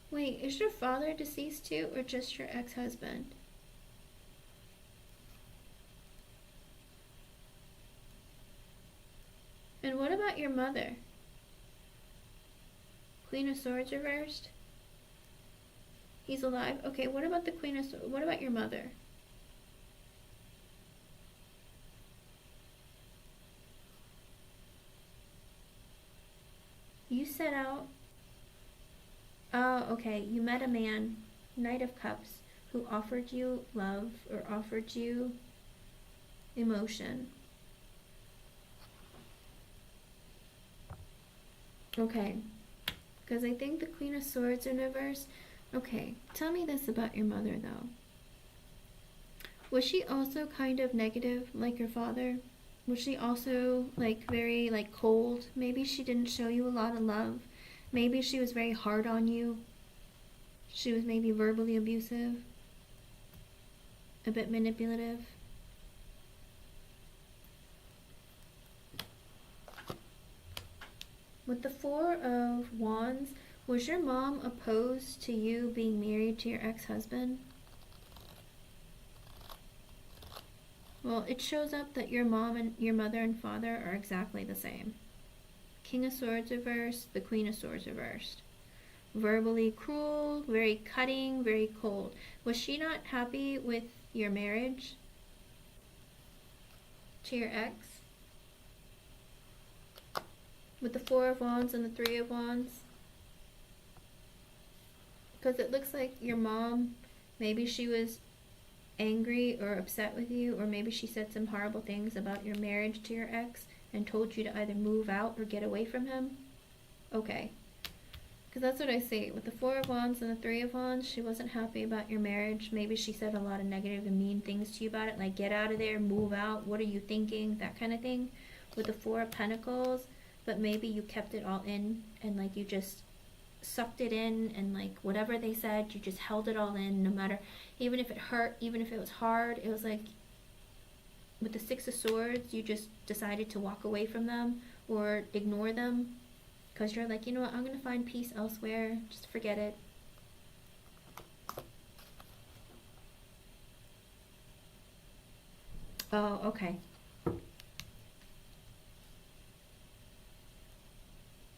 Wait, is your father deceased too, or just your ex-husband? And what about your mother? Queen of Swords reversed? He's alive? Okay, what about the Queen of Swords? What about your mother? You set out... Oh, okay, you met a man, Knight of Cups, who offered you love or offered you emotion. Okay, because I think the Queen of Swords in reverse. Okay, tell me this about your mother though. Was she also kind of negative like your father? Was she also like very like cold? Maybe she didn't show you a lot of love. Maybe she was very hard on you. She was maybe verbally abusive, a bit manipulative. With the Four of Wands, Was your mom opposed to you being married to your ex-husband? Well, it shows up that your mom and your mother and father are exactly the same. King of Swords reversed, the Queen of Swords reversed. Verbally cruel, very cutting, very cold. Was she not happy with your marriage to your ex? With the Four of Wands and the Three of Wands? Because it looks like your mom, maybe she was angry or upset with you, or maybe she said some horrible things about your marriage to your ex and told you to either move out or get away from him. Okay. Because that's what I see. With the Four of Wands and the Three of Wands, she wasn't happy about your marriage. Maybe she said a lot of negative and mean things to you about it, like get out of there, move out, what are you thinking, that kind of thing. With the Four of Pentacles, but maybe you kept it all in and like you just sucked it in, and like whatever they said, you just held it all in, no matter, even if it hurt, even if it was hard. It was like with the Six of Swords, you just decided to walk away from them or ignore them because you're like, you know what, I'm gonna find peace elsewhere, just forget it. Oh, okay.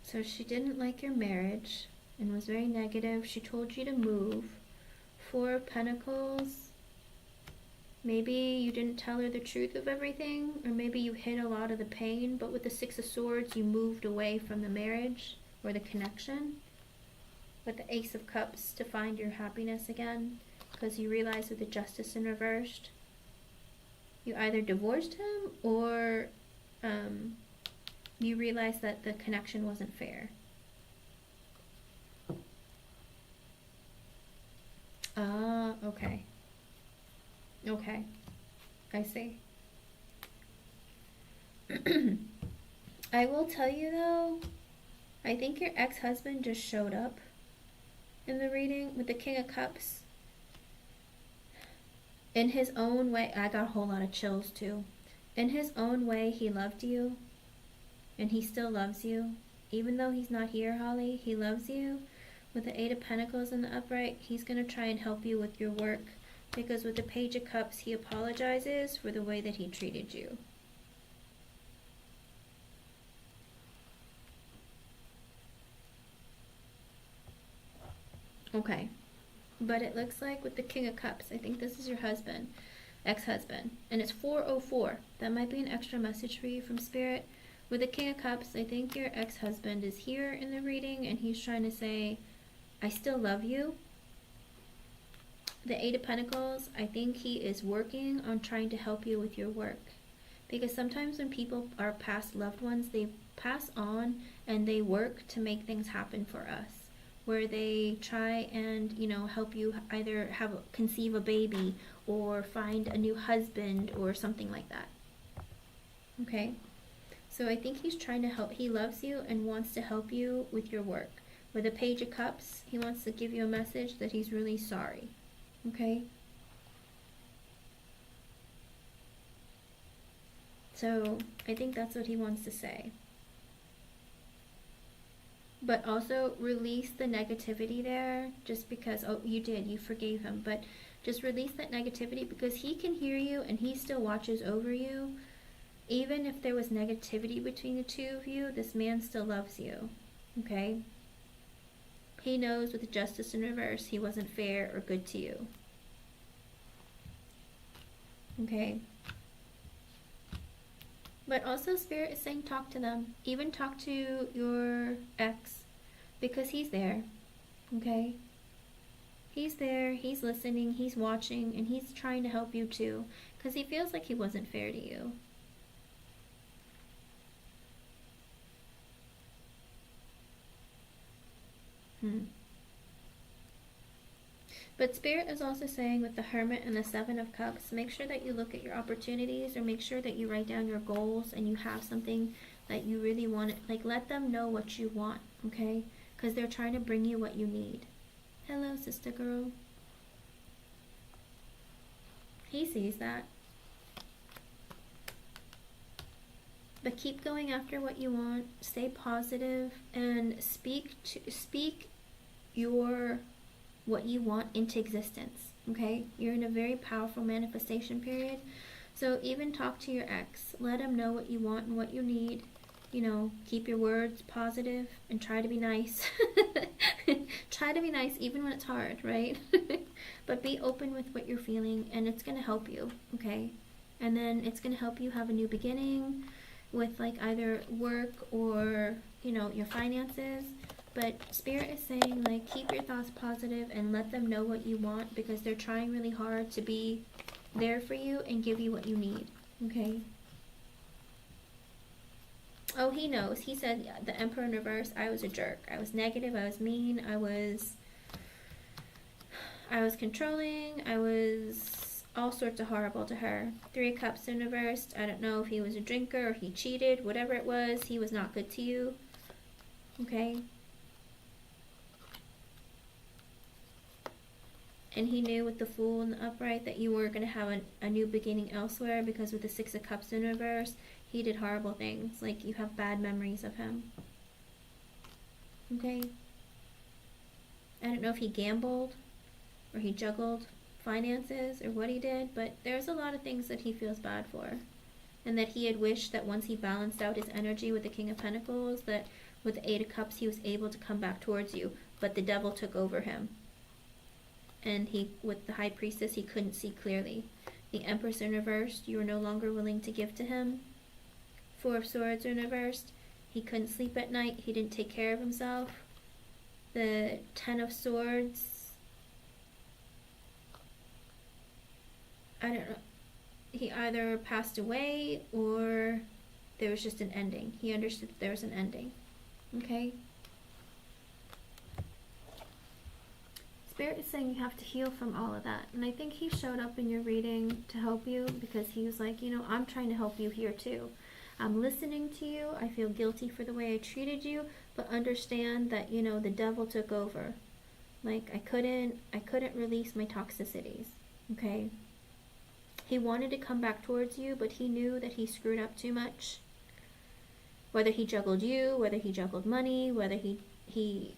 So she didn't like your marriage and was very negative. She told you to move. Four of Pentacles. Maybe you didn't tell her the truth of everything, or maybe you hid a lot of the pain, but with the Six of Swords, you moved away from the marriage or the connection. With the Ace of Cups, to find your happiness again, because you realized with the Justice in reversed, you either divorced him or you realized that the connection wasn't fair. Ah, okay. Okay. I see. I will tell you though, I think your ex-husband just showed up in the reading with the King of Cups. In his own way, I got a whole lot of chills too. In his own way, he loved you. And he still loves you. Even though he's not here, Holly, he loves you. With the Eight of Pentacles in the upright, he's going to try and help you with your work. Because with the Page of Cups, he apologizes for the way that he treated you. Okay. But it looks like with the King of Cups, I think this is your husband, ex-husband. And it's 404. That might be an extra message for you from Spirit. With the King of Cups, I think your ex-husband is here in the reading and he's trying to say, I still love you. The Eight of Pentacles, I think he is working on trying to help you with your work. Because sometimes when people are past loved ones, they pass on and they work to make things happen for us. Where they try and, you know, help you either conceive a baby or find a new husband or something like that. Okay? So I think he's trying to help. He loves you and wants to help you with your work. With the Page of Cups, he wants to give you a message that he's really sorry. Okay? So I think that's what he wants to say. But also release the negativity there, just because, oh, you did, you forgave him. But just release that negativity because he can hear you and he still watches over you. Even if there was negativity between the two of you, this man still loves you, okay? He knows with the Justice in reverse, he wasn't fair or good to you, okay? But also Spirit is saying talk to them. Even talk to your ex, because he's there, okay? He's there, he's listening, he's watching, and he's trying to help you too, because he feels like he wasn't fair to you. But Spirit is also saying with the Hermit and the Seven of Cups, make sure that you look at your opportunities, or make sure that you write down your goals and you have something that you really want. Like, let them know what you want, okay? Because they're trying to bring you what you need. Hello, sister girl. He sees that. But keep going after what you want. Stay positive and speak what you want into existence. Okay, you're in a very powerful manifestation period. So even talk to your ex, let him know what you want and what you need. You know, keep your words positive and try to be nice. Try to be nice even when it's hard, right? But be open with what you're feeling, and it's going to help you, okay? And then it's going to help you have a new beginning with like either work or, you know, your finances. But Spirit is saying, like, keep your thoughts positive and let them know what you want, because they're trying really hard to be there for you and give you what you need, okay? Oh, he knows. He said, yeah, the Emperor in reverse, I was a jerk. I was negative, I was mean, I was controlling, I was all sorts of horrible to her. Three of Cups in reverse, I don't know if he was a drinker or he cheated, whatever it was, he was not good to you, okay? And he knew with the Fool in the upright that you were going to have a new beginning elsewhere, because with the Six of Cups in reverse, he did horrible things. Like, you have bad memories of him. Okay? I don't know if he gambled or he juggled finances or what he did, but there's a lot of things that he feels bad for. And that he had wished that once he balanced out his energy with the King of Pentacles, that with the Eight of Cups he was able to come back towards you, but the devil took over him. And he, with the High Priestess, he couldn't see clearly. The Empress in reversed, you were no longer willing to give to him. Four of Swords in reversed, he couldn't sleep at night, he didn't take care of himself. The Ten of Swords, I don't know, he either passed away or there was just an ending. He understood that there was an ending. Okay? Spirit is saying you have to heal from all of that. And I think he showed up in your reading to help you, because he was like, you know, I'm trying to help you here too. I'm listening to you. I feel guilty for the way I treated you, but understand that, you know, the devil took over. Like, I couldn't release my toxicities. Okay? He wanted to come back towards you, but he knew that he screwed up too much. Whether he juggled you, whether he juggled money, whether he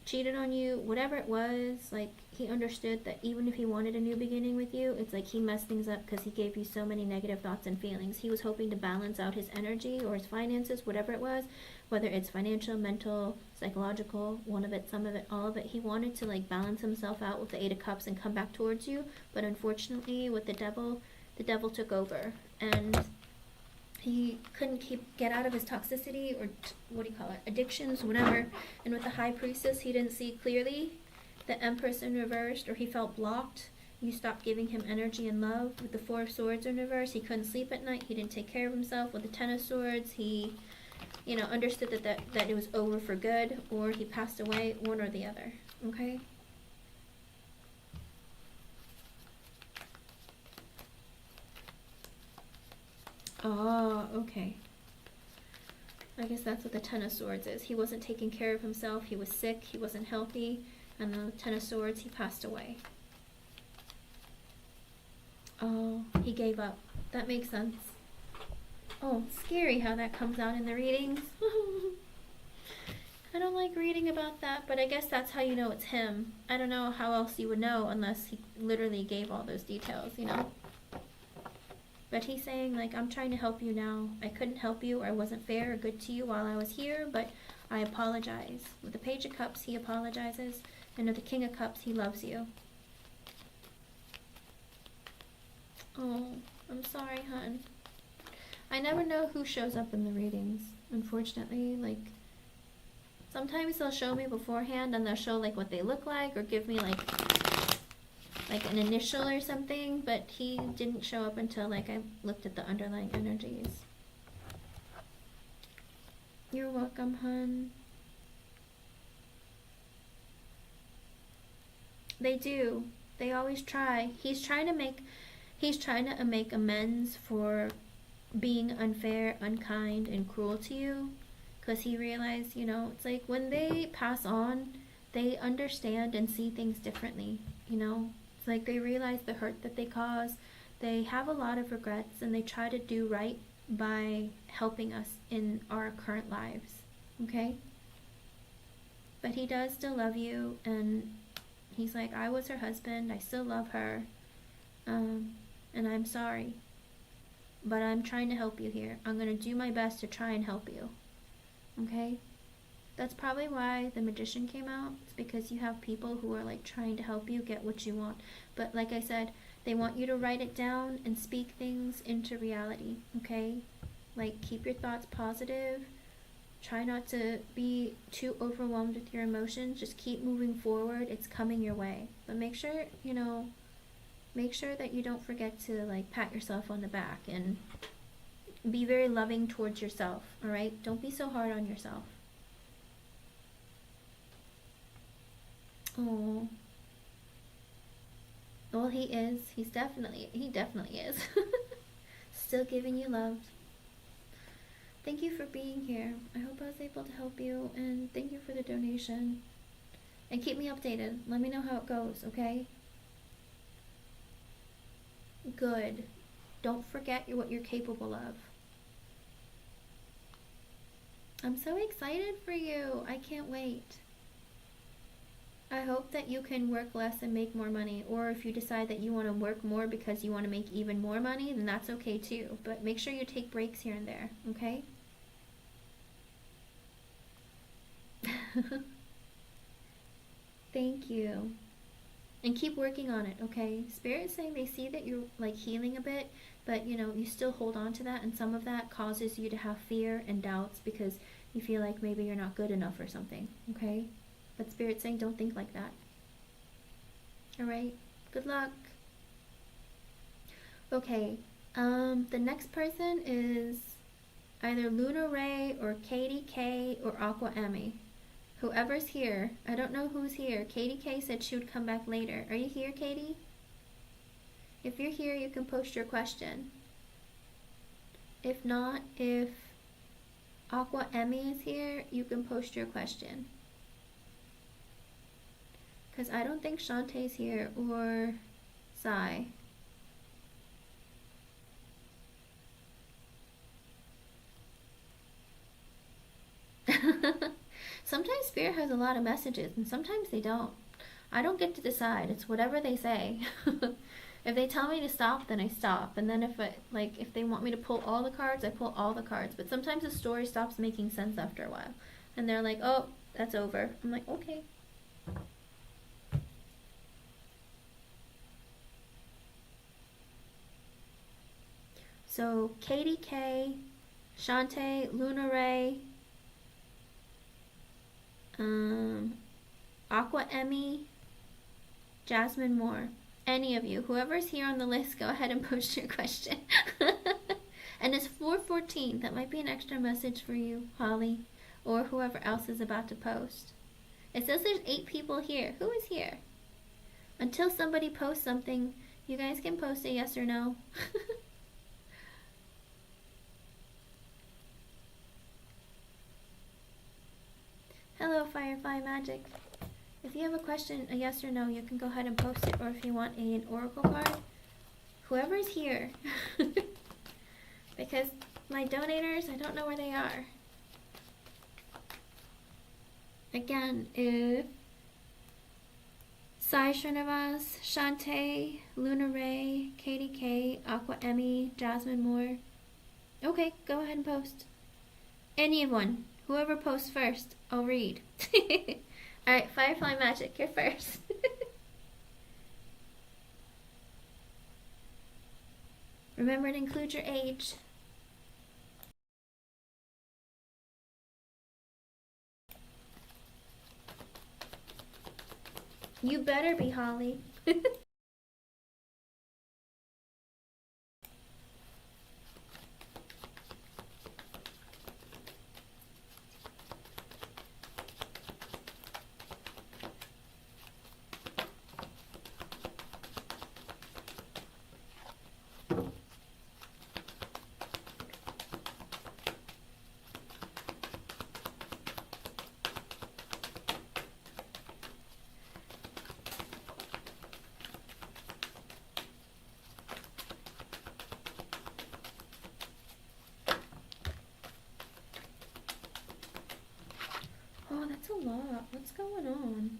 cheated on you, whatever it was, like, he understood that even if he wanted a new beginning with you, it's like he messed things up because he gave you so many negative thoughts and feelings. He was hoping to balance out his energy or his finances, whatever it was, whether it's financial, mental, psychological, one of it, some of it, all of it. He wanted to, like, balance himself out with the Eight of Cups and come back towards you, but unfortunately with the devil took over, and he couldn't get out of his toxicity, or what do you call it, addictions, whatever. And with the High Priestess, he didn't see clearly. The Empress in reversed, or he felt blocked. You stopped giving him energy and love. With the Four of Swords in reverse, he couldn't sleep at night. He didn't take care of himself. With the Ten of Swords, he, you know, understood that it was over for good, or he passed away, one or the other. Okay? Oh, okay. I guess that's what the Ten of Swords is. He wasn't taking care of himself. He was sick. He wasn't healthy. And the Ten of Swords, he passed away. Oh, he gave up. That makes sense. Oh, scary how that comes out in the readings. I don't like reading about that, but I guess that's how you know it's him. I don't know how else you would know unless he literally gave all those details, you know? But he's saying, like, I'm trying to help you now. I couldn't help you, or I wasn't fair or good to you while I was here, but I apologize. With the Page of Cups, he apologizes. And with the King of Cups, he loves you. Oh, I'm sorry, hon. I never know who shows up in the readings, unfortunately. Like, sometimes they'll show me beforehand, and they'll show, like, what they look like, or give me, like an initial or something, but he didn't show up until, like, I looked at the underlying energies. You're welcome, hun. They do. They always try. He's trying to make amends for being unfair, unkind, and cruel to you, because he realized, you know, it's like when they pass on, they understand and see things differently, you know? Like, they realize the hurt that they cause. They have a lot of regrets, and they try to do right by helping us in our current lives. Okay? But he does still love you, and he's like, I was her husband, I still love her, and I'm sorry. But I'm trying to help you here. I'm going to do my best to try and help you. Okay? That's probably why the magician came out. It's because you have people who are like trying to help you get what you want. But like I said, they want you to write it down and speak things into reality. Okay? Like, keep your thoughts positive. Try not to be too overwhelmed with your emotions. Just keep moving forward. It's coming your way. But make sure, make sure that you don't forget to like pat yourself on the back and be very loving towards yourself. All right? Don't be so hard on yourself. Oh. Well, he is. He definitely is. Still giving you love. Thank you for being here. I hope I was able to help you, and thank you for the donation. And keep me updated. Let me know how it goes, okay? Good. Don't forget what you're capable of. I'm so excited for you. I can't wait. I hope that you can work less and make more money. Or if you decide that you want to work more because you want to make even more money, then that's okay too. But make sure you take breaks here and there, okay? Thank you. And keep working on it, okay? Spirit is saying they see that you're like healing a bit, but you still hold on to that, and some of that causes you to have fear and doubts because you feel like maybe you're not good enough or something, okay? But Spirit's saying don't think like that. Alright? Good luck. Okay. The next person is either Luna Ray or Katie K or Aqua Emmy. Whoever's here. I don't know who's here. Katie K said she would come back later. Are you here, Katie? If you're here, you can post your question. If not, if Aqua Emmy is here, you can post your question. Because I don't think Shantae's here or Sai. Sometimes Spirit has a lot of messages, and sometimes they don't. I don't get to decide. It's whatever they say. If they tell me to stop, then I stop. And then if they want me to pull all the cards, I pull all the cards. But sometimes the story stops making sense after a while. And they're like, oh, that's over. I'm like, okay. So, Katie K, Shantae, Luna Ray, Aqua Emmy, Jasmine Moore. Any of you, whoever's here on the list, go ahead and post your question. And it's 4:14. That might be an extra message for you, Holly, or whoever else is about to post. It says there's 8 people here. Who is here? Until somebody posts something, you guys can post a yes or no. Hello, Firefly Magic. If you have a question, a yes or no, you can go ahead and post it, or if you want an oracle card, whoever's here. Because my donators, I don't know where they are. Again, if Sai Srinivas, Shantae, Luna Ray, Katie K, Aqua Emmy, Jasmine Moore. Okay, go ahead and post. Anyone. Whoever posts first, I'll read. Alright, Firefly Magic, you're first. Remember to include your age. You better be, Holly. lot. What's going on?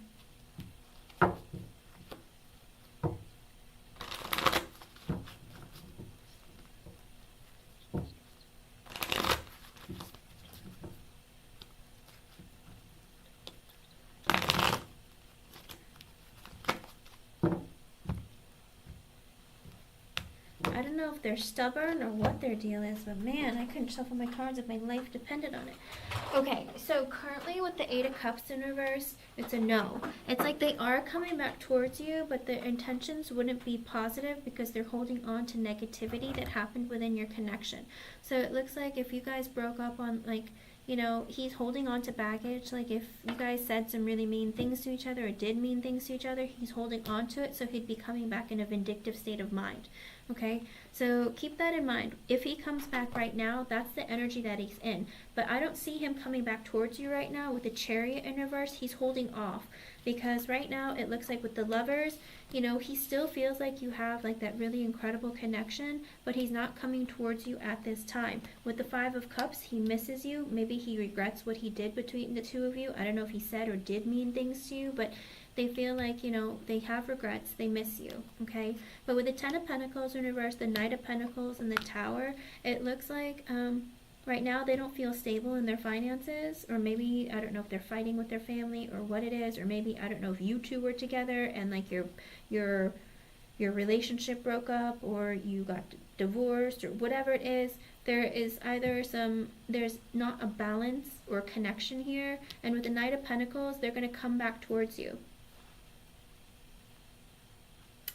I don't know if they're stubborn or what their deal is, but man, I couldn't shuffle my cards if my life depended on it. Okay, so currently with the Eight of Cups in reverse, it's a no. It's like they are coming back towards you, but their intentions wouldn't be positive because they're holding on to negativity that happened within your connection. So it looks like if you guys broke up on, like, you know, he's holding on to baggage. Like if you guys said some really mean things to each other or did mean things to each other, he's holding on to it, so he'd be coming back in a vindictive state of mind. Okay, so keep that in mind. If he comes back right now, that's the energy that he's in. But I don't see him coming back towards you right now with the Chariot in reverse. He's holding off because right now it looks like with the Lovers, you know, he still feels like you have like that really incredible connection, but he's not coming towards you at this time. With the Five of Cups, he misses you. Maybe he regrets what he did between the two of you. I don't know if he said or did mean things to you, but they feel like, you know, they have regrets, they miss you, okay? But with the Ten of Pentacles in reverse, the Knight of Pentacles, and the Tower, it looks like right now they don't feel stable in their finances, or maybe, I don't know if they're fighting with their family or what it is, or maybe, I don't know if you two were together and like your relationship broke up or you got divorced or whatever it is. There is either there's not a balance or connection here, and with the Knight of Pentacles, they're going to come back towards you.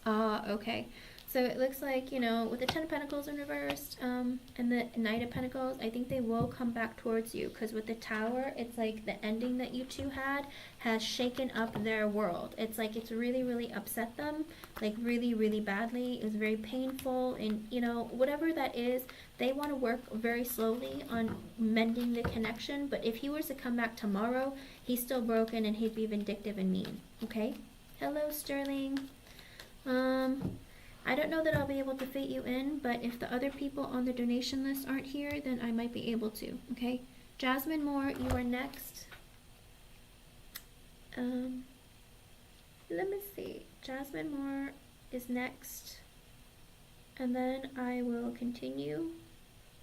Okay. So it looks like, you know, with the Ten of Pentacles in reversed and the Knight of Pentacles, I think they will come back towards you. Because with the Tower, it's like the ending that you two had has shaken up their world. It's like it's really, really upset them. Like really, really badly. It was very painful. And, you know, whatever that is, they want to work very slowly on mending the connection. But if he was to come back tomorrow, he's still broken and he'd be vindictive and mean. Okay? Hello, Sterling. I don't know that I'll be able to fit you in, but if the other people on the donation list aren't here, then I might be able to, okay? Jasmine Moore, you are next. Let me see. Jasmine Moore is next. And then I will continue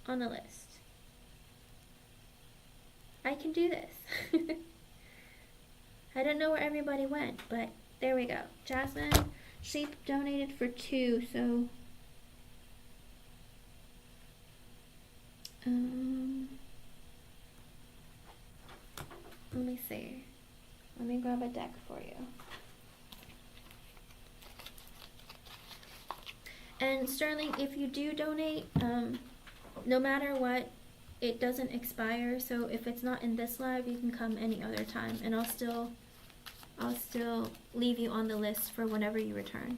on the list. I can do this. I don't know where everybody went, but there we go. Jasmine, she donated for 2, so let me see. Let me grab a deck for you. And Sterling, if you do donate, no matter what, it doesn't expire. So if it's not in this live, you can come any other time, and I'll still leave you on the list for whenever you return.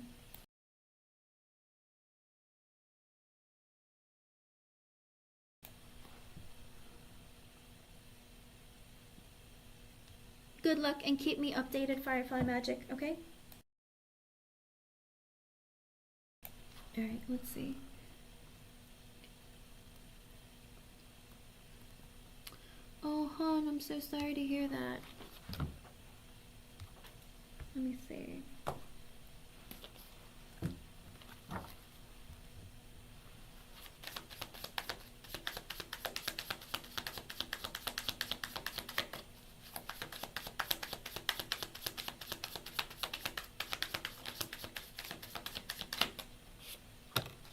Good luck and keep me updated, Firefly Magic, okay? Alright, let's see. Oh, hon, I'm so sorry to hear that. Let me see.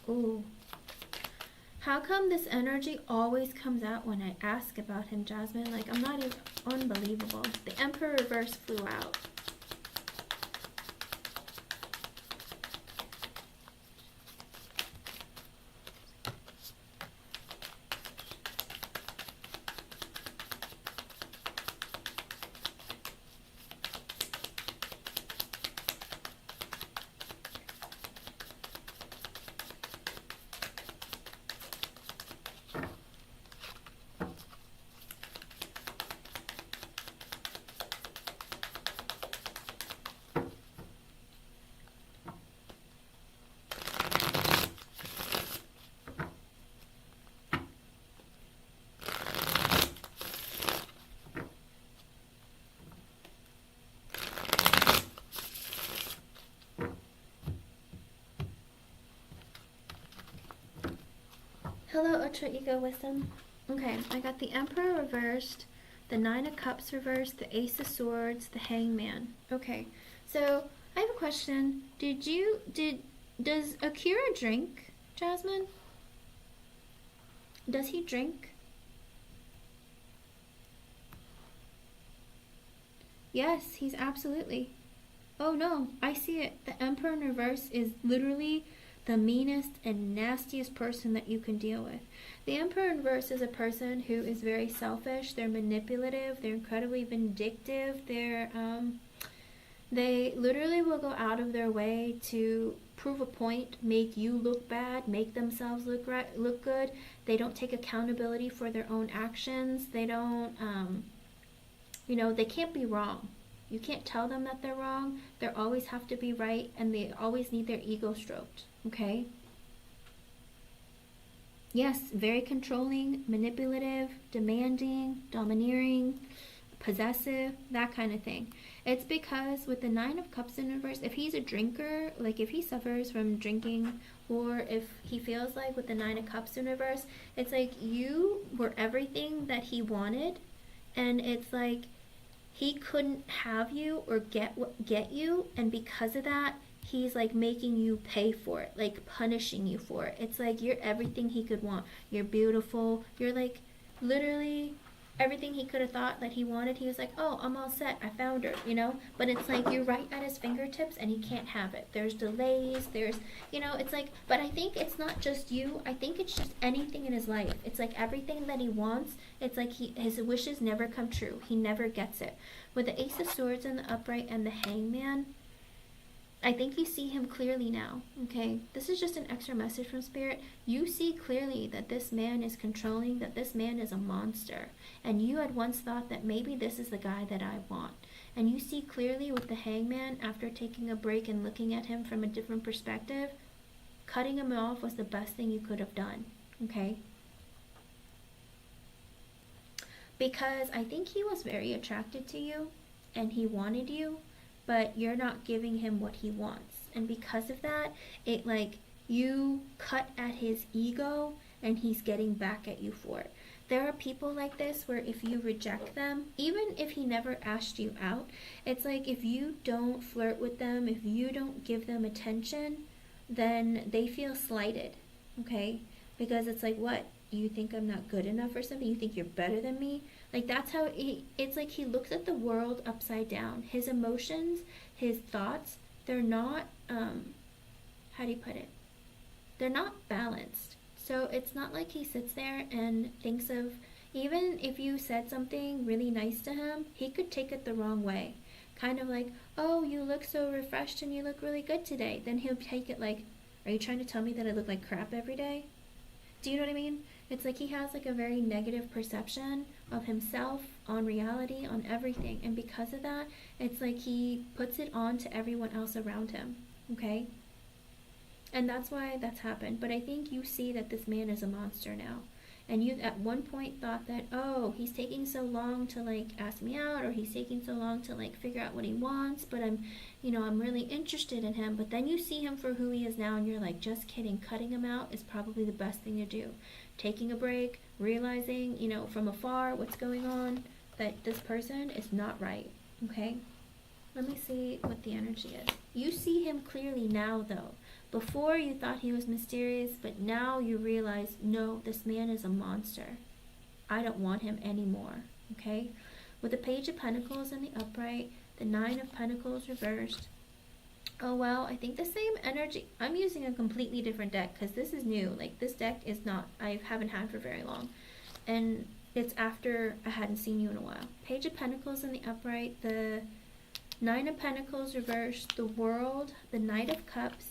Ooh. How come this energy always comes out when I ask about him, Jasmine? Like, I'm not even... Unbelievable. The Emperor reverse flew out. Hello, Ultra Ego Wisdom. Okay, I got the Emperor reversed, the Nine of Cups reversed, the Ace of Swords, the Hangman. Okay, so I have a question. Does Akira drink, Jasmine? Does he drink? Yes, he's absolutely. Oh no, I see it. The Emperor in reverse is literally the meanest and nastiest person that you can deal with. The Emperor in reverse is a person who is very selfish, they're manipulative, they're incredibly vindictive, they literally will go out of their way to prove a point, make you look bad, make themselves look good. They don't take accountability for their own actions. They don't they can't be wrong. You can't tell them that they're wrong. They always have to be right, and they always need their ego stroked, okay? Yes, very controlling, manipulative, demanding, domineering, possessive, that kind of thing. It's because with the Nine of Cups in reverse, if he's a drinker, like if he suffers from drinking, or if he feels like with the Nine of Cups in reverse, it's like you were everything that he wanted, and it's like he couldn't have you or get you, and because of that he's like making you pay for it, like punishing you for it. It's like you're everything he could want. You're beautiful, you're like literally everything he could have thought that he wanted. He was like, oh, I'm all set, I found her, but it's like you're right at his fingertips and he can't have it. There's delays, there's it's like, but I think it's not just you, I think it's just anything in his life. It's like everything that he wants, it's like his wishes never come true, he never gets it. With the Ace of Swords and the upright and the Hangman, I think you see him clearly now, okay? This is just an extra message from Spirit. You see clearly that this man is controlling, that this man is a monster. And you had once thought that maybe this is the guy that I want. And you see clearly with the Hangman, after taking a break and looking at him from a different perspective, cutting him off was the best thing you could have done, okay? Because I think he was very attracted to you, and he wanted you, but you're not giving him what he wants. And because of that, it like you cut at his ego and he's getting back at you for it. There are people like this where if you reject them, even if he never asked you out, it's like if you don't flirt with them, if you don't give them attention, then they feel slighted, okay? Because it's like, what? You think I'm not good enough or something? You think you're better than me? Like that's how it's like he looks at the world upside down. His emotions, his thoughts, they're not, how do you put it? They're not balanced. So it's not like he sits there and thinks of, even if you said something really nice to him, he could take it the wrong way. Kind of like, oh, you look so refreshed and you look really good today. Then he'll take it like, are you trying to tell me that I look like crap every day? Do you know what I mean? It's like he has like a very negative perception of himself, on reality, on everything. And because of that, it's like he puts it on to everyone else around him, okay? And that's why that's happened. But I think you see that this man is a monster now. And you at one point thought that, oh, he's taking so long to like ask me out, or he's taking so long to like figure out what he wants, but I'm really interested in him. But then you see him for who he is now and you're like, just kidding, cutting him out is probably the best thing to do. Taking a break, realizing, from afar what's going on, that this person is not right, okay? Let me see what the energy is. You see him clearly now though. Before you thought he was mysterious, but now you realize, no, this man is a monster. I don't want him anymore, okay? With the Page of Pentacles in the upright, the Nine of Pentacles reversed. Oh, well, I think the same energy. I'm using a completely different deck because this is new. Like, this deck is not, I haven't had for very long. And it's after I hadn't seen you in a while. Page of Pentacles in the upright, the Nine of Pentacles reversed, the World, the Knight of Cups,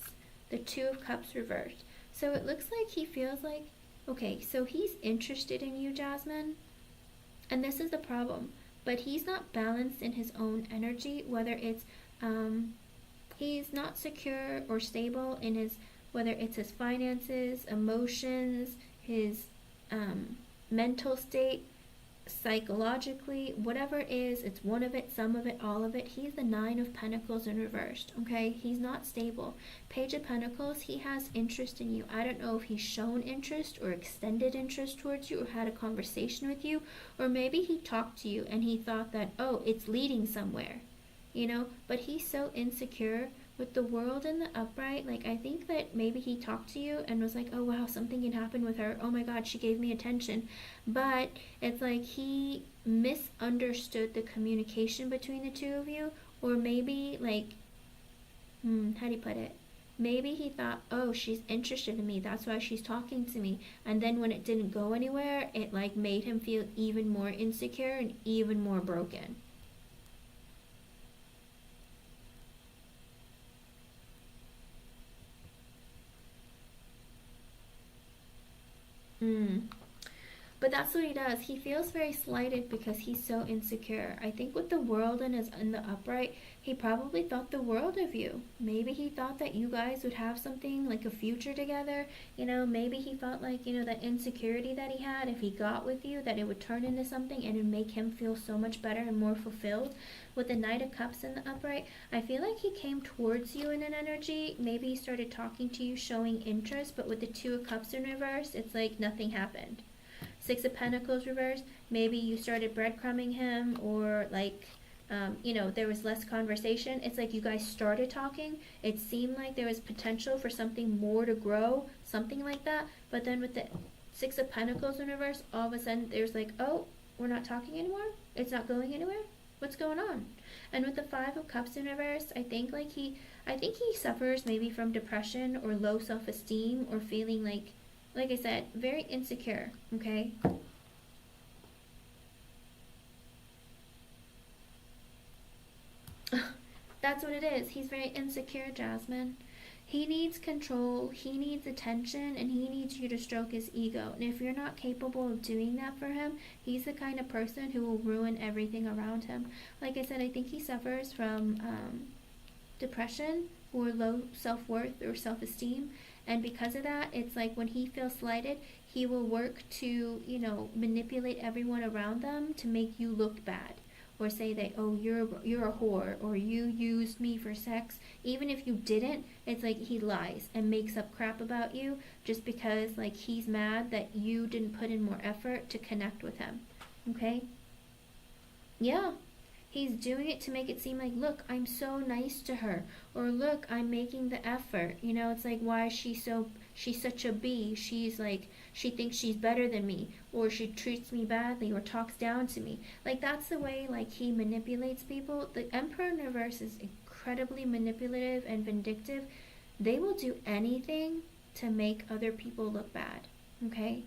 the Two of Cups reversed. So it looks like he feels like, okay, so he's interested in you, Jasmine. And this is the problem. But he's not balanced in his own energy, whether it's, he's not secure or stable in his, whether it's his finances, emotions, his mental state, psychologically, whatever it is, it's one of it, some of it, all of it. He's the Nine of Pentacles in reversed, okay? He's not stable. Page of Pentacles, he has interest in you. I don't know if he's shown interest or extended interest towards you or had a conversation with you, or maybe he talked to you and he thought that, oh, it's leading somewhere, you know? But he's so insecure with the World in the upright. Like, I think that maybe he talked to you and was like, oh wow, something can happen with her, oh my god, she gave me attention. But it's like he misunderstood the communication between the two of you, or maybe like, how do you put it, maybe he thought, oh, she's interested in me, that's why she's talking to me. And then when it didn't go anywhere, it like made him feel even more insecure and even more broken. Mm. But that's what he does. He feels very slighted because he's so insecure. I think with the World in the upright, he probably thought the world of you. Maybe he thought that you guys would have something like a future together. You know, maybe he felt like, you know, that insecurity that he had, if he got with you, that it would turn into something and it would make him feel so much better and more fulfilled. With the Knight of Cups in the upright, I feel like he came towards you in an energy. Maybe he started talking to you, showing interest, but with the Two of Cups in reverse, it's like nothing happened. Six of Pentacles reversed, maybe you started breadcrumbing him, or like, you know, there was less conversation. It's like you guys started talking. It seemed like there was potential for something more to grow, something like that. But then with the Six of Pentacles in reverse, all of a sudden there's like, oh, we're not talking anymore? It's not going anywhere? What's going on? And with the Five of Cups in reverse, I think he suffers maybe from depression or low self-esteem, or feeling like I said, very insecure, okay? That's what it is. He's very insecure, Jasmine. He needs control, he needs attention, and he needs you to stroke his ego. And if you're not capable of doing that for him, he's the kind of person who will ruin everything around him. Like I said, I think he suffers from depression or low self-worth or self-esteem. And because of that, it's like when he feels slighted, he will work to, you know, manipulate everyone around them to make you look bad. Or say that, oh, you're a whore, or you used me for sex. Even if you didn't, it's like he lies and makes up crap about you just because like he's mad that you didn't put in more effort to connect with him. Okay? Yeah. He's doing it to make it seem like, look, I'm so nice to her. Or look, I'm making the effort. You know, it's like, why is she's such a bee? She's like, she thinks she's better than me. Or she treats me badly or talks down to me. Like, that's the way, like, he manipulates people. The Emperor in reverse is incredibly manipulative and vindictive. They will do anything to make other people look bad. Okay?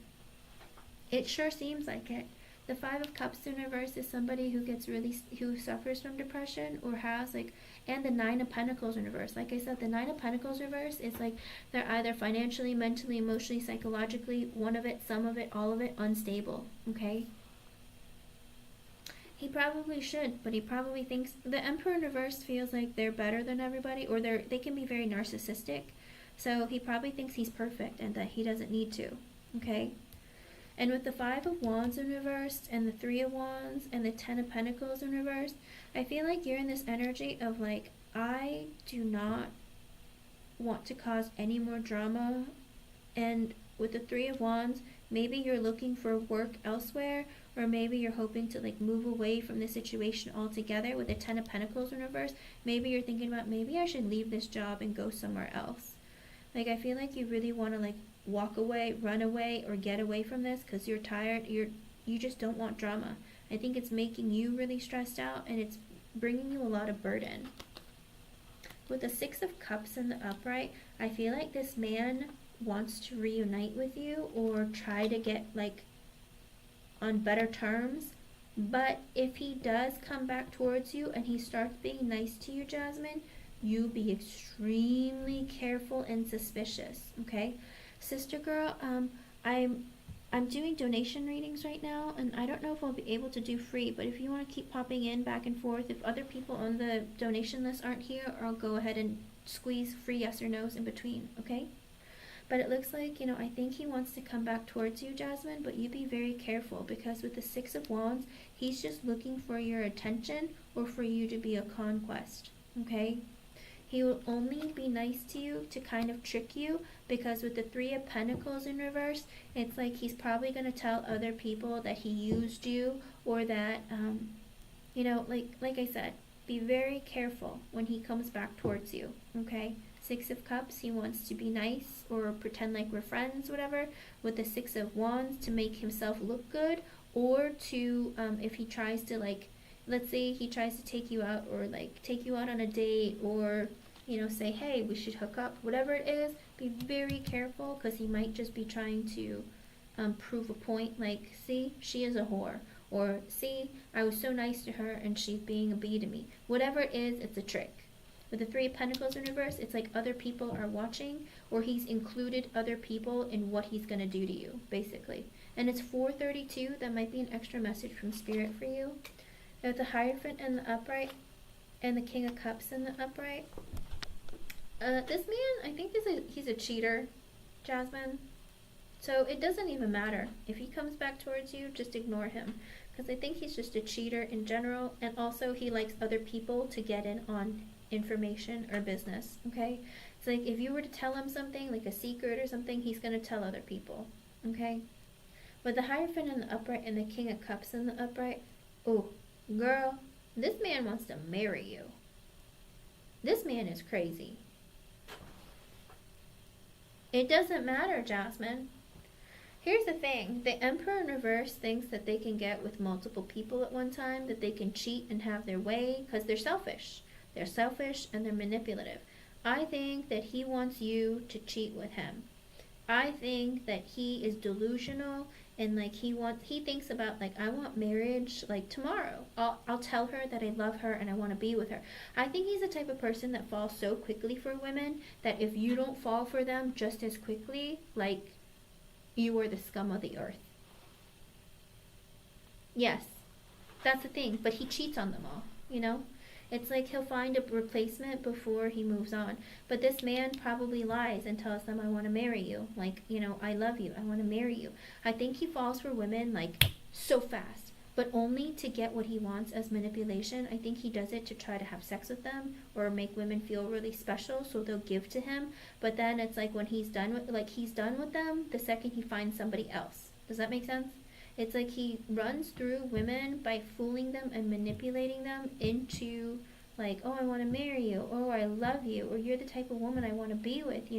It sure seems like it. The Five of Cups in reverse is somebody who suffers from depression or has like, and the Nine of Pentacles in reverse. Like I said, the Nine of Pentacles reverse is like they're either financially, mentally, emotionally, psychologically, one of it, some of it, all of it, unstable. Okay? He probably should, but he probably thinks the Emperor in reverse feels like they're better than everybody, or they can be very narcissistic. So he probably thinks he's perfect and that he doesn't need to. Okay? And with the Five of Wands in reverse, and the Three of Wands, and the Ten of Pentacles in reverse, I feel like you're in this energy of like, I do not want to cause any more drama. And with the Three of Wands, maybe you're looking for work elsewhere, or maybe you're hoping to like move away from the situation altogether. With the Ten of Pentacles in reverse, maybe you're thinking about, maybe I should leave this job and go somewhere else. Like, I feel like you really want to like walk away, run away, or get away from this because you're tired. You just don't want drama. I think it's making you really stressed out, and it's bringing you a lot of burden. With the Six of Cups in the upright, I feel like this man wants to reunite with you or try to get like on better terms. But if he does come back towards you and he starts being nice to you, Jasmine, you be extremely careful and suspicious. Okay? Sister girl, I'm doing donation readings right now, and I don't know if I'll be able to do free, but if you want to keep popping in back and forth, if other people on the donation list aren't here, I'll go ahead and squeeze free yes or no's in between, okay? But it looks like, I think he wants to come back towards you, Jasmine, but you be very careful, because with the Six of Wands, he's just looking for your attention or for you to be a conquest, okay? He will only be nice to you to kind of trick you, because with the Three of Pentacles in reverse, it's like he's probably going to tell other people that he used you, or that, like I said, be very careful when he comes back towards you, okay? Six of Cups, he wants to be nice or pretend like we're friends, whatever. With the Six of Wands, to make himself look good, or to, if he tries to, like, let's say he tries to take you out, or like take you out on a date, or, say, hey, we should hook up, whatever it is, be very careful, because he might just be trying to prove a point, like, see, she is a whore, or see, I was so nice to her and she's being a bee to me. Whatever it is, it's a trick. With the Three of Pentacles in reverse, it's like other people are watching, or he's included other people in what he's going to do to you, basically. And it's 4:32. That might be an extra message from Spirit for you. With the Hierophant in the upright and the King of Cups in the upright, this man, I think he's a cheater, Jasmine. So it doesn't even matter. If he comes back towards you, just ignore him. Because I think he's just a cheater in general, and also he likes other people to get in on information or business, okay? It's like if you were to tell him something, like a secret or something, he's going to tell other people, okay? With the Hierophant in the upright and the King of Cups in the upright, oh, girl, this man wants to marry you. This man is crazy. It doesn't matter, Jasmine. Here's the thing. The Emperor in reverse thinks that they can get with multiple people at one time, that they can cheat and have their way, because they're selfish. They're selfish and they're manipulative. I think that he wants you to cheat with him. I think that he is delusional, and like he thinks about, like, I want marriage like tomorrow. I'll tell her that I love her and I want to be with her. I think he's the type of person that falls so quickly for women that if you don't fall for them just as quickly, like, you are the scum of the earth. Yes, that's the thing. But he cheats on them all, It's like he'll find a replacement before he moves on. But this man probably lies and tells them, I want to marry you. Like, I love you. I want to marry you. I think he falls for women, like, so fast. But only to get what he wants as manipulation. I think he does it to try to have sex with them or make women feel really special, so they'll give to him. But then it's like when he's done with them the second he finds somebody else. Does that make sense? It's like he runs through women by fooling them and manipulating them into, like, oh, I want to marry you, oh, I love you, or you're the type of woman I want to be with,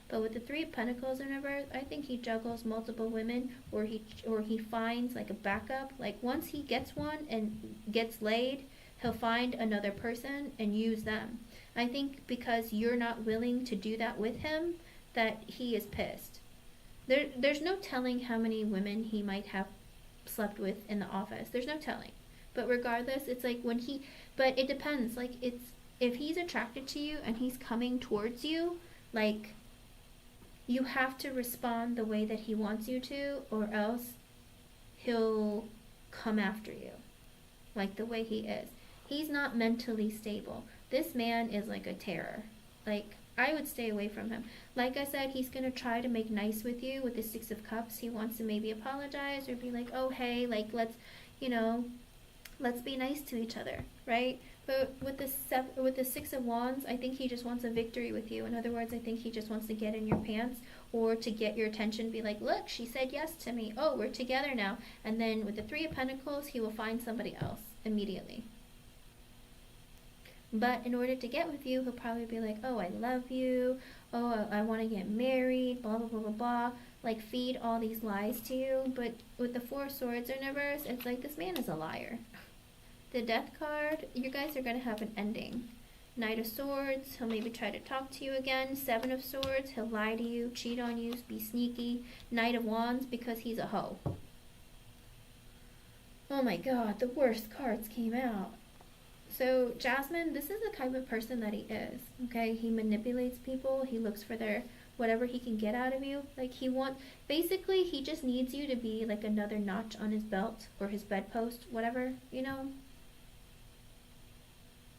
But with the Three of Pentacles in reverse, I think he juggles multiple women, or he finds, like, a backup. Like, once he gets one and gets laid, he'll find another person and use them. I think because you're not willing to do that with him, that he is pissed. There's no telling how many women he might have slept with in the office. There's no telling. But regardless, it's like but it depends. Like, it's, if he's attracted to you and he's coming towards you, like, you have to respond the way that he wants you to, or else he'll come after you, like the way he is. He's not mentally stable. This man is like a terror. Like, I would stay away from him. Like I said, he's going to try to make nice with you with the Six of Cups. He wants to maybe apologize or be like, oh, hey, like, let's be nice to each other, right? But with the Six of Wands, I think he just wants a victory with you. In other words, I think he just wants to get in your pants, or to get your attention, be like, look, she said yes to me. Oh, we're together now. And then with the Three of Pentacles, he will find somebody else immediately. But in order to get with you, he'll probably be like, oh, I love you. Oh, I want to get married, blah, blah, blah, blah, blah. Like, feed all these lies to you. But with the Four of Swords in reverse, it's like this man is a liar. The Death card, you guys are going to have an ending. Knight of Swords, he'll maybe try to talk to you again. Seven of Swords, he'll lie to you, cheat on you, be sneaky. Knight of Wands, because he's a hoe. Oh my god, the worst cards came out. So, Jasmine, this is the type of person that he is, okay? He manipulates people. He looks for whatever he can get out of you. Like, basically, he just needs you to be like another notch on his belt or his bedpost, whatever,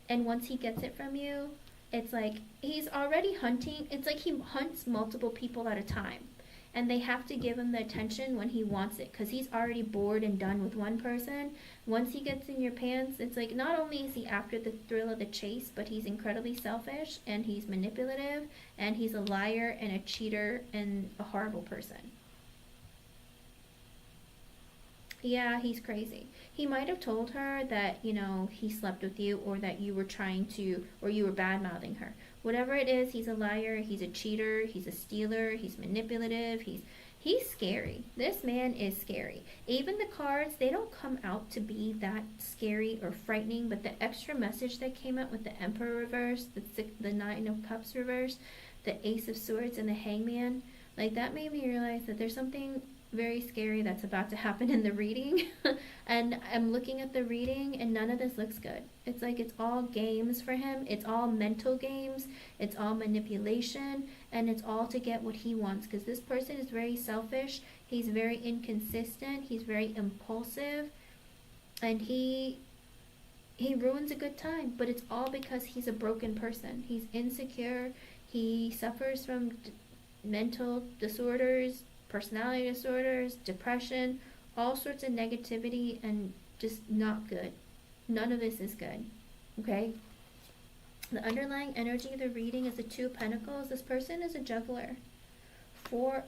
And once he gets it from you, It's like he's already hunting. It's like he hunts multiple people at a time. And they have to give him the attention when he wants it because he's already bored and done with one person. Once he gets in your pants, it's like not only is he after the thrill of the chase, but he's incredibly selfish and he's manipulative and he's a liar and a cheater and a horrible person. Yeah, he's crazy. He might have told her that, he slept with you or that you were trying to, or you were bad mouthing her. Whatever it is, he's a liar, he's a cheater, he's a stealer, he's manipulative, he's scary. This man is scary. Even the cards, they don't come out to be that scary or frightening, but the extra message that came out with the Emperor reverse, the Nine of Cups reverse, the Ace of Swords, and the Hangman, like that made me realize that there's something very scary that's about to happen in the reading. And I'm looking at the reading and none of this looks good. It's like it's all games for him. It's all mental games. It's all manipulation, and it's all to get what he wants because this person is very selfish. He's very inconsistent. He's very impulsive, and he ruins a good time, but it's all because he's a broken person. He's insecure. He suffers from mental disorders, personality disorders, depression, all sorts of negativity, and just not good. None of this is good. Okay? The underlying energy of the reading is the Two of Pentacles. This person is a juggler. With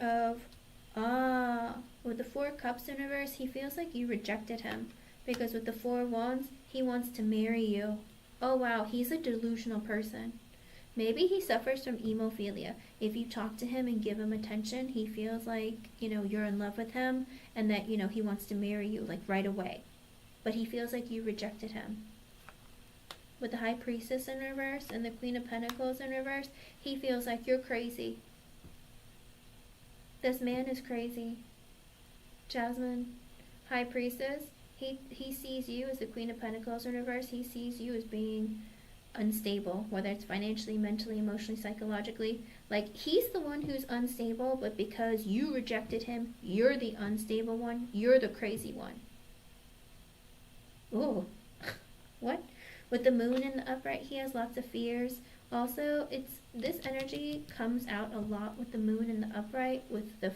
the Four of Cups in reverse, he feels like you rejected him. Because with the Four of Wands, he wants to marry you. Oh wow, he's a delusional person. Maybe he suffers from hemophilia. If you talk to him and give him attention, he feels like, you're in love with him and that, he wants to marry you like right away. But he feels like you rejected him. With the High Priestess in reverse and the Queen of Pentacles in reverse, he feels like you're crazy. This man is crazy. Jasmine, High Priestess, he sees you as the Queen of Pentacles in reverse. He sees you as being unstable, whether it's financially, mentally, emotionally, psychologically. Like, he's the one who's unstable, but because you rejected him, you're the unstable one. You're the crazy one. Oh, what? With the Moon in the upright, he has lots of fears. Also, this energy comes out a lot with the Moon in the upright, with the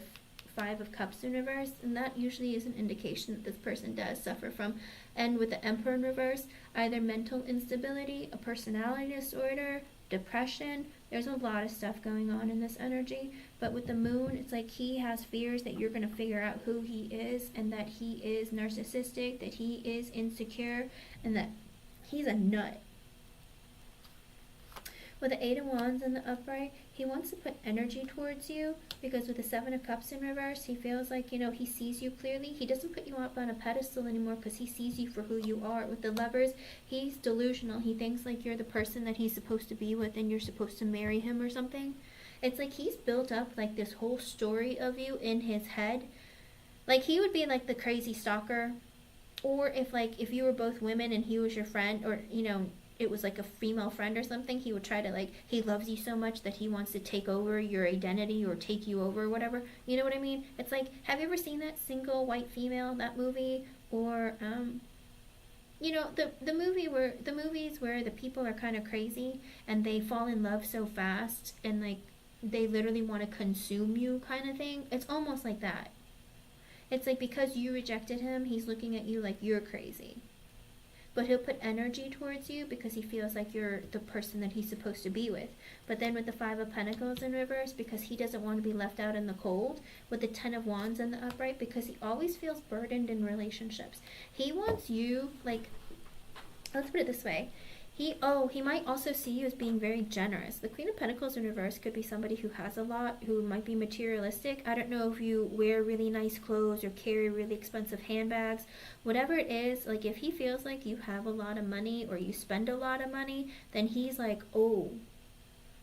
Five of Cups in reverse, and that usually is an indication that this person does suffer from. And with the Emperor in reverse, either mental instability, a personality disorder, depression. There's a lot of stuff going on in this energy. But with the Moon, it's like he has fears that you're going to figure out who he is, and that he is narcissistic, that he is insecure, and that he's a nut. With the Eight of Wands in the upright, he wants to put energy towards you, because with the Seven of Cups in reverse, he feels like, he sees you clearly. He doesn't put you up on a pedestal anymore because he sees you for who you are. With the Lovers, he's delusional. He thinks like you're the person that he's supposed to be with and you're supposed to marry him or something. It's like he's built up like this whole story of you in his head. Like, he would be like the crazy stalker. Or if you were both women and he was your friend, or, it was like a female friend or something, he would try to he loves you so much that he wants to take over your identity or take you over or whatever. You know what I mean? It's like, have you ever seen that Single White Female, that movie? Or, the movies where the people are kind of crazy and they fall in love so fast and they literally want to consume you kind of thing. It's almost like that. It's like because you rejected him, he's looking at you like you're crazy. But he'll put energy towards you because he feels like you're the person that he's supposed to be with. But then with the Five of Pentacles in reverse, because he doesn't want to be left out in the cold. With the Ten of Wands in the upright, because he always feels burdened in relationships. He wants you, let's put it this way. He might also see you as being very generous. The Queen of Pentacles in reverse could be somebody who has a lot, who might be materialistic. I don't know if you wear really nice clothes or carry really expensive handbags. Whatever it is, if he feels like you have a lot of money or you spend a lot of money, then he's like, oh,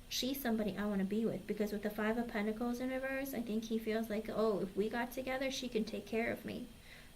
she's somebody I want to be with. Because with the Five of Pentacles in reverse, I think he feels like, oh, if we got together, she can take care of me.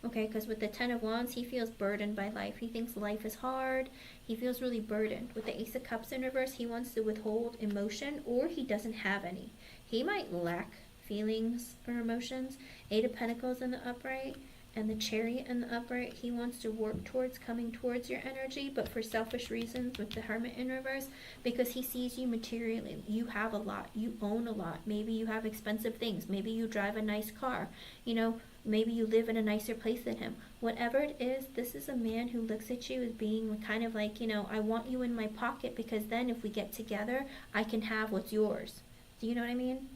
Okay, because with the Ten of Wands, he feels burdened by life. He thinks life is hard. He feels really burdened. With the Ace of Cups in reverse, he wants to withhold emotion, or he doesn't have any. He might lack feelings or emotions. Eight of Pentacles in the upright. and the Chariot in the upright. He wants to work towards coming towards your energy, but for selfish reasons with the Hermit in reverse, because he sees you materially. You have a lot. You own a lot. Maybe you have expensive things. Maybe you drive a nice car. You know, maybe you live in a nicer place than him. Whatever it is, this is a man who looks at you as being kind of like, you know, I want you in my pocket because then if we get together, I can have what's yours. Do you know what I mean?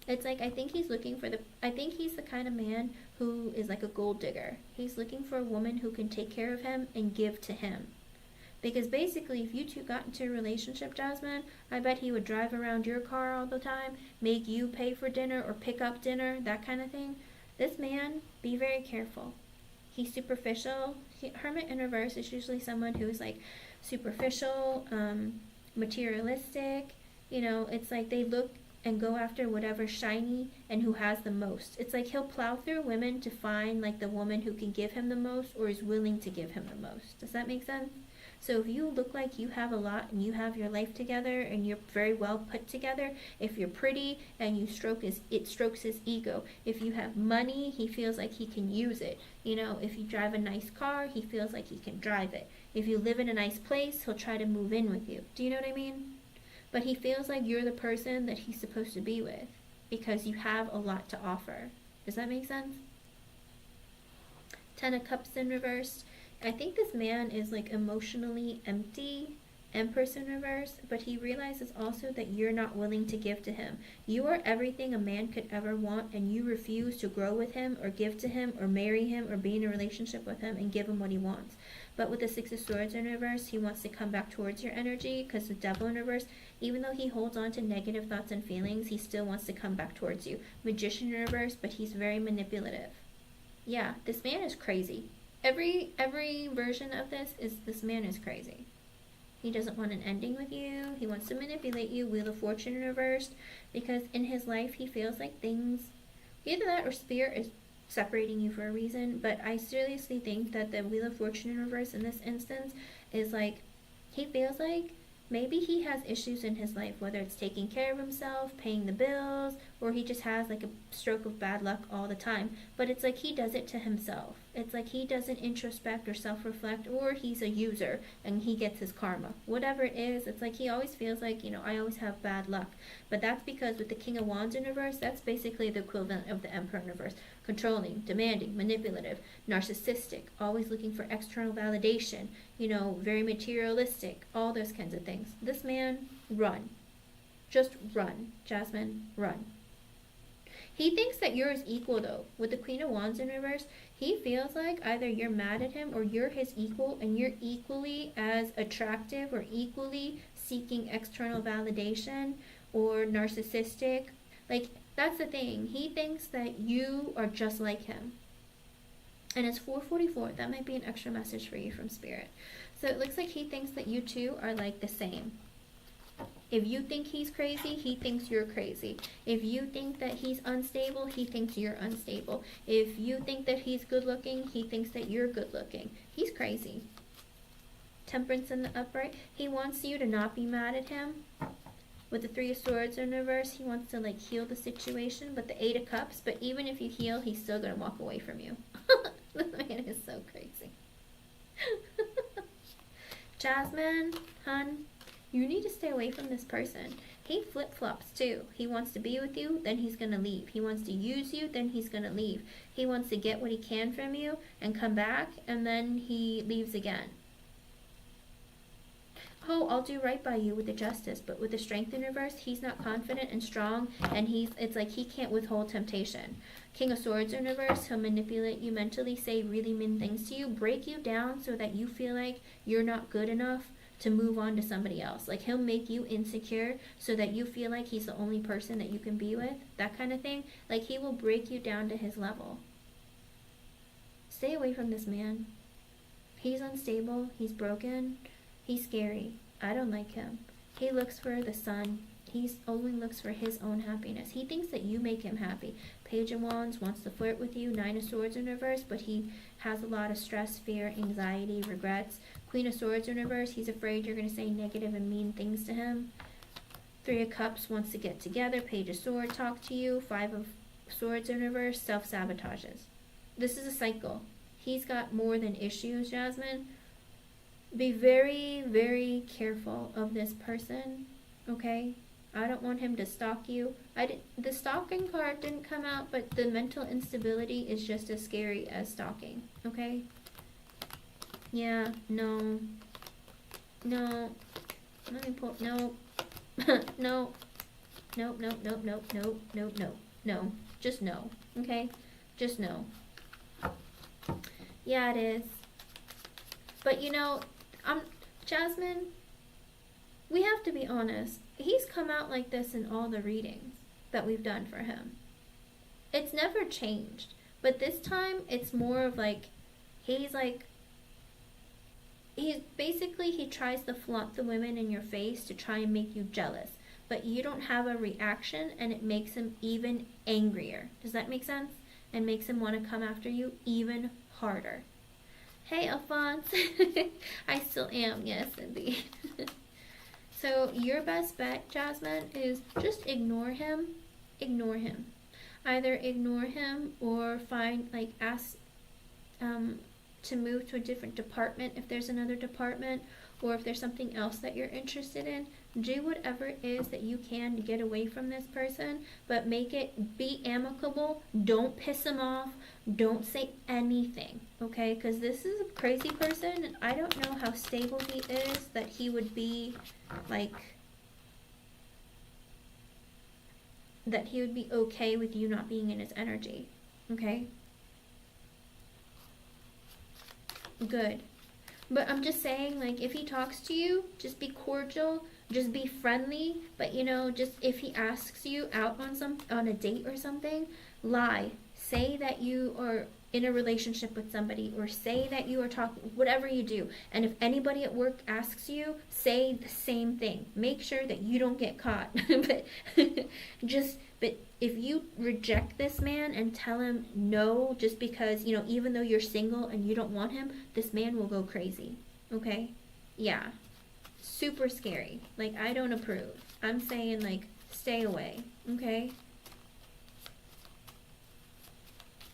It's like, I think he's the kind of man who is like a gold digger. He's looking for a woman who can take care of him and give to him. Because basically, if you two got into a relationship, Jasmine, I bet he would drive around your car all the time, make you pay for dinner or pick up dinner, that kind of thing. This man, be very careful. He's superficial. Hermit in reverse is usually someone who's like superficial, materialistic. You know, it's like they look and go after whatever's shiny and who has the most. It's like he'll plow through women to find like the woman who can give him the most or is willing to give him the most. Does that make sense? So if you look like you have a lot and you have your life together and you're very well put together, if you're pretty and you it strokes his ego. If you have money, he feels like he can use it. You know, if you drive a nice car, he feels like he can drive it. If you live in a nice place, he'll try to move in with you. Do you know what I mean? But he feels like you're the person that he's supposed to be with because you have a lot to offer. Does that make sense? 10 of Cups in reverse. I think this man is like emotionally empty, Empress in reverse, but he realizes also that you're not willing to give to him. You are everything a man could ever want, and you refuse to grow with him or give to him or marry him or be in a relationship with him and give him what he wants. But with the Six of Swords in reverse, he wants to come back towards your energy because the Devil in reverse, even though he holds on to negative thoughts and feelings, he still wants to come back towards you. Magician in reverse, but he's very manipulative. Yeah, this man is crazy. Every version of this man is crazy. He doesn't want an ending with you. He wants to manipulate you. Wheel of Fortune in reverse, because in his life he feels like things, either that or Spirit is separating you for a reason. But I seriously think that the Wheel of Fortune in reverse in this instance is like, he feels like maybe he has issues in his life, whether it's taking care of himself, paying the bills, or he just has like a stroke of bad luck all the time. But it's like he does it to himself. It's like he doesn't introspect or self-reflect, or he's a user and he gets his karma. Whatever it is, it's like he always feels like, you know, I always have bad luck. But that's because with the King of Wands in reverse, that's basically the equivalent of the Emperor in reverse. Controlling, demanding, manipulative, narcissistic, always looking for external validation, you know, very materialistic, all those kinds of things. This man, run. Just run. Jasmine, run. He thinks that you're his equal, though. With the Queen of Wands in reverse, he feels like either you're mad at him or you're his equal and you're equally as attractive or equally seeking external validation or narcissistic. Like, that's the thing. He thinks that you are just like him. And it's 4:44. That might be an extra message for you from Spirit. So it looks like he thinks that you two are like the same. If you think he's crazy, he thinks you're crazy. If you think that he's unstable, he thinks you're unstable. If you think that he's good looking, he thinks that you're good looking. He's crazy. Temperance in the upright. He wants you to not be mad at him. With the Three of Swords in reverse, he wants to like heal the situation. But the Eight of Cups, but even if you heal, he's still going to walk away from you. This man is so crazy. Jasmine, hun, you need to stay away from this person. He flip-flops too. He wants to be with you, then he's going to leave. He wants to use you, then he's going to leave. He wants to get what he can from you and come back, and then he leaves again. Oh, I'll do right by you with the Justice, but with the Strength in reverse, he's not confident and strong, and it's like he can't withhold temptation. King of Swords in reverse, he'll manipulate you mentally, say really mean things to you, break you down so that you feel like you're not good enough to move on to somebody else. Like, he'll make you insecure so that you feel like he's the only person that you can be with, that kind of thing. Like, he will break you down to his level. Stay away from this man. He's unstable, he's broken, he's scary. I don't like him. He looks for the sun. He only looks for his own happiness. He thinks that you make him happy. Page of Wands wants to flirt with you. Nine of Swords in reverse, but he has a lot of stress, fear, anxiety, regrets. Queen of Swords in reverse, he's afraid you're going to say negative and mean things to him. Three of Cups wants to get together. Page of Swords talk to you. Five of Swords in reverse, self-sabotages. this is a cycle. He's got more than issues, Jasmine. Be very, very careful of this person, okay? I don't want him to stalk you. The stalking card didn't come out, but the mental instability is just as scary as stalking, okay? Yeah, no. No. Let me pull, no. No. No, no, no, no, no, no, no. No. Just no, okay? Just no. Yeah, it is. But you know, Jasmine, we have to be honest. He's come out like this in all the readings that we've done for him. It's never changed. But this time, it's more of like, he's basically, he tries to flaunt the women in your face to try and make you jealous. But you don't have a reaction, and it makes him even angrier. Does that make sense? And makes him want to come after you even harder. Hey, Alphonse. I still am, yes, indeed. So your best bet, Jasmine, is just ignore him. Ignore him. Either ignore him or ask to move to a different department if there's another department, or if there's something else that you're interested in. Do whatever it is that you can to get away from this person, but be amicable. Don't piss him off. Don't say anything, okay? Because this is a crazy person, and I don't know how stable he is that he would be, that he would be okay with you not being in his energy, okay? Good. But I'm just saying, if he talks to you, just be cordial, just be friendly, but just if he asks you out on a date or something, lie. Say that you are in a relationship with somebody, or say that you are talking, whatever you do. And if anybody at work asks you, say the same thing. Make sure that you don't get caught. but if you reject this man and tell him no, just because, even though you're single and you don't want him, this man will go crazy. Okay? Yeah. Super scary. I don't approve. I'm saying, stay away. Okay?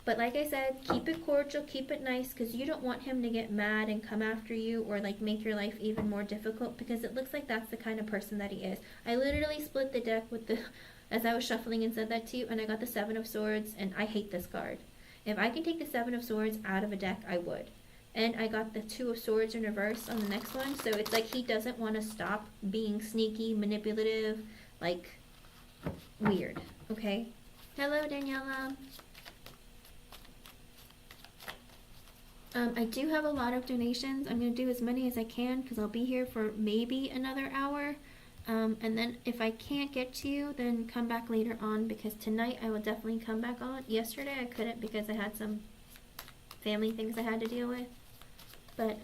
But like I said, keep it cordial, keep it nice, because you don't want him to get mad and come after you, or make your life even more difficult, because it looks like that's the kind of person that he is. I literally split the deck as I was shuffling and said that to you, and I got the Seven of Swords, and I hate this card. If I can take the Seven of Swords out of a deck, I would. And I got the Two of Swords in reverse on the next one, so it's like he doesn't want to stop being sneaky, manipulative, weird, okay? Hello, Daniela. I do have a lot of donations. I'm going to do as many as I can, because I'll be here for maybe another hour. And then if I can't get to you, then come back later on, because tonight I will definitely come back on. Yesterday I couldn't because I had some family things I had to deal with. But,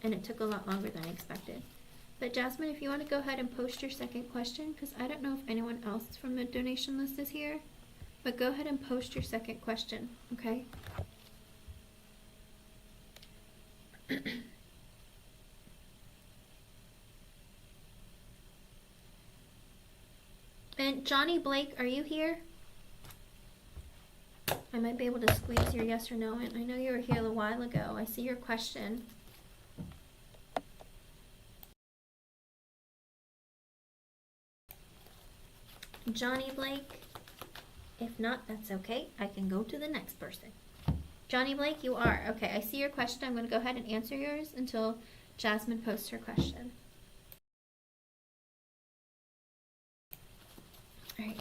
and it took a lot longer than I expected. But Jasmine, if you want to go ahead and post your second question, because I don't know if anyone else from the donation list is here. But go ahead and post your second question, okay? And Johnny Blake, are you here? I might be able to squeeze your yes or no in. I know you were here a while ago. I see your question. Johnny Blake? If not, that's okay. I can go to the next person. Johnny Blake, you are. Okay, I see your question. I'm going to go ahead and answer yours until Jasmine posts her question. All right.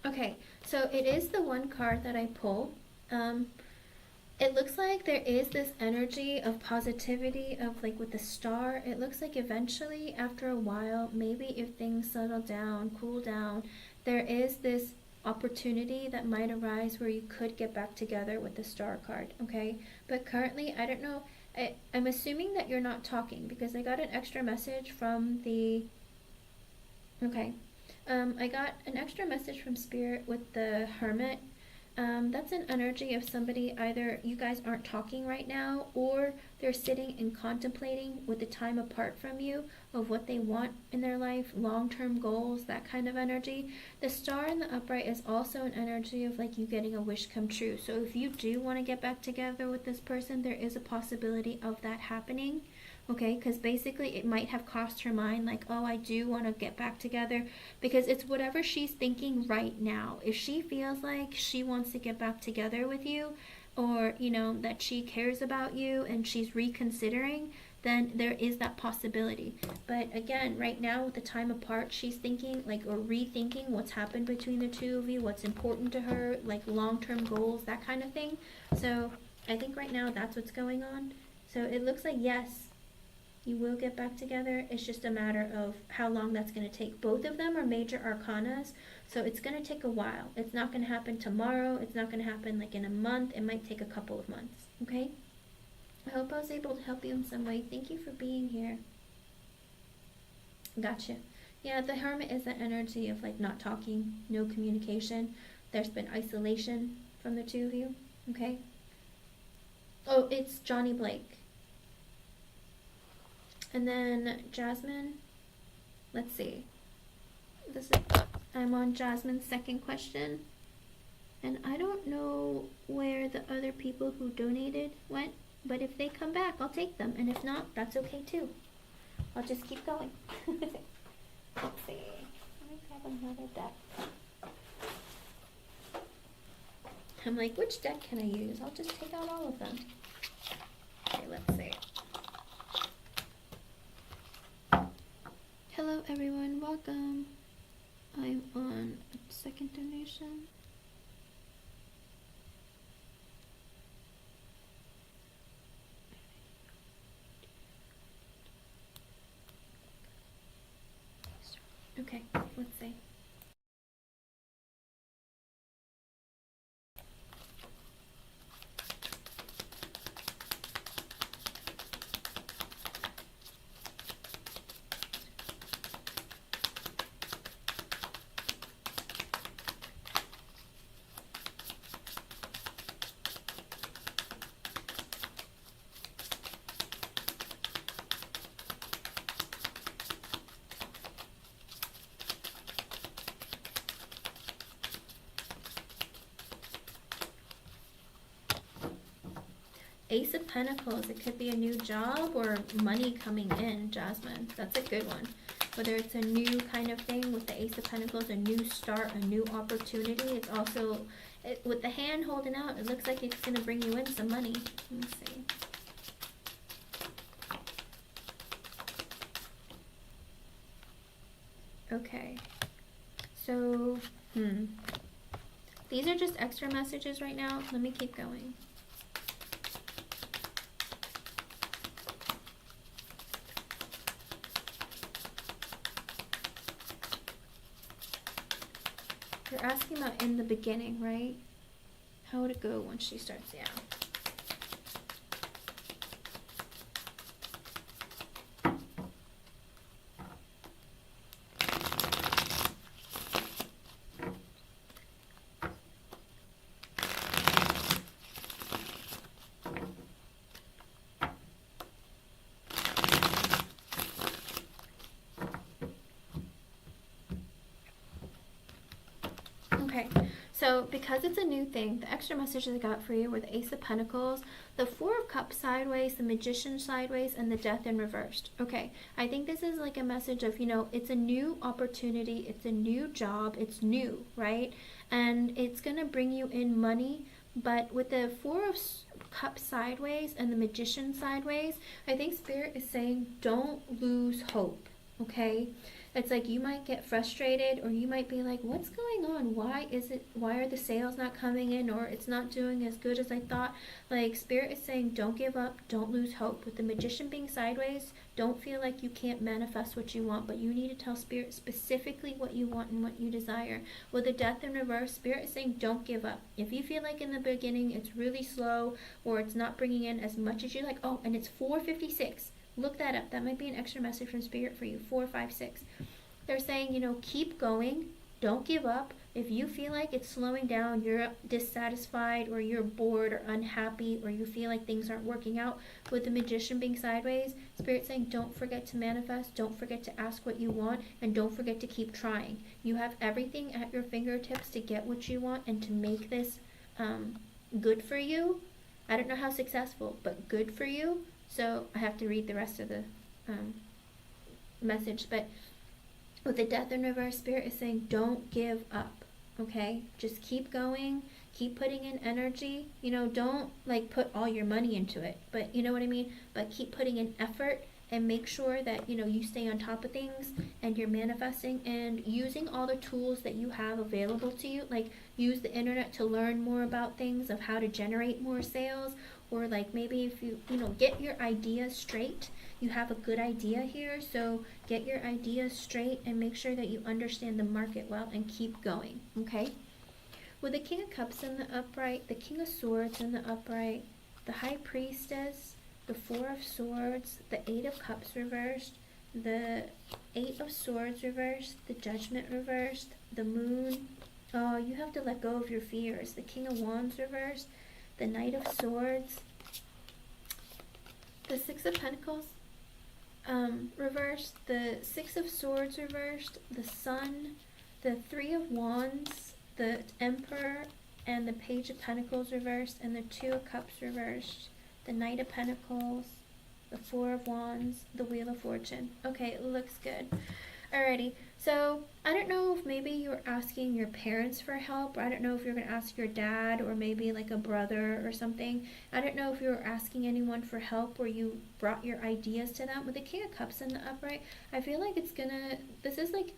Okay, so it is the one card that I pull. It looks like there is this energy of positivity of like with the star. It looks like eventually after a while, maybe if things settle down, cool down, there is this opportunity that might arise where you could get back together with the star card, okay? But currently, I don't know. I'm assuming that you're not talking because I got an extra message from the, okay. I got an extra message from Spirit with the Hermit. That's an energy of somebody, either you guys aren't talking right now or they're sitting and contemplating with the time apart from you of what they want in their life, long-term goals, that kind of energy. The star in the upright is also an energy of like you getting a wish come true. So if you do want to get back together with this person, there is a possibility of that happening. Okay, because basically it might have crossed her mind like, oh, I do want to get back together, because it's whatever she's thinking right now. If she feels like she wants to get back together with you, or, you know, that she cares about you and she's reconsidering, then there is that possibility. But again, right now with the time apart, she's thinking like, or rethinking what's happened between the two of you, what's important to her, like long-term goals, that kind of thing. So I think right now that's what's going on. So it looks like, yes, you will get back together. It's just a matter of how long that's going to take. Both of them are major arcanas, so it's going to take a while. It's not going to happen tomorrow. It's not going to happen like in a month. It might take a couple of months, okay? I hope I was able to help you in some way. Thank you for being here. Gotcha. Yeah, the Hermit is the energy of like not talking, no communication. There's been isolation from the two of you, okay? Oh, it's Johnny Blake. And then Jasmine, let's see. I'm on Jasmine's second question. And I don't know where the other people who donated went, but if they come back, I'll take them. And if not, that's okay too. I'll just keep going. Let's see. Let me grab another deck. I'm like, which deck can I use? I'll just take out all of them. Okay, let's see. Hello everyone, welcome. I'm on second donation. Okay, let's see. Ace of Pentacles, it could be a new job or money coming in, Jasmine. That's a good one. Whether it's a new kind of thing with the Ace of Pentacles, a new start, a new opportunity. It's also, with the hand holding out, it looks like it's going to bring you in some money. Let me see. Okay. So, these are just extra messages right now. Let me keep going. You're asking about in the beginning, right? How would it go once she starts? Yeah. Okay, so because it's a new thing, the extra messages I got for you were the Ace of Pentacles, the Four of Cups sideways, the Magician sideways, and the Death in reversed. Okay, I think this is like a message of, you know, it's a new opportunity, it's a new job, it's new, right? And it's going to bring you in money, but with the Four of Cups sideways and the Magician sideways, I think Spirit is saying don't lose hope. okay? It's like you might get frustrated, or you might be like, what's going on? Why are the sales not coming in, or it's not doing as good as I thought? Like, Spirit is saying, don't give up, don't lose hope. With the Magician being sideways, don't feel like you can't manifest what you want, but you need to tell Spirit specifically what you want and what you desire. With the Death in reverse, Spirit is saying, don't give up. If you feel like in the beginning it's really slow, or it's not bringing in as much as you like, oh, and it's 4:56. Look that up. That might be an extra message from Spirit for you. 456. They're saying, keep going. Don't give up. If you feel like it's slowing down, you're dissatisfied, or you're bored or unhappy, or you feel like things aren't working out, with the Magician being sideways, Spirit saying, don't forget to manifest, don't forget to ask what you want, and don't forget to keep trying. You have everything at your fingertips to get what you want and to make this good for you. I don't know how successful, but good for you. So I have to read the rest of the message. But with the Death in reverse, Spirit is saying, don't give up, okay? Just keep going, keep putting in energy. Don't like put all your money into it, but you know what I mean? But keep putting in effort, and make sure that, you stay on top of things, and you're manifesting and using all the tools that you have available to you. Like, use the internet to learn more about things, of how to generate more sales, or like maybe if you, get your ideas straight. You have a good idea here, so get your ideas straight and make sure that you understand the market well and keep going, okay? With the King of Cups in the upright, the King of Swords in the upright, the High Priestess, the Four of Swords, the Eight of Cups reversed, the Eight of Swords reversed, the Judgment reversed, the Moon. Oh, you have to let go of your fears. The King of Wands reversed, the Knight of Swords, the Six of Pentacles reversed, the Six of Swords reversed, the Sun, the Three of Wands, the Emperor, and the Page of Pentacles reversed, and the Two of Cups reversed, the Knight of Pentacles, the Four of Wands, the Wheel of Fortune. Okay, it looks good. Alrighty, so I don't know if maybe you're asking your parents for help, or I don't know if you're going to ask your dad, or maybe like a brother or something. I don't know if you're asking anyone for help, or you brought your ideas to them. With the King of Cups in the upright, I feel like this is like,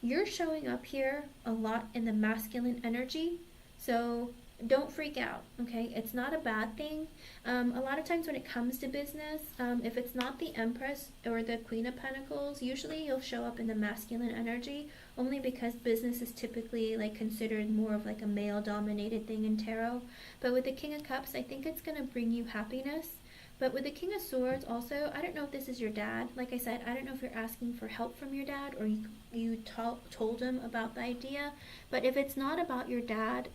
you're showing up here a lot in the masculine energy, so don't freak out, okay? It's not a bad thing. A lot of times when it comes to business, if it's not the Empress or the Queen of Pentacles, usually you'll show up in the masculine energy, only because business is typically like considered more of like a male-dominated thing in tarot. But with the King of Cups, I think it's going to bring you happiness. But with the King of Swords also, I don't know if this is your dad. Like I said, I don't know if you're asking for help from your dad, or you told him about the idea. But if it's not about your dad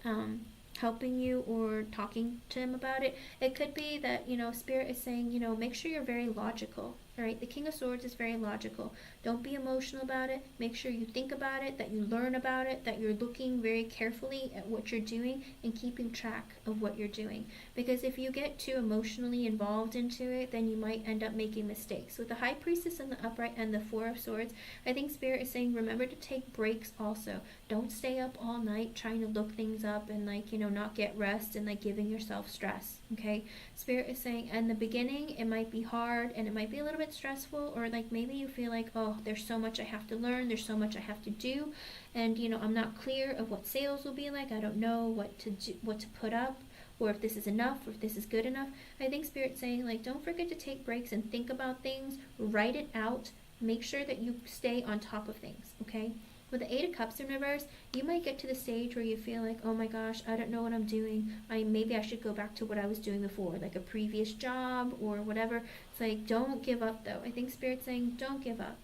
helping you or talking to him about it, it could be that, Spirit is saying, make sure you're very logical. All right, the King of Swords is very logical. Don't be emotional about it. Make sure you think about it, that you learn about it, that you're looking very carefully at what you're doing and keeping track of what you're doing. Because if you get too emotionally involved into it, then you might end up making mistakes. With the High Priestess in the upright and the Four of Swords, I think Spirit is saying, remember to take breaks also. Don't stay up all night trying to look things up and not get rest and giving yourself stress, okay? Spirit is saying, in the beginning, it might be hard and it might be a little bit stressful, or maybe you feel like, oh, there's so much I have to learn, there's so much I have to do, and I'm not clear of what sales will be like. I don't know what to do, what to put up, or if this is enough, or if this is good enough. I think Spirit's saying, don't forget to take breaks and think about things, write it out, make sure that you stay on top of things, okay? With the Eight of Cups in reverse, you might get to the stage where you feel like, oh my gosh, I don't know what I'm doing. Maybe I should go back to what I was doing before, like a previous job or whatever. It's don't give up though. I think Spirit's saying, don't give up.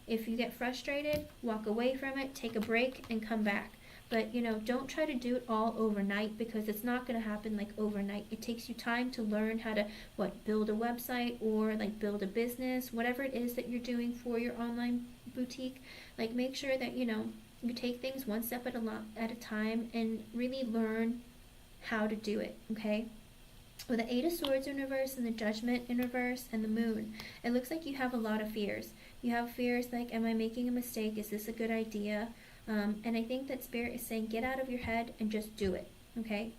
If you get frustrated, walk away from it, take a break, and come back. But, don't try to do it all overnight, because it's not going to happen overnight. It takes you time to learn how to, build a website or build a business, whatever it is that you're doing for your online boutique. Make sure that, you take things one step at a time and really learn how to do it, okay? With the Eight of Swords in reverse and the Judgment in reverse and the Moon, it looks like you have a lot of fears. You have fears am I making a mistake? Is this a good idea? And I think that Spirit is saying, get out of your head and just do it, okay?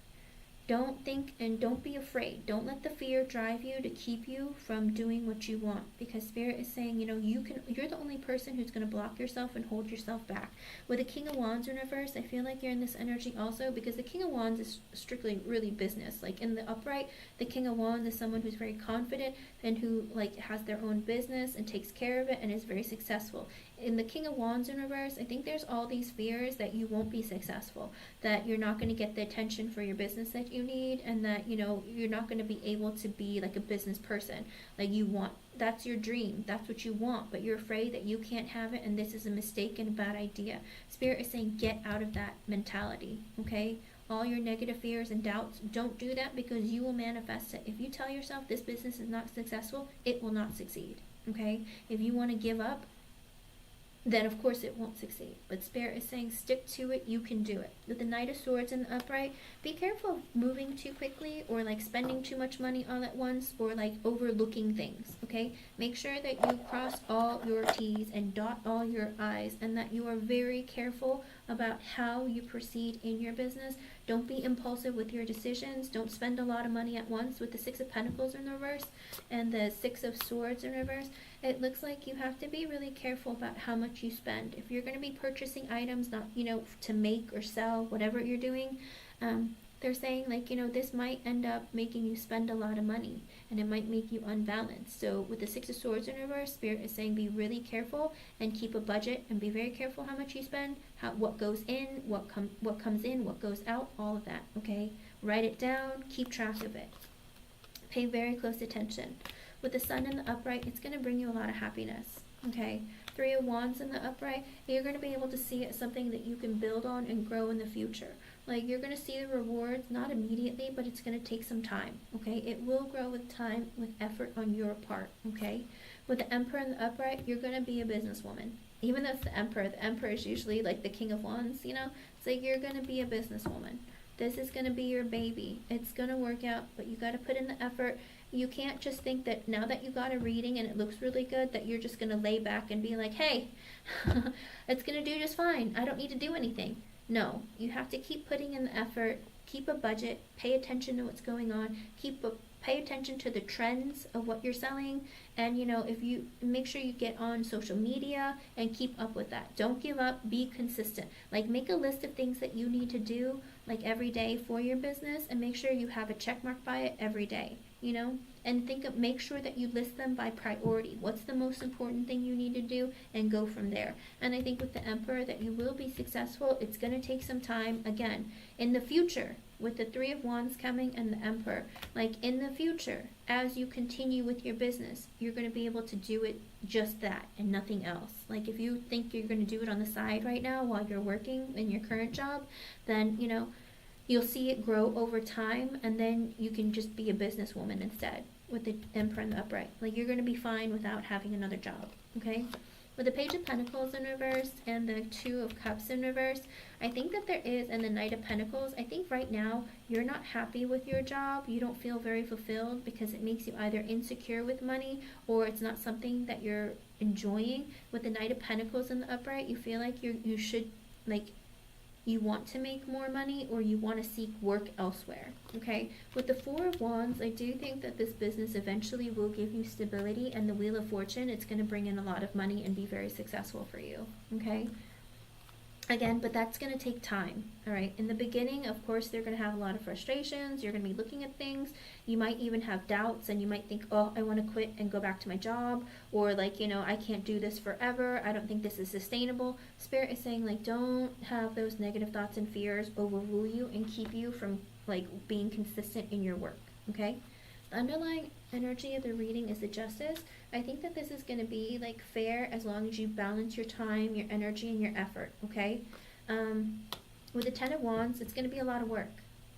Don't think and don't be afraid. Don't let the fear drive you to keep you from doing what you want, because Spirit is saying, you're the only person who's going to block yourself and hold yourself back. With the King of Wands in reverse, I feel like you're in this energy also, because the King of Wands is strictly really business. Like in the upright, the King of Wands is someone who's very confident and who like has their own business and takes care of it and is very successful. In the King of Wands in reverse, I think there's all these fears that you won't be successful, that you're not going to get the attention for your business that you need, and that you're not going to be able to be like a business person like you want. That's your dream, that's what you want, but you're afraid that you can't have it, and this is a mistake and a bad idea. Spirit is saying get out of that mentality, okay? All your negative fears and doubts, don't do that, because you will manifest it. If you tell yourself this business is not successful, it will not succeed, okay? If you want to give up, then of course it won't succeed. But Spirit is saying stick to it, you can do it. With the Knight of Swords in the upright, be careful of moving too quickly, or like spending too much money all at once, or like overlooking things, okay? Make sure that you cross all your T's and dot all your I's, and that you are very careful about how you proceed in your business. Don't be impulsive with your decisions. Don't spend a lot of money at once. With the Six of Pentacles in reverse and the Six of Swords in reverse, it looks like you have to be really careful about how much you spend. If you're going to be purchasing items, not, to make or sell, whatever you're doing, they're saying like, this might end up making you spend a lot of money, and it might make you unbalanced. So with the Six of Swords in reverse, Spirit is saying be really careful and keep a budget, and be very careful how much you spend, what goes in, what comes in, what goes out, all of that, okay? Write it down, keep track of it. Pay very close attention. With the Sun in the upright, it's going to bring you a lot of happiness, okay? Three of Wands in the upright, you're going to be able to see it as something that you can build on and grow in the future. Like, you're going to see the rewards, not immediately, but it's going to take some time, okay? It will grow with time, with effort on your part, okay? With the Emperor in the upright, you're going to be a businesswoman. Even though it's the Emperor is usually like the King of Wands, It's like you're going to be a businesswoman. This is going to be your baby. It's going to work out, but you got to put in the effort. You can't just think that now that you got a reading and it looks really good, that you're just going to lay back and be like, hey, it's going to do just fine. I don't need to do anything. No, you have to keep putting in the effort, keep a budget, pay attention to what's going on, pay attention to the trends of what you're selling, and if you make sure you get on social media and keep up with that. Don't give up, be consistent. Like, make a list of things that you need to do like every day for your business, and make sure you have a check mark by it every day, and make sure that you list them by priority. What's the most important thing you need to do, and go from there. And I think with the Emperor that you will be successful. It's going to take some time. Again, in the future, with the Three of Wands coming and the Emperor, like in the future, as you continue with your business, you're going to be able to do it just that and nothing else. Like, if you think you're going to do it on the side right now while you're working in your current job, then you'll see it grow over time, and then you can just be a businesswoman instead with the Emperor and the upright. Like, you're going to be fine without having another job, okay? With the Page of Pentacles in reverse and the Two of Cups in reverse, I think that there is, and the Knight of Pentacles, I think right now you're not happy with your job. You don't feel very fulfilled because it makes you either insecure with money, or it's not something that you're enjoying. With the Knight of Pentacles in the upright, you feel like you should, like, you want to make more money, or you want to seek work elsewhere, okay? With the Four of Wands, I do think that this business eventually will give you stability, and the Wheel of Fortune, it's going to bring in a lot of money and be very successful for you, okay? Again, but that's going to take time, all right? In the beginning, of course, they're going to have a lot of frustrations. You're going to be looking at things. You might even have doubts, and you might think, oh, I want to quit and go back to my job, or like, I can't do this forever. I don't think this is sustainable. Spirit is saying, like, don't have those negative thoughts and fears overrule you and keep you from, like, being consistent in your work, okay? The underlying energy of the reading is the Justice. I think that this is going to be like fair as long as you balance your time, your energy, and your effort, okay? With the Ten of Wands, it's going to be a lot of work,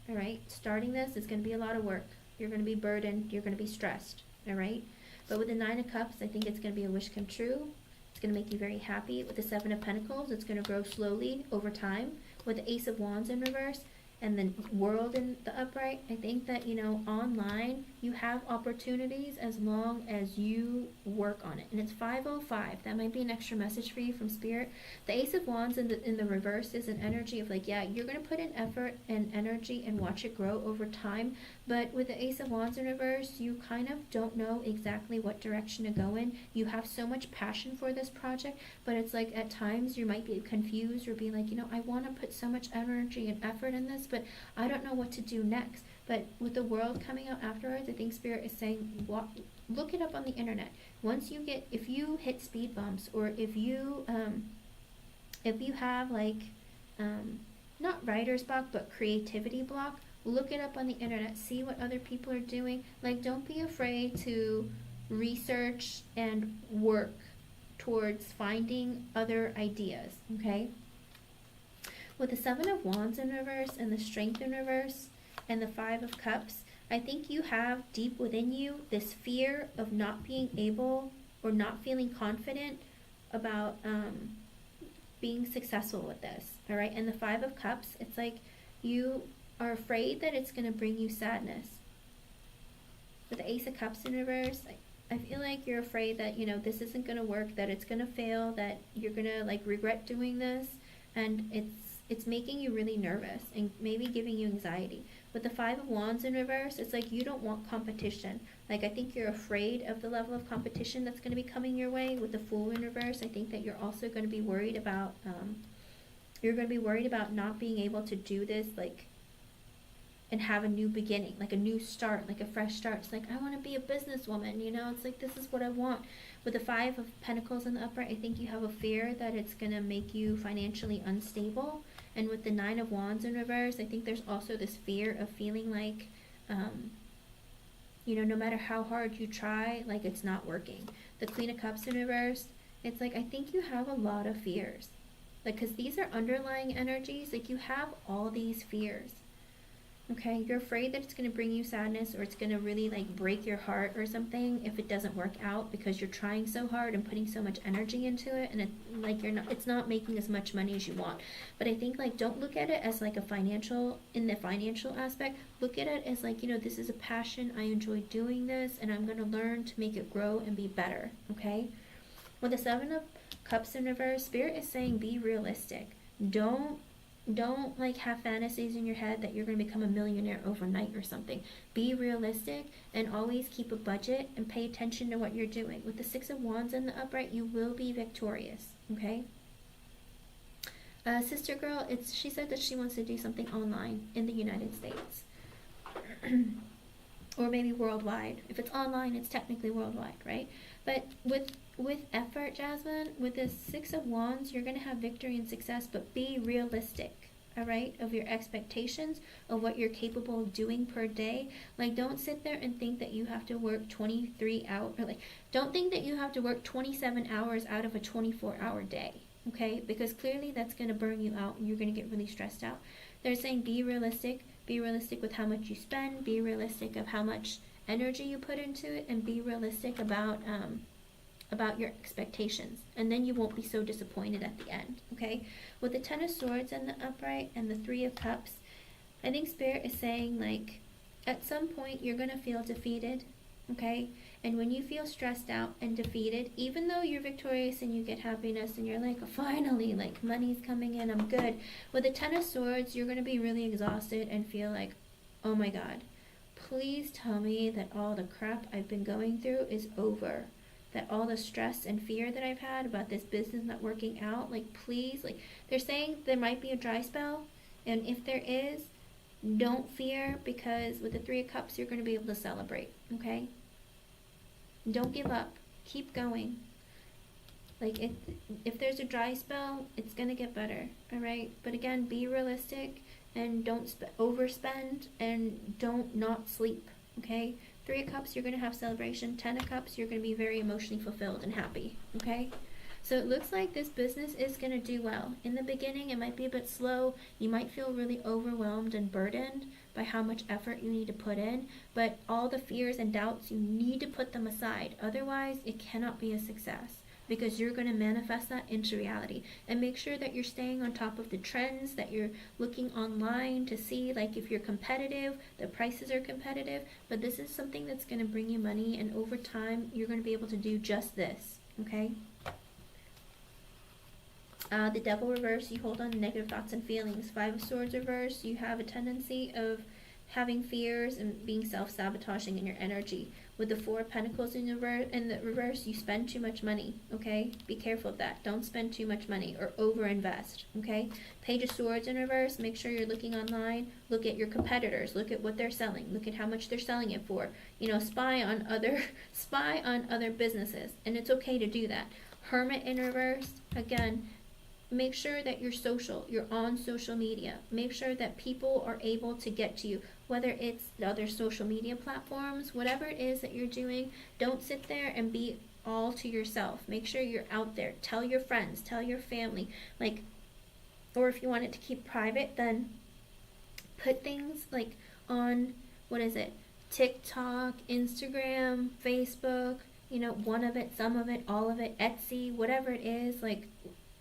all right? Starting this is going to be a lot of work. You're going to be burdened. You're going to be stressed, all right? But with the Nine of Cups, I think it's going to be a wish come true. It's going to make you very happy. With the Seven of Pentacles, it's going to grow slowly over time. With the Ace of Wands in reverse, and then World in the upright, I think that, online, You have opportunities as long as you work on it. And it's 505. That might be an extra message for you from Spirit. The Ace of Wands in the reverse is an energy of like, yeah, you're going to put in effort and energy and watch it grow over time. But with the Ace of Wands in reverse, you kind of don't know exactly what direction to go in. You have so much passion for this project, but it's like at times you might be confused or be like, I want to put so much energy and effort in this, but I don't know what to do next. But with the World coming out afterwards, I think Spirit is saying, look it up on the internet. If you hit speed bumps, or if you have like, not writer's block, but creativity block, look it up on the internet. See what other people are doing. Like, don't be afraid to research and work towards finding other ideas, okay? With the Seven of Wands in reverse and the Strength in reverse, and the Five of Cups, I think you have deep within you this fear of not being able or not feeling confident about being successful with this, all right? And the Five of Cups, it's like you are afraid that it's going to bring you sadness. With the Ace of Cups in reverse, I feel like you're afraid that, this isn't going to work, that it's going to fail, that you're going to like regret doing this, and it's making you really nervous and maybe giving you anxiety. With the Five of Wands in reverse, it's like you don't want competition. Like, I think you're afraid of the level of competition that's going to be coming your way. With the Fool in reverse, I think that you're also going to be worried about, not being able to do this, like, and have a new beginning, like a new start, like a fresh start. It's like, I want to be a businesswoman, it's like, this is what I want. With the Five of Pentacles in the upright, I think you have a fear that it's going to make you financially unstable. And with the Nine of Wands in reverse, I think there's also this fear of feeling like, no matter how hard you try, like it's not working. The Queen of Cups in reverse, it's like, I think you have a lot of fears. Like, because these are underlying energies, like you have all these fears. Okay, you're afraid that it's going to bring you sadness, or it's going to really like break your heart or something if it doesn't work out, because you're trying so hard and putting so much energy into it, and it's not making as much money as you want. But I think, like, don't look at it as like in the financial aspect. Look at it as like, this is a passion. I enjoy doing this, and I'm going to learn to make it grow and be better. Okay. With the Seven of Cups in reverse, Spirit is saying be realistic. Don't like have fantasies in your head that you're going to become a millionaire overnight or something. Be realistic and always keep a budget and pay attention to what you're doing. With the Six of Wands in the upright, you will be victorious, okay? Sister girl, she said that she wants to do something online in the United States. Or maybe worldwide. If it's online, it's technically worldwide, right? But with effort, Jasmine, with the Six of Wands, you're going to have victory and success, but be realistic, all right, of your expectations, of what you're capable of doing per day. Like, don't sit there and think that you have to work 23 hours, or like, don't think that you have to work 27 hours out of a 24-hour day, okay? Because clearly that's going to burn you out, and you're going to get really stressed out. They're saying be realistic with how much you spend, be realistic of how much energy you put into it, and be realistic about your expectations, and then you won't be so disappointed at the end, okay? With the Ten of Swords and the upright and the Three of Cups, I think Spirit is saying, like, at some point you're going to feel defeated, okay? And when you feel stressed out and defeated, even though you're victorious and you get happiness and you're like, finally, like, money's coming in, I'm good. With the Ten of Swords, you're going to be really exhausted and feel like, oh my God, please tell me that all the crap I've been going through is over. That all the stress and fear that I've had about this business not working out, like, please, like, they're saying there might be a dry spell, and if there is, don't fear, because with the Three of Cups, you're going to be able to celebrate, okay? Don't give up. Keep going. Like, if there's a dry spell, it's going to get better, all right? But again, be realistic, and don't overspend, and don't not sleep, okay? Three of Cups, you're going to have celebration. 10 of Cups, you're going to be very emotionally fulfilled and happy, okay? So it looks like this business is going to do well. In the beginning, it might be a bit slow. You might feel really overwhelmed and burdened by how much effort you need to put in, but all the fears and doubts, you need to put them aside. Otherwise, it cannot be a success, because you're going to manifest that into reality. And make sure that you're staying on top of the trends, that you're looking online to see, like, if you're competitive, the prices are competitive. But this is something that's going to bring you money, and over time you're going to be able to do just this, okay? The Devil reverse, you hold on to negative thoughts and feelings. Five of Swords reverse, you have a tendency of having fears and being self-sabotaging in your energy. With the Four of Pentacles in the reverse, you spend too much money, okay? Be careful of that. Don't spend too much money or over-invest, okay? Page of Swords in reverse, make sure you're looking online. Look at your competitors. Look at what they're selling. Look at how much they're selling it for. You know, spy on other businesses, and it's okay to do that. Hermit in reverse, again, make sure that you're on social media. Make sure that people are able to get to you, whether it's the other social media platforms, whatever it is that you're doing. Don't sit there and be all to yourself. Make sure you're out there. Tell your friends, tell your family, like, or if you want it to keep private, then put things like on, what is it, TikTok, Instagram, Facebook, you know, one of it, some of it, all of it, Etsy, whatever it is, like,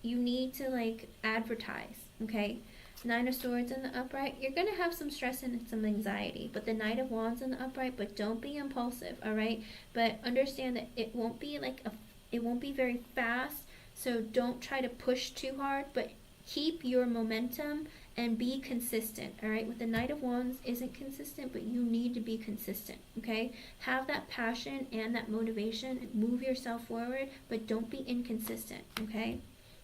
you need to, like, advertise, okay? Nine of Swords in the upright, you're going to have some stress and some anxiety, but the Knight of Wands in the upright, but don't be impulsive, all right? But understand that it won't be it won't be very fast, so don't try to push too hard, but keep your momentum and be consistent, all right? With the Knight of Wands isn't consistent, but you need to be consistent, okay? Have that passion and that motivation, move yourself forward, but don't be inconsistent, okay?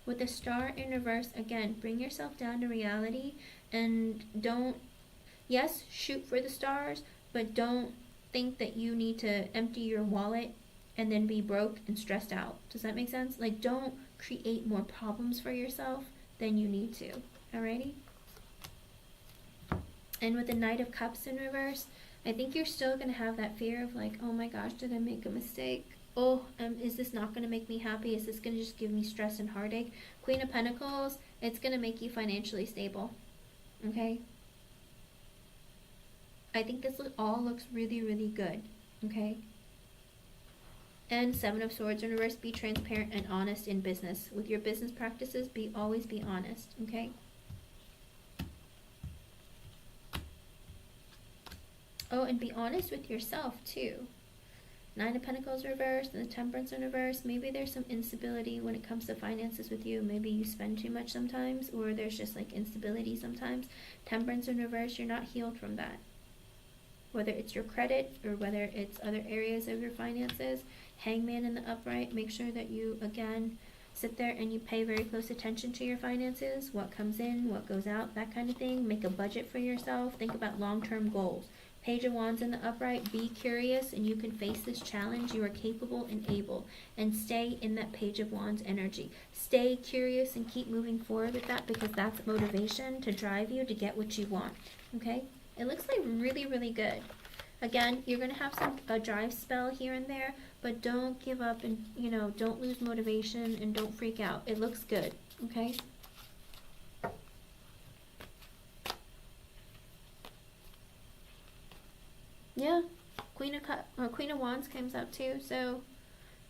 With the Star in reverse, again, bring yourself down to reality, and don't, yes, shoot for the stars, but don't think that you need to empty your wallet and then be broke and stressed out. Does that make sense? Like, don't create more problems for yourself than you need to. Alrighty? And with the Knight of Cups in reverse, I think you're still going to have that fear of, like, oh my gosh, did I make a mistake? Oh, is this not going to make me happy? Is this going to just give me stress and heartache? Queen of Pentacles, it's going to make you financially stable. Okay? I think this all looks really, really good. Okay? And Seven of Swords in reverse, be transparent and honest in business. With your business practices, always be honest. Okay? Oh, and be honest with yourself too. Nine of Pentacles reversed and the Temperance in reverse. Maybe there's some instability when it comes to finances with you. Maybe you spend too much sometimes, or there's just like instability sometimes. Temperance in reverse, you're not healed from that. Whether it's your credit or whether it's other areas of your finances. Hangman in the upright, make sure that you, again, sit there and you pay very close attention to your finances. What comes in, what goes out, that kind of thing. Make a budget for yourself. Think about long-term goals. Page of Wands in the upright, be curious and you can face this challenge. You are capable and able. And stay in that Page of Wands energy. Stay curious and keep moving forward with that, because that's motivation to drive you to get what you want. Okay? It looks like really, really good. Again, you're going to have a drive spell here and there, but don't give up and, you know, don't lose motivation and don't freak out. It looks good. Okay? Yeah, Queen of Wands comes out too. So,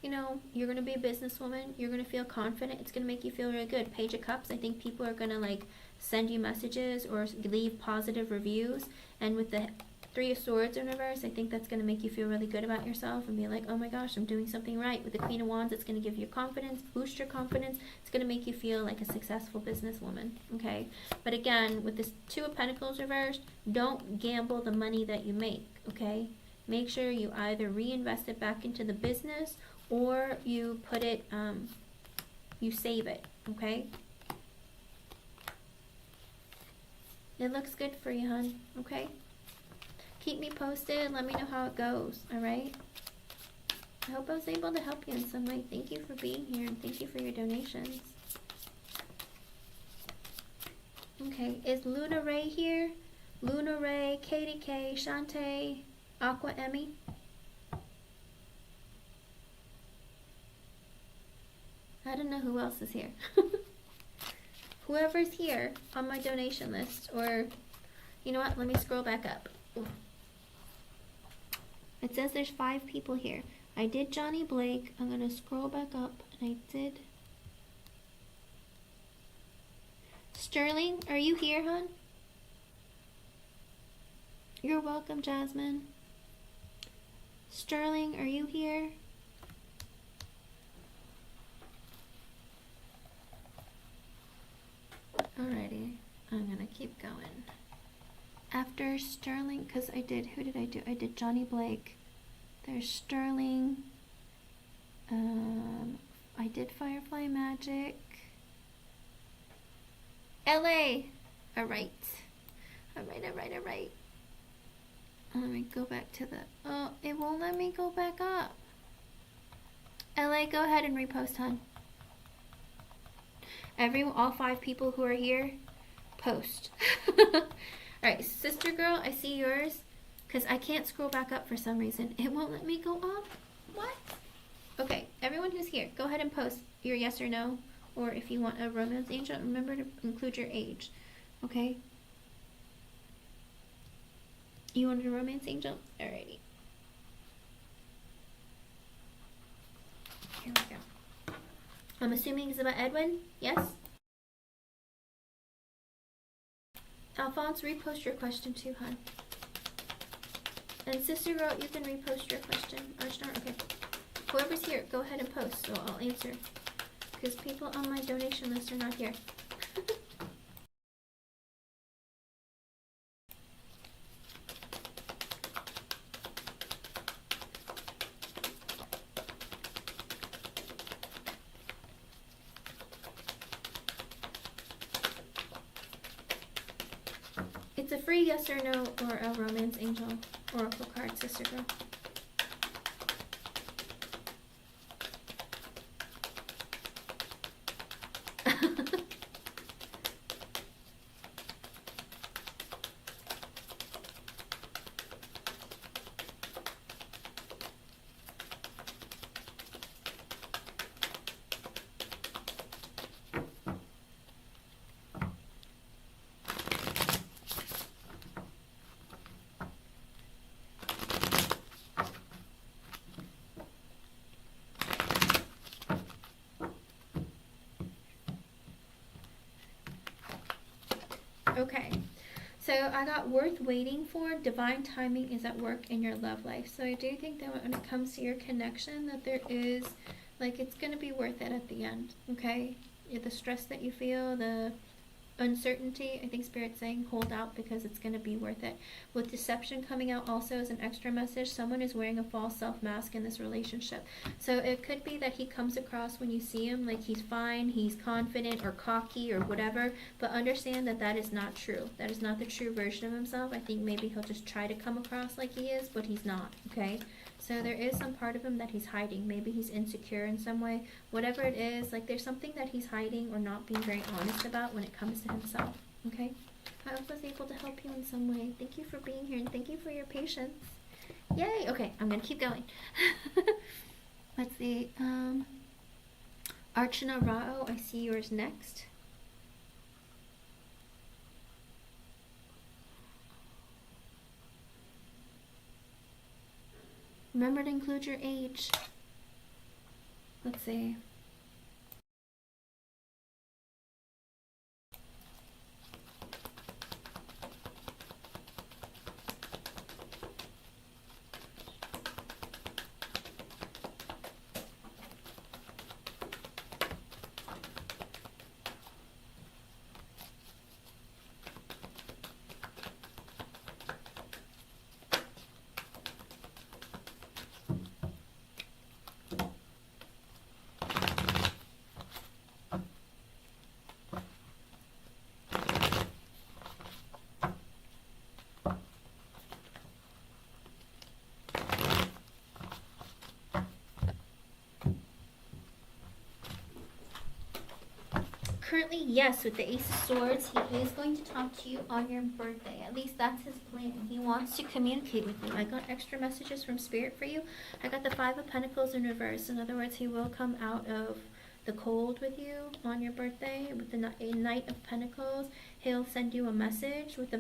you know, you're going to be a businesswoman. You're going to feel confident. It's going to make you feel really good. Page of Cups, I think people are going to, like, send you messages or leave positive reviews. And with the Three of Swords in reverse, I think that's going to make you feel really good about yourself and be like, oh my gosh, I'm doing something right. With the Queen of Wands, it's going to give you confidence, boost your confidence. It's going to make you feel like a successful businesswoman, okay? But again, with this Two of Pentacles reversed, don't gamble the money that you make, okay? Make sure you either reinvest it back into the business or you put it, you save it, okay? It looks good for you, hon, okay? Keep me posted. Let me know how it goes, alright? I hope I was able to help you in some way. Thank you for being here, and thank you for your donations. Okay, is Luna Ray here? Luna Ray, Katie K, Shantae, Aqua Emmy? I don't know who else is here. Whoever's here on my donation list, or, you know what, let me scroll back up. Ooh. It says there's 5 people here. I did Johnny Blake. I'm gonna scroll back up, and I did Sterling. Are you here, hon? You're welcome, Jasmine. Sterling, are you here? Alrighty, I'm gonna keep going. After Sterling, because I did, who did I do? I did Johnny Blake. There's Sterling. I did Firefly Magic. LA! Alright. Alright. Let me go back to the, oh, it won't let me go back up. LA, go ahead and repost, hon. All 5 people who are here, post. Alright, sister girl, I see yours. Because I can't scroll back up for some reason. It won't let me go up. What? Okay, everyone who's here, go ahead and post your yes or no. Or if you want a romance angel, remember to include your age. Okay? You wanted a romance angel? Alrighty. Here we go. I'm assuming it's about Edwin? Yes? Alphonse, repost your question too, hon. And sister girl, you can repost your question. Okay. Whoever's here, go ahead and post, so I'll answer. Because people on my donation list are not here. It's a free yes or no or a romance angel oracle card, sister girl. Okay, so I got worth waiting for. Divine timing is at work in your love life. So I do think that when it comes to your connection, that there is, like, it's going to be worth it at the end, okay? The stress that you feel, the uncertainty, I think Spirit's saying hold out because it's going to be worth it. With deception coming out also as an extra message, someone is wearing a false self mask in this relationship. So it could be that he comes across when you see him like he's fine, he's confident or cocky or whatever, but understand that that is not true. That is not the true version of himself. I think maybe he'll just try to come across like he is, but he's not, okay? So there is some part of him that he's hiding. Maybe he's insecure in some way. Whatever it is, like there's something that he's hiding or not being very honest about when it comes to himself, okay? I hope I was able to help you in some way. Thank you for being here and thank you for your patience. Yay! Okay, I'm going to keep going. Let's see. Archana Rao, I see yours next. Remember to include your age. Let's see. Currently, yes, with the Ace of Swords, he is going to talk to you on your birthday. At least that's his plan. He wants to communicate with you. I got extra messages from Spirit for you. I got the Five of Pentacles in reverse. In other words, he will come out of the cold with you on your birthday with the Knight of Pentacles. He'll send you a message with the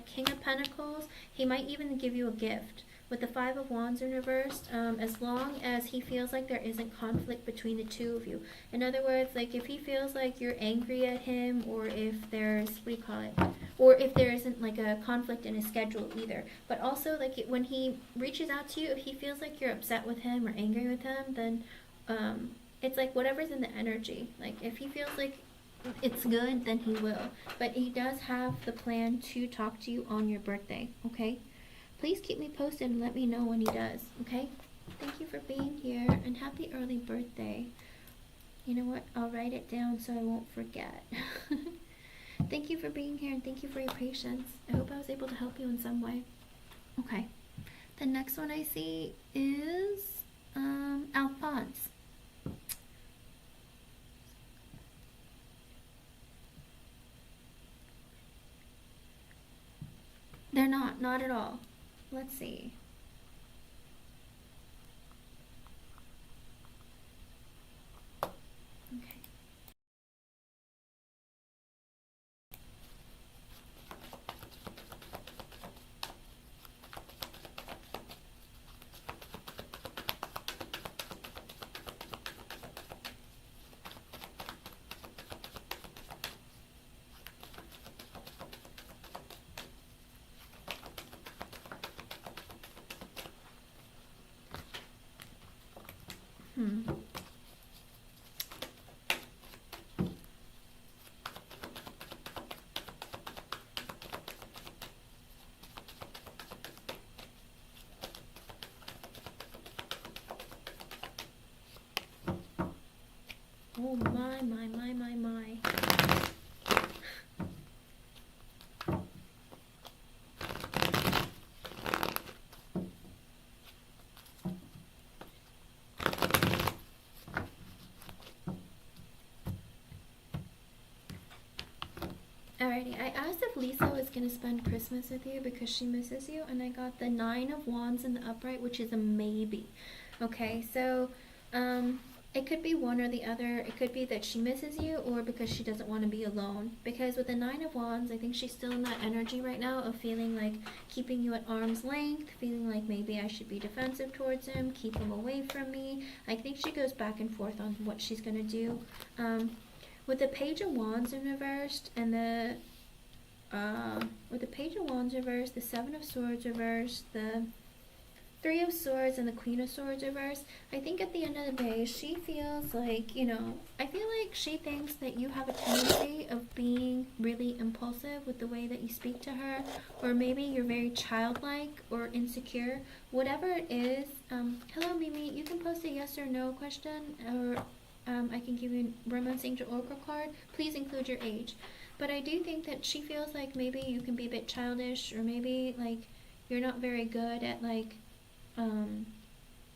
King of Pentacles. He might even give you a gift. With the Five of Wands in reversed, as long as he feels like there isn't conflict between the two of you. In other words, like if he feels like you're angry at him, or if there's, what do you call it? Or if there isn't like a conflict in his schedule either. But also, like when he reaches out to you, if he feels like you're upset with him or angry with him, then it's like whatever's in the energy. Like if he feels like it's good, then he will. But he does have the plan to talk to you on your birthday, okay? Please keep me posted and let me know when he does, okay? Thank you for being here, and happy early birthday. You know what? I'll write it down so I won't forget. Thank you for being here, and thank you for your patience. I hope I was able to help you in some way. Okay. The next one I see is Alphonse. They're not at all. Let's see. Okay. Oh my. Alrighty, I asked if Lisa was going to spend Christmas with you because she misses you, and I got the Nine of Wands in the upright, which is a maybe. Okay, so it could be one or the other. It could be that she misses you, or because she doesn't want to be alone. Because with the Nine of Wands, I think she's still in that energy right now of feeling like keeping you at arm's length, feeling like maybe I should be defensive towards him, keep him away from me. I think she goes back and forth on what she's going to do. With the Page of Wands in reversed, and with the Page of Wands reversed, the Seven of Swords reversed, the Three of Swords, and the Queen of Swords reversed, I think at the end of the day, she feels like, I feel like she thinks that you have a tendency of being really impulsive with the way that you speak to her, or maybe you're very childlike or insecure. Whatever it is, hello Mimi, you can post a yes or no question, or I can give you a Romance Angel Oracle card. Please include your age. But I do think that she feels like maybe you can be a bit childish, or maybe like you're not very good at like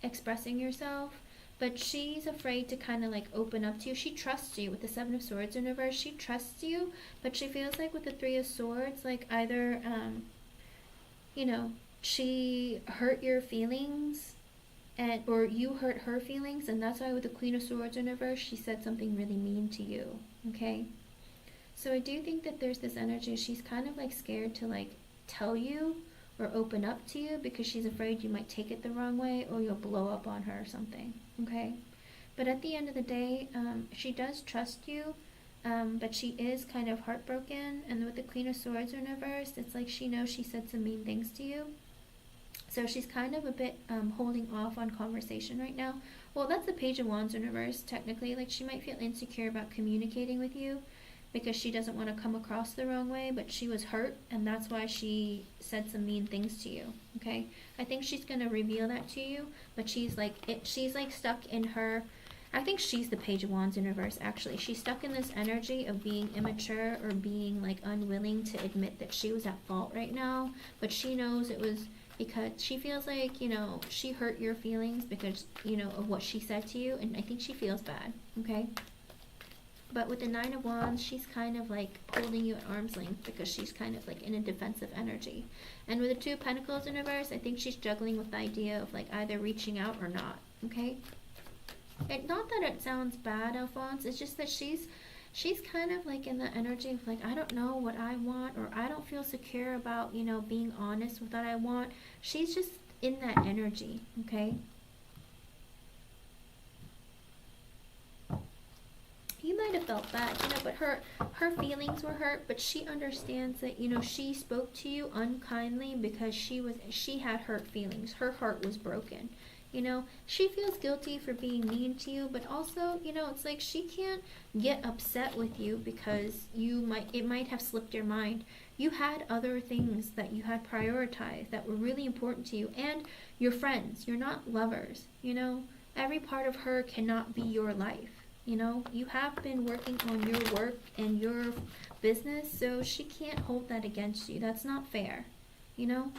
expressing yourself. But she's afraid to kind of like open up to you. She trusts you with the Seven of Swords in reverse. She trusts you, but she feels like with the Three of Swords, like either she hurt your feelings, or you hurt her feelings, and that's why with the Queen of Swords in reverse, she said something really mean to you. Okay, so I do think that there's this energy. She's kind of like scared to like tell you or open up to you because she's afraid you might take it the wrong way, or you'll blow up on her or something. Okay, but at the end of the day, she does trust you, but she is kind of heartbroken. And with the Queen of Swords in reverse, it's like she knows she said some mean things to you. So she's kind of a bit holding off on conversation right now. Well, that's the Page of Wands in reverse, technically. Like, she might feel insecure about communicating with you because she doesn't want to come across the wrong way, but she was hurt, and that's why she said some mean things to you, okay? I think she's going to reveal that to you, but she's like stuck in her... I think she's the Page of Wands in reverse, actually. She's stuck in this energy of being immature or being, like, unwilling to admit that she was at fault right now, but she knows it was... because she feels like, she hurt your feelings because, of what she said to you, and I think she feels bad, okay? But with the Nine of Wands, she's kind of like holding you at arm's length because she's kind of like in a defensive energy. And with the Two of Pentacles in reverse, I think she's juggling with the idea of like either reaching out or not, okay? Not that it sounds bad, Alphonse, it's just that she's kind of like in the energy of like, I don't know what I want, or I don't feel secure about, being honest with what I want. She's just in that energy, okay? You might have felt bad, you know, but her feelings were hurt, but she understands that, you know, she spoke to you unkindly because she had hurt feelings. Her heart was broken. You know, she feels guilty for being mean to you, but also, you know, it's like she can't get upset with you because it might have slipped your mind. You had other things that you had prioritized that were really important to you, and you're friends. You're not lovers, you know? Every part of her cannot be your life. You know, you have been working on your work and your business, so she can't hold that against you. That's not fair, you know?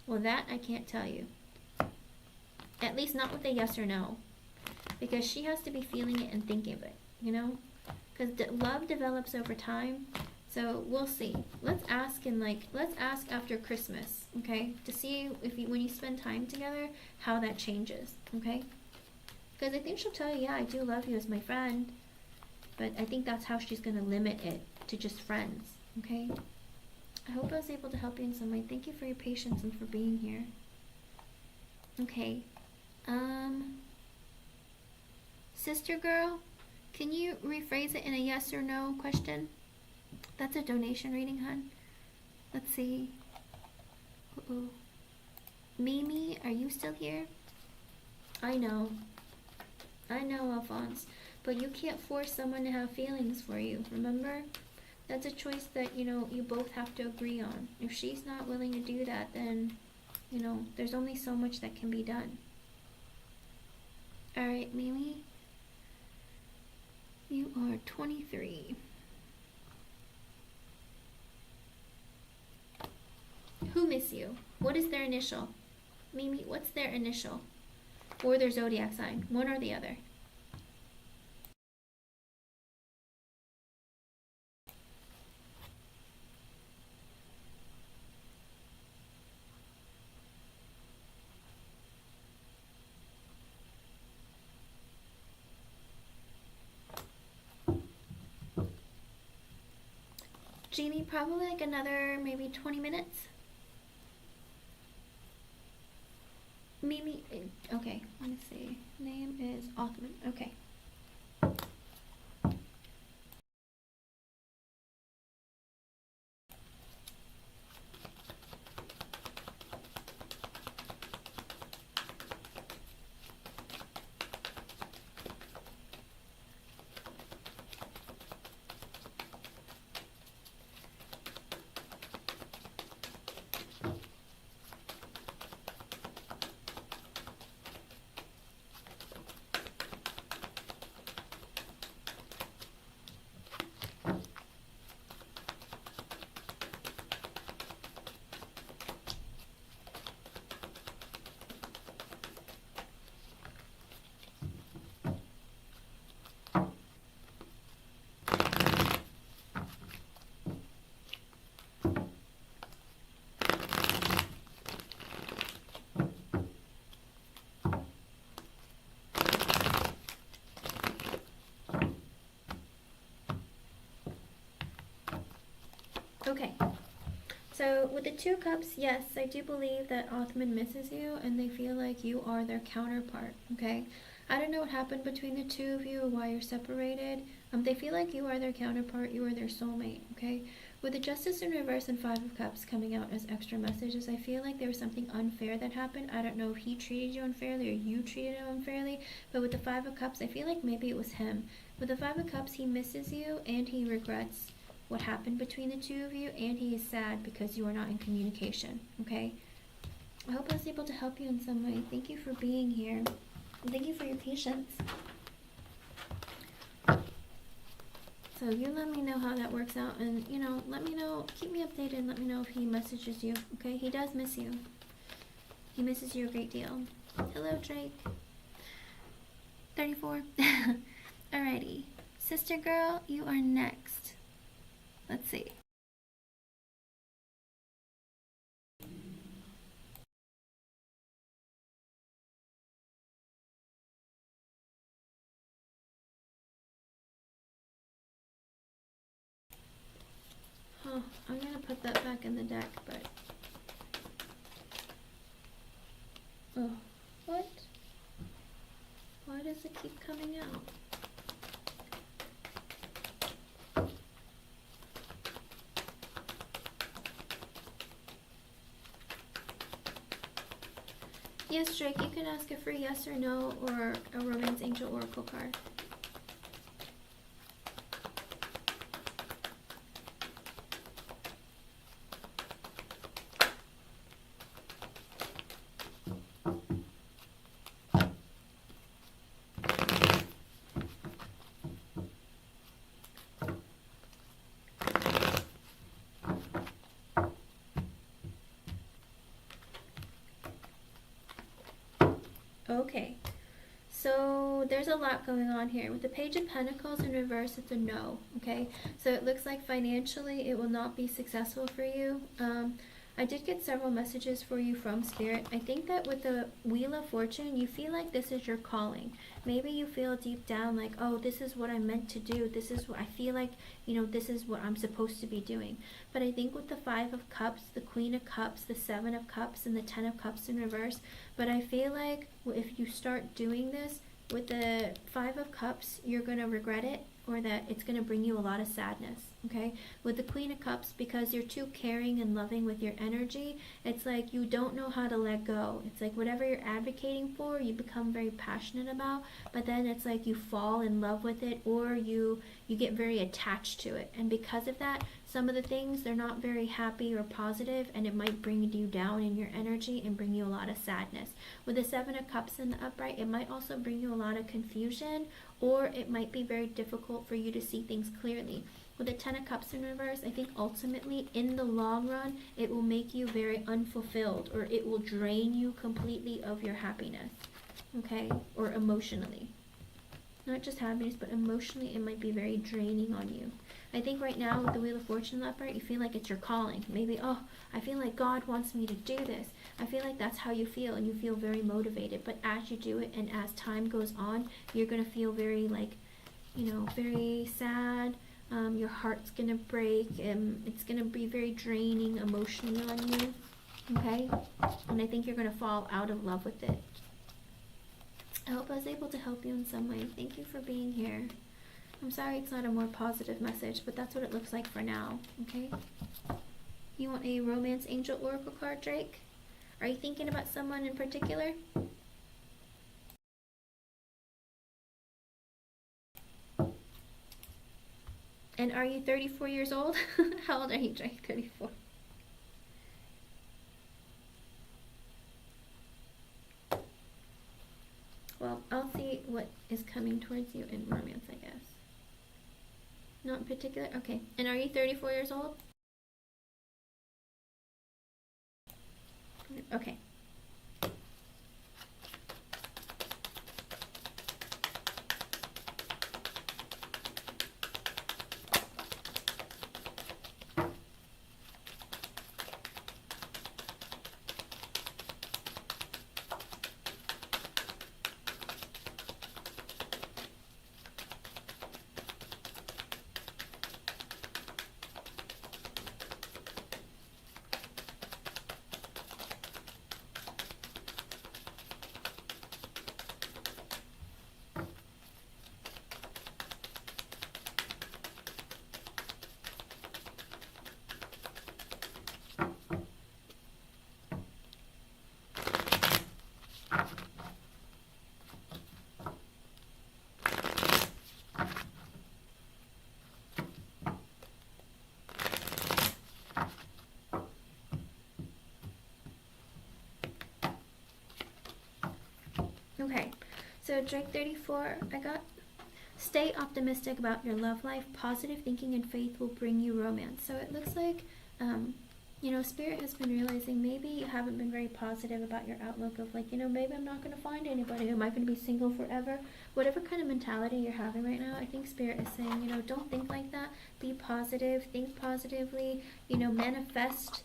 Well, that I can't tell you. At least not with a yes or no. Because she has to be feeling it and thinking of it, you know? Because love develops over time, so we'll see. Let's ask after Christmas, okay? To see when you spend time together, how that changes, okay? Because I think she'll tell you, yeah, I do love you as my friend. But I think that's how she's going to limit it to just friends, okay? I hope I was able to help you in some way. Thank you for your patience and for being here. Okay. Sister girl, can you rephrase it in a yes or no question? That's a donation reading, hun. Let's see. Uh-oh. Mimi, are you still here? I know, Alphonse, but you can't force someone to have feelings for you, remember? That's a choice that, you know, you both have to agree on. If she's not willing to do that, then, you know, there's only so much that can be done. Alright, Mimi. You are 23. Who miss you? What is their initial? Mimi, what's their initial? Or their zodiac sign? One or the other. Jeannie, probably like another maybe 20 minutes. Mimi, okay, let me see. Name is Othman. Okay. Okay. So with the 2 cups, yes, I do believe that Othman misses you and they feel like you are their counterpart, okay? I don't know what happened between the two of you or why you're separated. They feel like you are their counterpart, you are their soulmate, okay? With the Justice in reverse and 5 of Cups coming out as extra messages, I feel like there was something unfair that happened. I don't know if he treated you unfairly or you treated him unfairly, but with the 5 of Cups, I feel like maybe it was him. With the 5 of Cups, he misses you and he regrets what happened between the two of you, and he is sad because you are not in communication, okay? I hope I was able to help you in some way. Thank you for being here. Thank you for your patience. So you let me know how that works out, and, you know, let me know, keep me updated, and let me know if he messages you, okay? He does miss you. He misses you a great deal. Hello, Drake. 34. Alrighty. Sister girl, you are next. Let's see. Oh, I'm gonna put that back in the deck, but Oh, what? Why does it keep coming out? Yes, Drake, you can ask a free yes or no or a Romance Angel Oracle card. Okay, so there's a lot going on here. With the Page of Pentacles in reverse, it's a no, okay? So it looks like financially it will not be successful for you. I did get several messages for you from Spirit. I think that with the Wheel of Fortune, you feel like this is your calling. Maybe you feel deep down like, oh, this is what I'm meant to do. This is what I feel like, you know, this is what I'm supposed to be doing. But I think with the Five of Cups, the Queen of Cups, the Seven of Cups, and the Ten of Cups in reverse, but I feel like if you start doing this, with the Five of Cups, you're going to regret it, or that it's going to bring you a lot of sadness, okay? With the Queen of Cups, because you're too caring and loving with your energy, it's like you don't know how to let go. It's like whatever you're advocating for, you become very passionate about, but then it's like you fall in love with it, or you get very attached to it. And because of that, some of the things, they're not very happy or positive, and it might bring you down in your energy and bring you a lot of sadness. With the Seven of Cups in the upright, it might also bring you a lot of confusion, or it might be very difficult for you to see things clearly. With the Ten of Cups in reverse, I think ultimately, in the long run, it will make you very unfulfilled, or it will drain you completely of your happiness, okay? Or emotionally. Not just happiness, but emotionally, it might be very draining on you. I think right now with the Wheel of Fortune upright, you feel like it's your calling. Maybe, oh, I feel like God wants me to do this. I feel like that's how you feel, and you feel very motivated. But as you do it, and as time goes on, you're going to feel very, like, you know, very sad. Your heart's going to break, and it's going to be very draining emotionally on you, okay? And I think you're going to fall out of love with it. I hope I was able to help you in some way. Thank you for being here. I'm sorry it's not a more positive message, but that's what it looks like for now, okay? You want a Romance Angel Oracle card, Drake? Are you thinking about someone in particular? And are you 34 years old? How old are you, Drake? 34. Well, I'll see what is coming towards you in romance, I guess. Not in particular? Okay. And are you 34 years old? Okay. Okay, so Drake 34, I got stay optimistic about your love life. Positive thinking and faith will bring you romance. So it looks like, you know, Spirit has been realizing maybe you haven't been very positive about your outlook of like, you know, maybe I'm not going to find anybody. Am I going to be single forever? Whatever kind of mentality you're having right now, I think Spirit is saying, you know, don't think like that. Be positive. Think positively. You know, manifest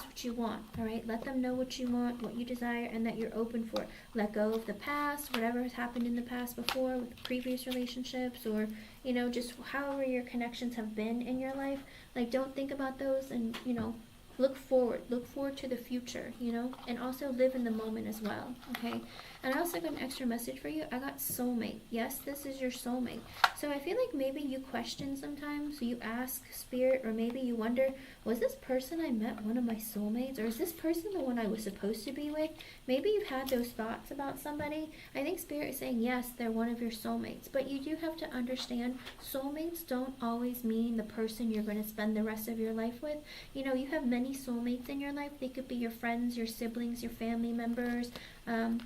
what you want, all right? Let them know what you want, what you desire, and that you're open for it. Let go of the past, whatever has happened in the past before with previous relationships, or, you know, just however your connections have been in your life. Like, don't think about those, and, you know, Look forward to the future, you know, and also live in the moment as well, okay? And I also got an extra message for you. I got soulmate. Yes, this is your soulmate. So I feel like maybe you question sometimes. So you ask spirit, or maybe you wonder, was this person I met one of my soulmates? Or is this person the one I was supposed to be with? Maybe you've had those thoughts about somebody. I think spirit is saying, yes, they're one of your soulmates. But you do have to understand, soulmates don't always mean the person you're going to spend the rest of your life with. You know, you have many soulmates in your life. They could be your friends, your siblings, your family members,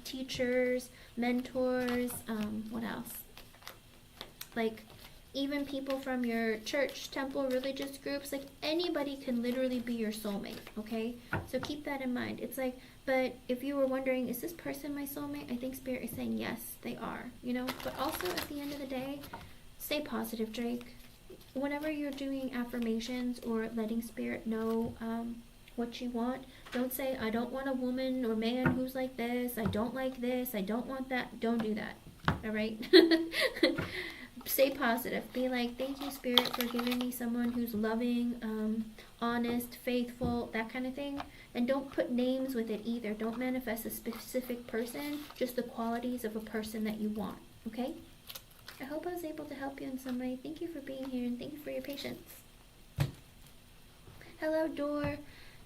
teachers, mentors, what else? Like, even people from your church, temple, religious groups, like anybody can literally be your soulmate, okay? So keep that in mind. It's like, but if you were wondering, is this person my soulmate? I think spirit is saying yes, they are, you know? But also at the end of the day, stay positive, Drake. Whenever you're doing affirmations or letting spirit know what you want, don't say, I don't want a woman or man who's like this, I don't like this, I don't want that. Don't do that, all right? Stay positive. Be like, thank you, spirit, for giving me someone who's loving, honest, faithful, that kind of thing. And don't put names with it either. Don't manifest a specific person, just the qualities of a person that you want, okay? I hope I was able to help you in some way. Thank you for being here, and thank you for your patience. Hello, Door.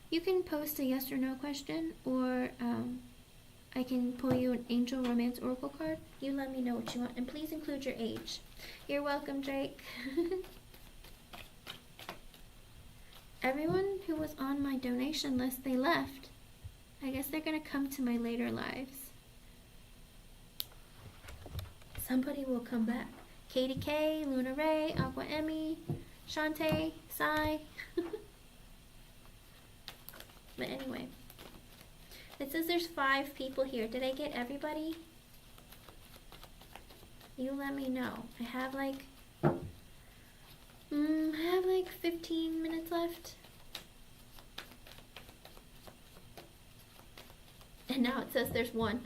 You can post a yes or no question, or I can pull you an Angel Romance Oracle card. You let me know what you want, and please include your age. You're welcome, Drake. Everyone who was on my donation list, they left. I guess they're gonna come to my later lives. Somebody will come back. Katie K, Luna Ray, Aqua Emmy, Shantae, Sai. But anyway, it says there's 5 people here. Did I get everybody? You let me know. I have like 15 minutes left. And now it says there's 1.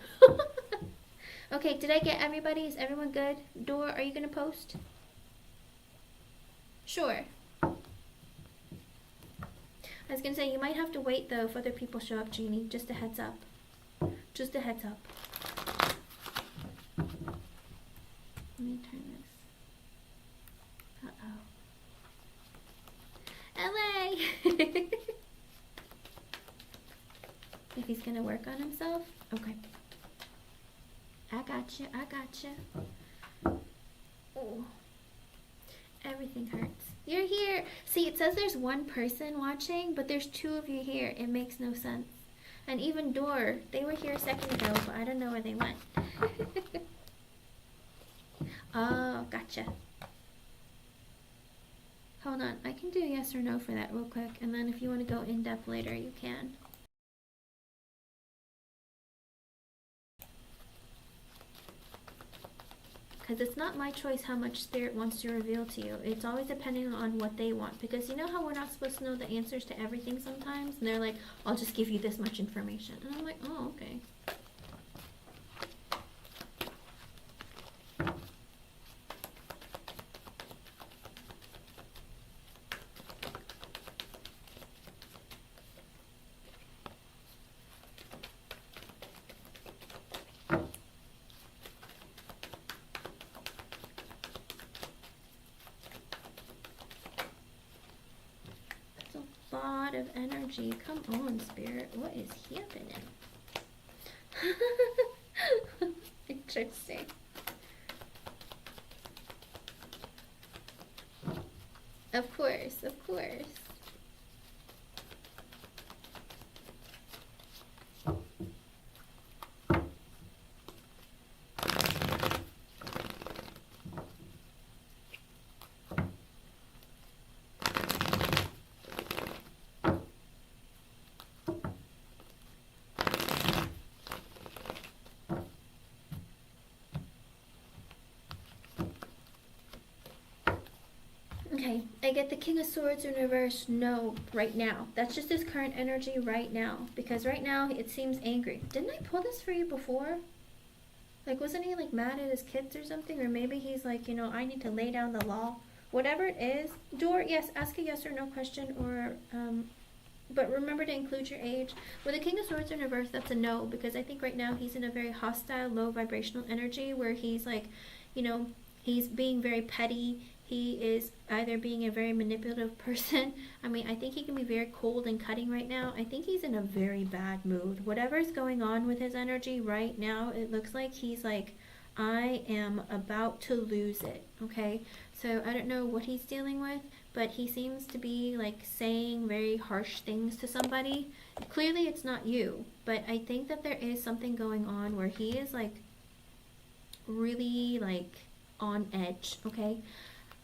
Okay, did I get everybody? Is everyone good? Door, are you gonna post? Sure. I was gonna say, you might have to wait though if other people show up, Jeannie. Just a heads up. Just a heads up. Let me turn this. LA! If he's gonna work on himself? Okay. I gotcha, I gotcha. Oh. Everything hurts. You're here. See, it says there's 1 person watching, but there's 2 of you here. It makes no sense. And even Door, they were here a second ago, but I don't know where they went. Oh, gotcha. Hold on, I can do yes or no for that real quick, and then if you want to go in depth later, you can. Because it's not my choice how much spirit wants to reveal to you. It's always depending on what they want. Because you know how we're not supposed to know the answers to everything sometimes? And they're like, I'll just give you this much information. And I'm like, oh, okay. Of energy. Come on, spirit. What is happening? Interesting. Of course, of course. Okay, I get the King of Swords in reverse. No, right now. That's just his current energy right now. Because right now, it seems angry. Didn't I pull this for you before? Like, wasn't he, like, mad at his kids or something? Or maybe he's like, you know, I need to lay down the law. Whatever it is. Door, yes, ask a yes or no question. Or, But remember to include your age. With the King of Swords in reverse, that's a no, because I think right now he's in a very hostile, low vibrational energy where he's like, you know, he's being very petty. He is either being a very manipulative person. I mean, I think he can be very cold and cutting right now. I think he's in a very bad mood. Whatever's going on with his energy right now, it looks like he's like, I am about to lose it, okay? So I don't know what he's dealing with, but he seems to be like saying very harsh things to somebody. Clearly it's not you, but I think that there is something going on where he is like really like on edge, okay?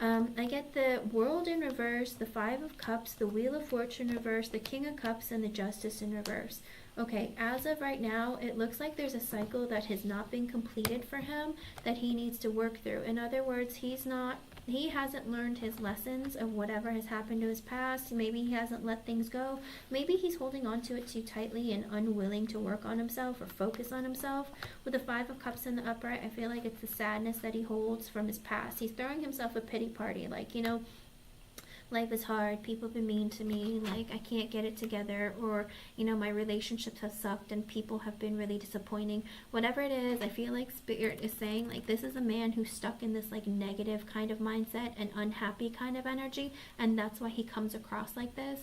I get the World in reverse, the Five of Cups, the Wheel of Fortune in reverse, the King of Cups, and the Justice in reverse. Okay, as of right now, it looks like there's a cycle that has not been completed for him that he needs to work through. In other words, he hasn't learned his lessons of whatever has happened to his past. Maybe he hasn't let things go. Maybe he's holding on to it too tightly and unwilling to work on himself or focus on himself. With the Five of Cups in the upright, I feel like it's the sadness that he holds from his past. He's throwing himself a pity party, like, you know, life is hard, people have been mean to me, like I can't get it together, or you know, my relationships have sucked and people have been really disappointing. Whatever it is, I feel like Spirit is saying like this is a man who's stuck in this like negative kind of mindset and unhappy kind of energy, and that's why he comes across like this.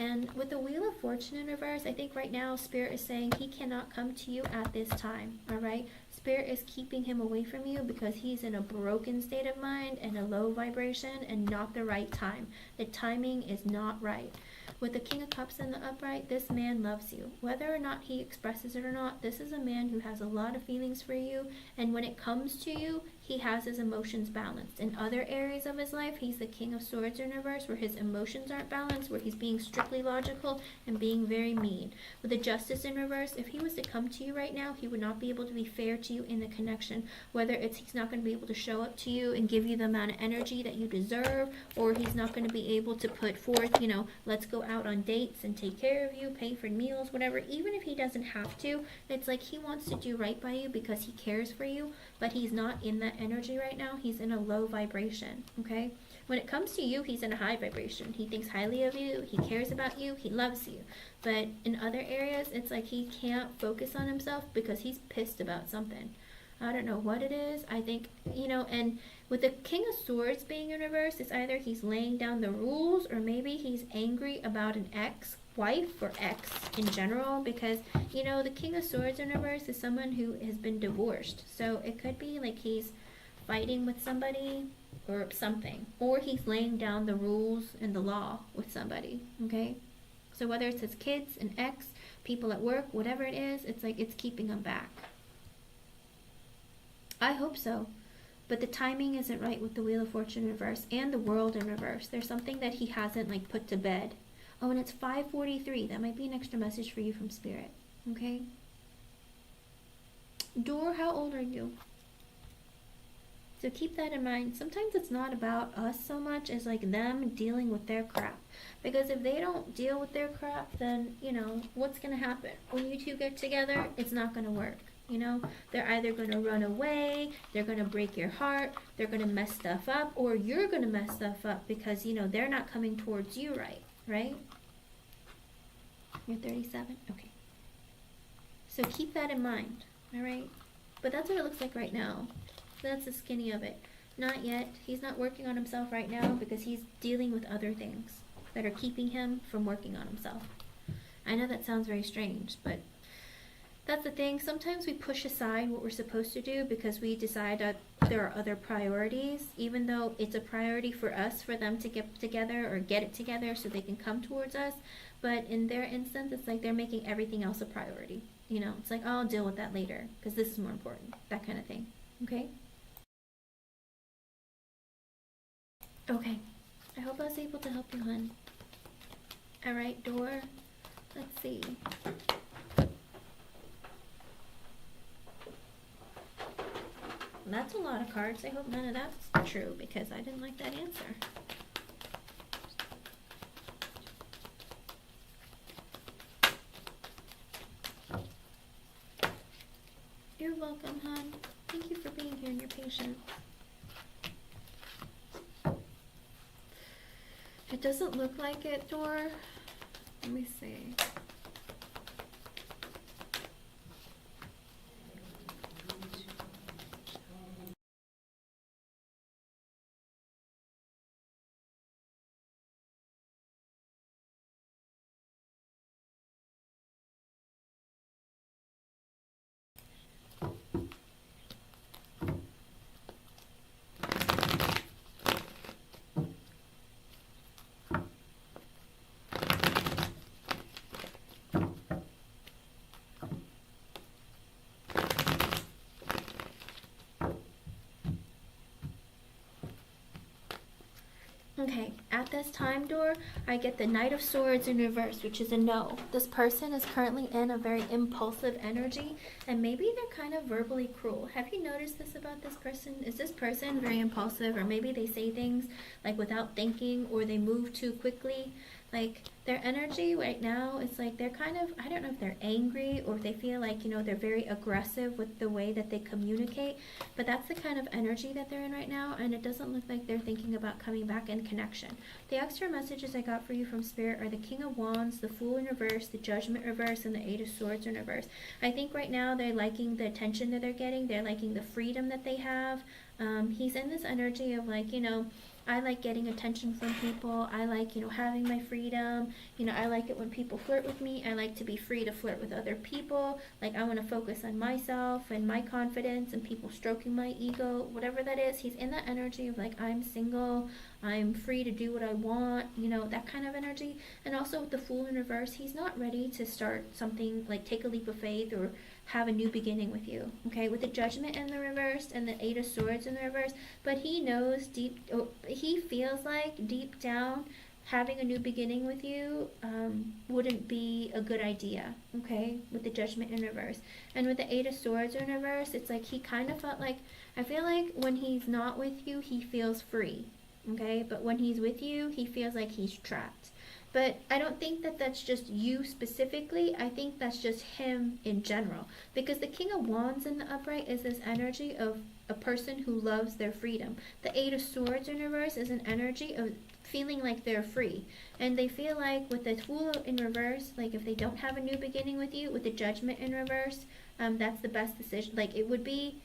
And with the Wheel of Fortune in reverse, I think right now Spirit is saying he cannot come to you at this time, all right? Spirit is keeping him away from you because he's in a broken state of mind and a low vibration and not the right time. The timing is not right. With the King of Cups in the upright, this man loves you. Whether or not he expresses it or not, this is a man who has a lot of feelings for you, and when it comes to you, he has his emotions balanced. In other areas of his life, he's the King of Swords in reverse, where his emotions aren't balanced, where he's being strictly logical and being very mean. With the Justice in reverse, if he was to come to you right now, he would not be able to be fair to you in the connection. Whether it's he's not going to be able to show up to you and give you the amount of energy that you deserve, or he's not going to be able to put forth, you know, let's go out on dates and take care of you, pay for meals, whatever. Even if he doesn't have to, it's like he wants to do right by you because he cares for you, but he's not in that energy right now. He's in a low vibration, okay? When it comes to you, he's in a high vibration. He thinks highly of you, he cares about you, he loves you. But in other areas, it's like he can't focus on himself because he's pissed about something. I don't know what it is. I think, you know, and with the King of Swords being in reverse, it's either he's laying down the rules or maybe he's angry about an ex-wife or ex in general, because, you know, the King of Swords in reverse is someone who has been divorced. So it could be like he's fighting with somebody or something, or he's laying down the rules and the law with somebody, okay? So whether it's his kids, an ex, people at work, whatever it is, it's like it's keeping him back. I hope so. But the timing isn't right with the Wheel of Fortune in reverse and the World in reverse. There's something that he hasn't like put to bed. Oh, and it's 5:43. That might be an extra message for you from Spirit. Okay? Door, how old are you? So keep that in mind. Sometimes it's not about us so much as like them dealing with their crap. Because if they don't deal with their crap, then, you know, what's going to happen? When you two get together, it's not going to work. You know, they're either going to run away, they're going to break your heart, they're going to mess stuff up, or you're going to mess stuff up because, you know, they're not coming towards you right? You're 37? Okay. So keep that in mind, all right? But that's what it looks like right now. That's the skinny of it. Not yet. He's not working on himself right now because he's dealing with other things that are keeping him from working on himself. I know that sounds very strange, but that's the thing. Sometimes we push aside what we're supposed to do because we decide that there are other priorities, even though it's a priority for us, for them to get together or get it together so they can come towards us. But in their instance, it's like they're making everything else a priority. You know, it's like, oh, I'll deal with that later because this is more important. That kind of thing. Okay? Okay. I hope I was able to help you, hon. Alright, door. Let's see. That's a lot of cards. I hope none of that's true because I didn't like that answer. You're welcome, hon. Thank you for being here and your patience. It doesn't look like it, Dor. Let me see. Okay, at this time door, I get the Knight of Swords in reverse, which is a no. This person is currently in a very impulsive energy, and maybe they're kind of verbally cruel. Have you noticed this about this person? Is this person very impulsive, or maybe they say things like without thinking, or they move too quickly? Like, their energy right now is like they're kind of, I don't know if they're angry or if they feel like, you know, they're very aggressive with the way that they communicate, but that's the kind of energy that they're in right now, and it doesn't look like they're thinking about coming back in connection. The extra messages I got for you from Spirit are the King of Wands, the Fool in reverse, the Judgment reverse, and the Eight of Swords in reverse. I think right now they're liking the attention that they're getting. They're liking the freedom that they have. He's in this energy of like, you know, I like getting attention from people. I like, you know, having my freedom. You know, I like it when people flirt with me. I like to be free to flirt with other people. Like, I want to focus on myself and my confidence and people stroking my ego, whatever that is. He's in that energy of like, I'm single. I'm free to do what I want, you know, that kind of energy. And also with the Fool in reverse, he's not ready to start something like take a leap of faith or have a new beginning with you, okay, with the Judgment in the reverse and the Eight of Swords in the reverse. But he knows he feels like deep down having a new beginning with you wouldn't be a good idea, okay, with the Judgment in reverse. And with the Eight of Swords in reverse, it's like he kind of felt like, I feel like when he's not with you, he feels free, okay, but when he's with you, he feels like he's trapped. But I don't think that that's just you specifically. I think that's just him in general. Because the King of Wands in the upright is this energy of a person who loves their freedom. The Eight of Swords in reverse is an energy of feeling like they're free. And they feel like with the Fool in reverse, like if they don't have a new beginning with you, with the Judgment in reverse, that's the best decision. Like it would be,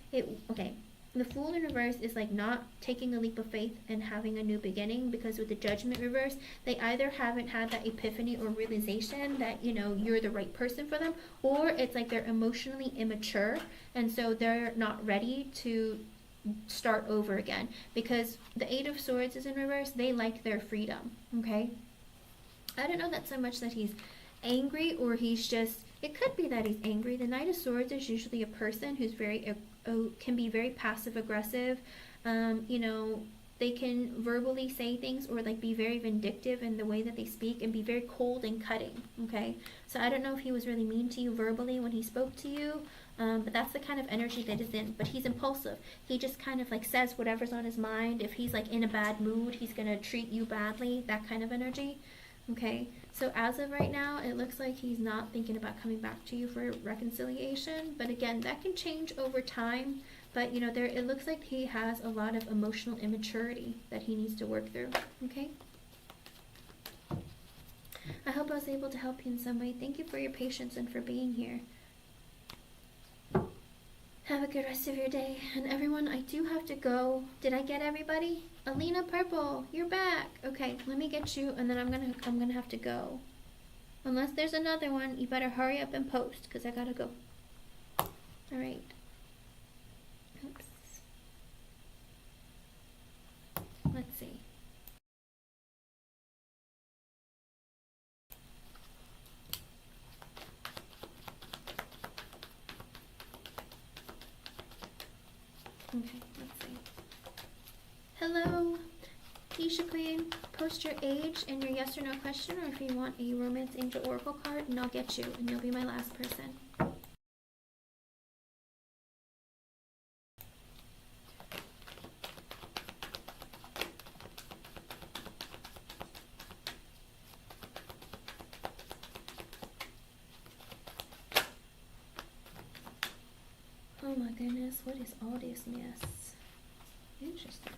okay. The Fool in reverse is like not taking a leap of faith and having a new beginning, because with the Judgment reverse, they either haven't had that epiphany or realization that, you know, you're the right person for them, or it's like they're emotionally immature and so they're not ready to start over again. Because the Eight of Swords is in reverse, they like their freedom, okay? I don't know that so much that he's angry or he's just, it could be that he's angry. The Knight of Swords is usually a person who's very can be very passive aggressive. You know, they can verbally say things or like be very vindictive in the way that they speak and be very cold and cutting, okay? So I don't know if he was really mean to you verbally when he spoke to you, but that's the kind of energy that is in. But he's impulsive. He just kind of like says whatever's on his mind. If he's like in a bad mood, he's gonna treat you badly, that kind of energy. Okay, so as of right now, it looks like he's not thinking about coming back to you for reconciliation. But again, that can change over time. But you know, it looks like he has a lot of emotional immaturity that he needs to work through. Okay. I hope I was able to help you in some way. Thank you for your patience and for being here. Have a good rest of your day. And everyone, I do have to go. Did I get everybody? Alina Purple, you're back. Okay, let me get you, and then I'm gonna have to go. Unless there's another one, you better hurry up and post, because I gotta go. Alright. Oops. Let's see. Okay, let's see. Hello, Keisha Queen. Post your age and your yes or no question, or if you want a Romance Angel Oracle card, and I'll get you, and you'll be my last person. Oh my goodness, what is all this mess? Interesting.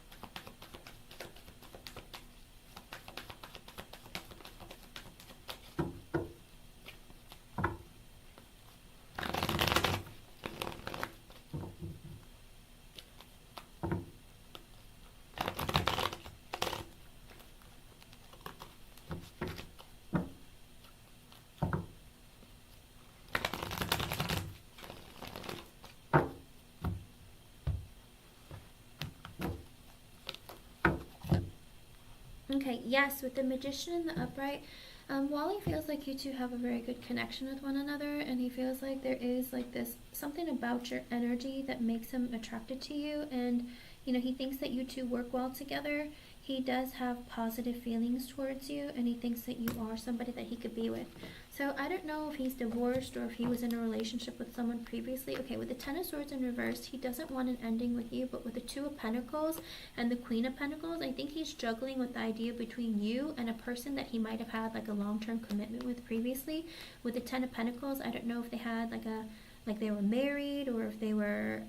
Okay, yes, with the Magician in the upright, Wally feels like you two have a very good connection with one another, and he feels like there is like this something about your energy that makes him attracted to you, and he thinks that you two work well together. He does have positive feelings towards you, and he thinks that you are somebody that he could be with. So I don't know if he's divorced or if he was in a relationship with someone previously. Okay, with the Ten of Swords in reverse, he doesn't want an ending with you, but with the Two of Pentacles and the Queen of Pentacles, I think he's juggling with the idea between you and a person that he might have had like a long-term commitment with previously. With the Ten of Pentacles, I don't know if they had like they were married, or if they were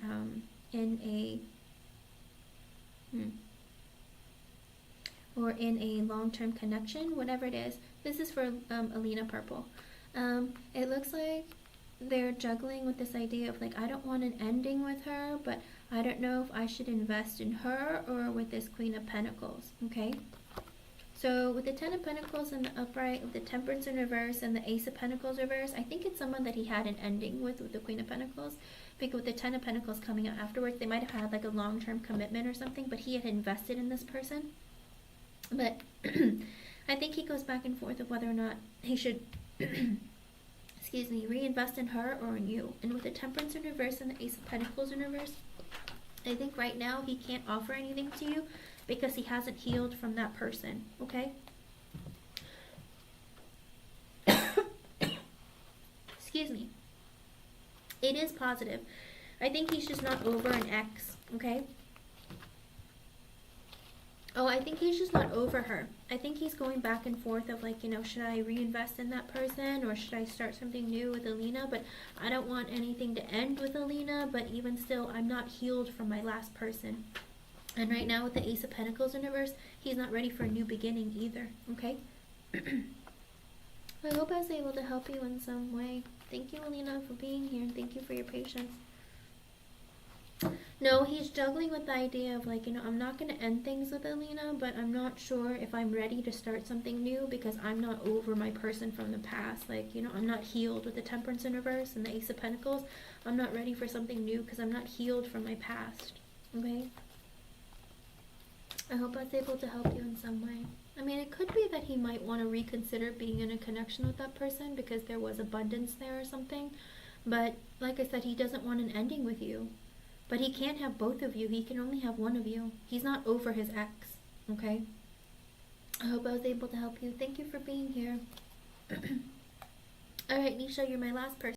in a or in a long-term connection, whatever it is. This is for Alina Purple. It looks like they're juggling with this idea of like, I don't want an ending with her, but I don't know if I should invest in her or with this Queen of Pentacles, okay? So with the Ten of Pentacles in the upright, with the Temperance in reverse, and the Ace of Pentacles reverse, I think it's someone that he had an ending with the Queen of Pentacles. Because with the Ten of Pentacles coming out afterwards, they might have had like a long-term commitment or something, but he had invested in this person. But I think he goes back and forth of whether or not he should, excuse me, reinvest in her or in you. And with the Temperance in reverse and the Ace of Pentacles in reverse, I think right now he can't offer anything to you because he hasn't healed from that person, okay? Excuse me. It is positive. I think he's just not over an ex, okay? Oh, I think he's just not over her. I think he's going back and forth of like, should I reinvest in that person or should I start something new with Alina? But I don't want anything to end with Alina, but even still, I'm not healed from my last person. And right now with the Ace of Pentacles in reverse, he's not ready for a new beginning either, okay? I hope I was able to help you in some way. Thank you, Alina, for being here, and thank you for your patience. No, he's juggling with the idea of like, I'm not going to end things with Alina, but I'm not sure if I'm ready to start something new because I'm not over my person from the past. Like, I'm not healed with the Temperance in reverse and the Ace of Pentacles. I'm not ready for something new because I'm not healed from my past. Okay? I hope I was able to help you in some way. I mean, it could be that he might want to reconsider being in a connection with that person because there was abundance there or something. But like I said, he doesn't want an ending with you. But he can't have both of you. He can only have one of you. He's not over his ex, okay? I hope I was able to help you. Thank you for being here. All right, Nisha, you're my last person.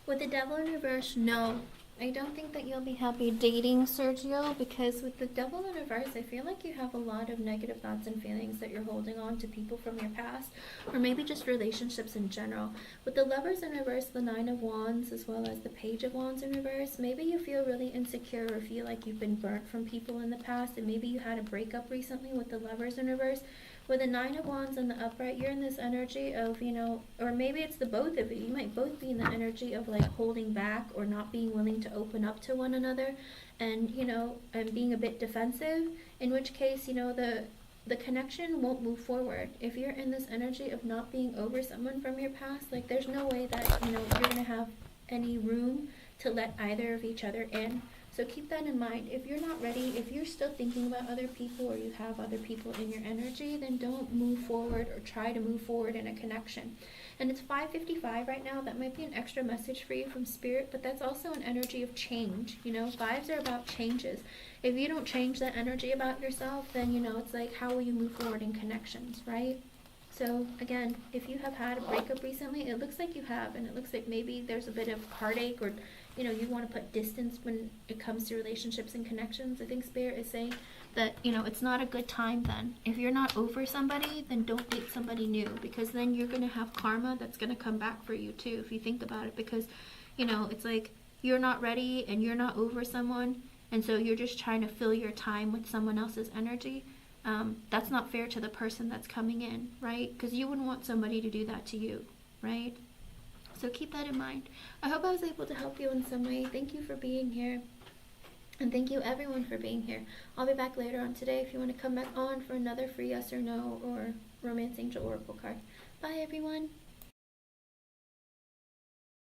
With the Devil in reverse, no. I don't think that you'll be happy dating Sergio because with the Devil in reverse, I feel like you have a lot of negative thoughts and feelings that you're holding on to people from your past, or maybe just relationships in general. With the Lovers in reverse, the Nine of Wands, as well as the Page of Wands in reverse, maybe you feel really insecure or feel like you've been burnt from people in the past, and maybe you had a breakup recently with the Lovers in reverse. With the Nine of Wands and the upright, you're in this energy of, or maybe it's the both of you. You might both be in the energy of like holding back or not being willing to open up to one another and, and being a bit defensive, in which case, the connection won't move forward. If you're in this energy of not being over someone from your past, like there's no way that, you're going to have any room to let either of each other in. So keep that in mind. If you're not ready, if you're still thinking about other people or you have other people in your energy, then don't move forward or try to move forward in a connection. And it's 5:55 right now. That might be an extra message for you from Spirit, but that's also an energy of change. Fives are about changes. If you don't change that energy about yourself, then, it's like, how will you move forward in connections, right? So again, if you have had a breakup recently, it looks like you have, and it looks like maybe there's a bit of heartache, or you want to put distance when it comes to relationships and connections. I think Spirit is saying that it's not a good time then. If you're not over somebody, then don't date somebody new, because then you're going to have karma that's going to come back for you too, if you think about it. Because it's like you're not ready and you're not over someone, and so you're just trying to fill your time with someone else's energy. That's not fair to the person that's coming in, right? Because you wouldn't want somebody to do that to you, right? So keep that in mind. I hope I was able to help you in some way. Thank you for being here. And thank you everyone for being here. I'll be back later on today if you want to come back on for another free yes or no or Romance Angel Oracle card. Bye everyone.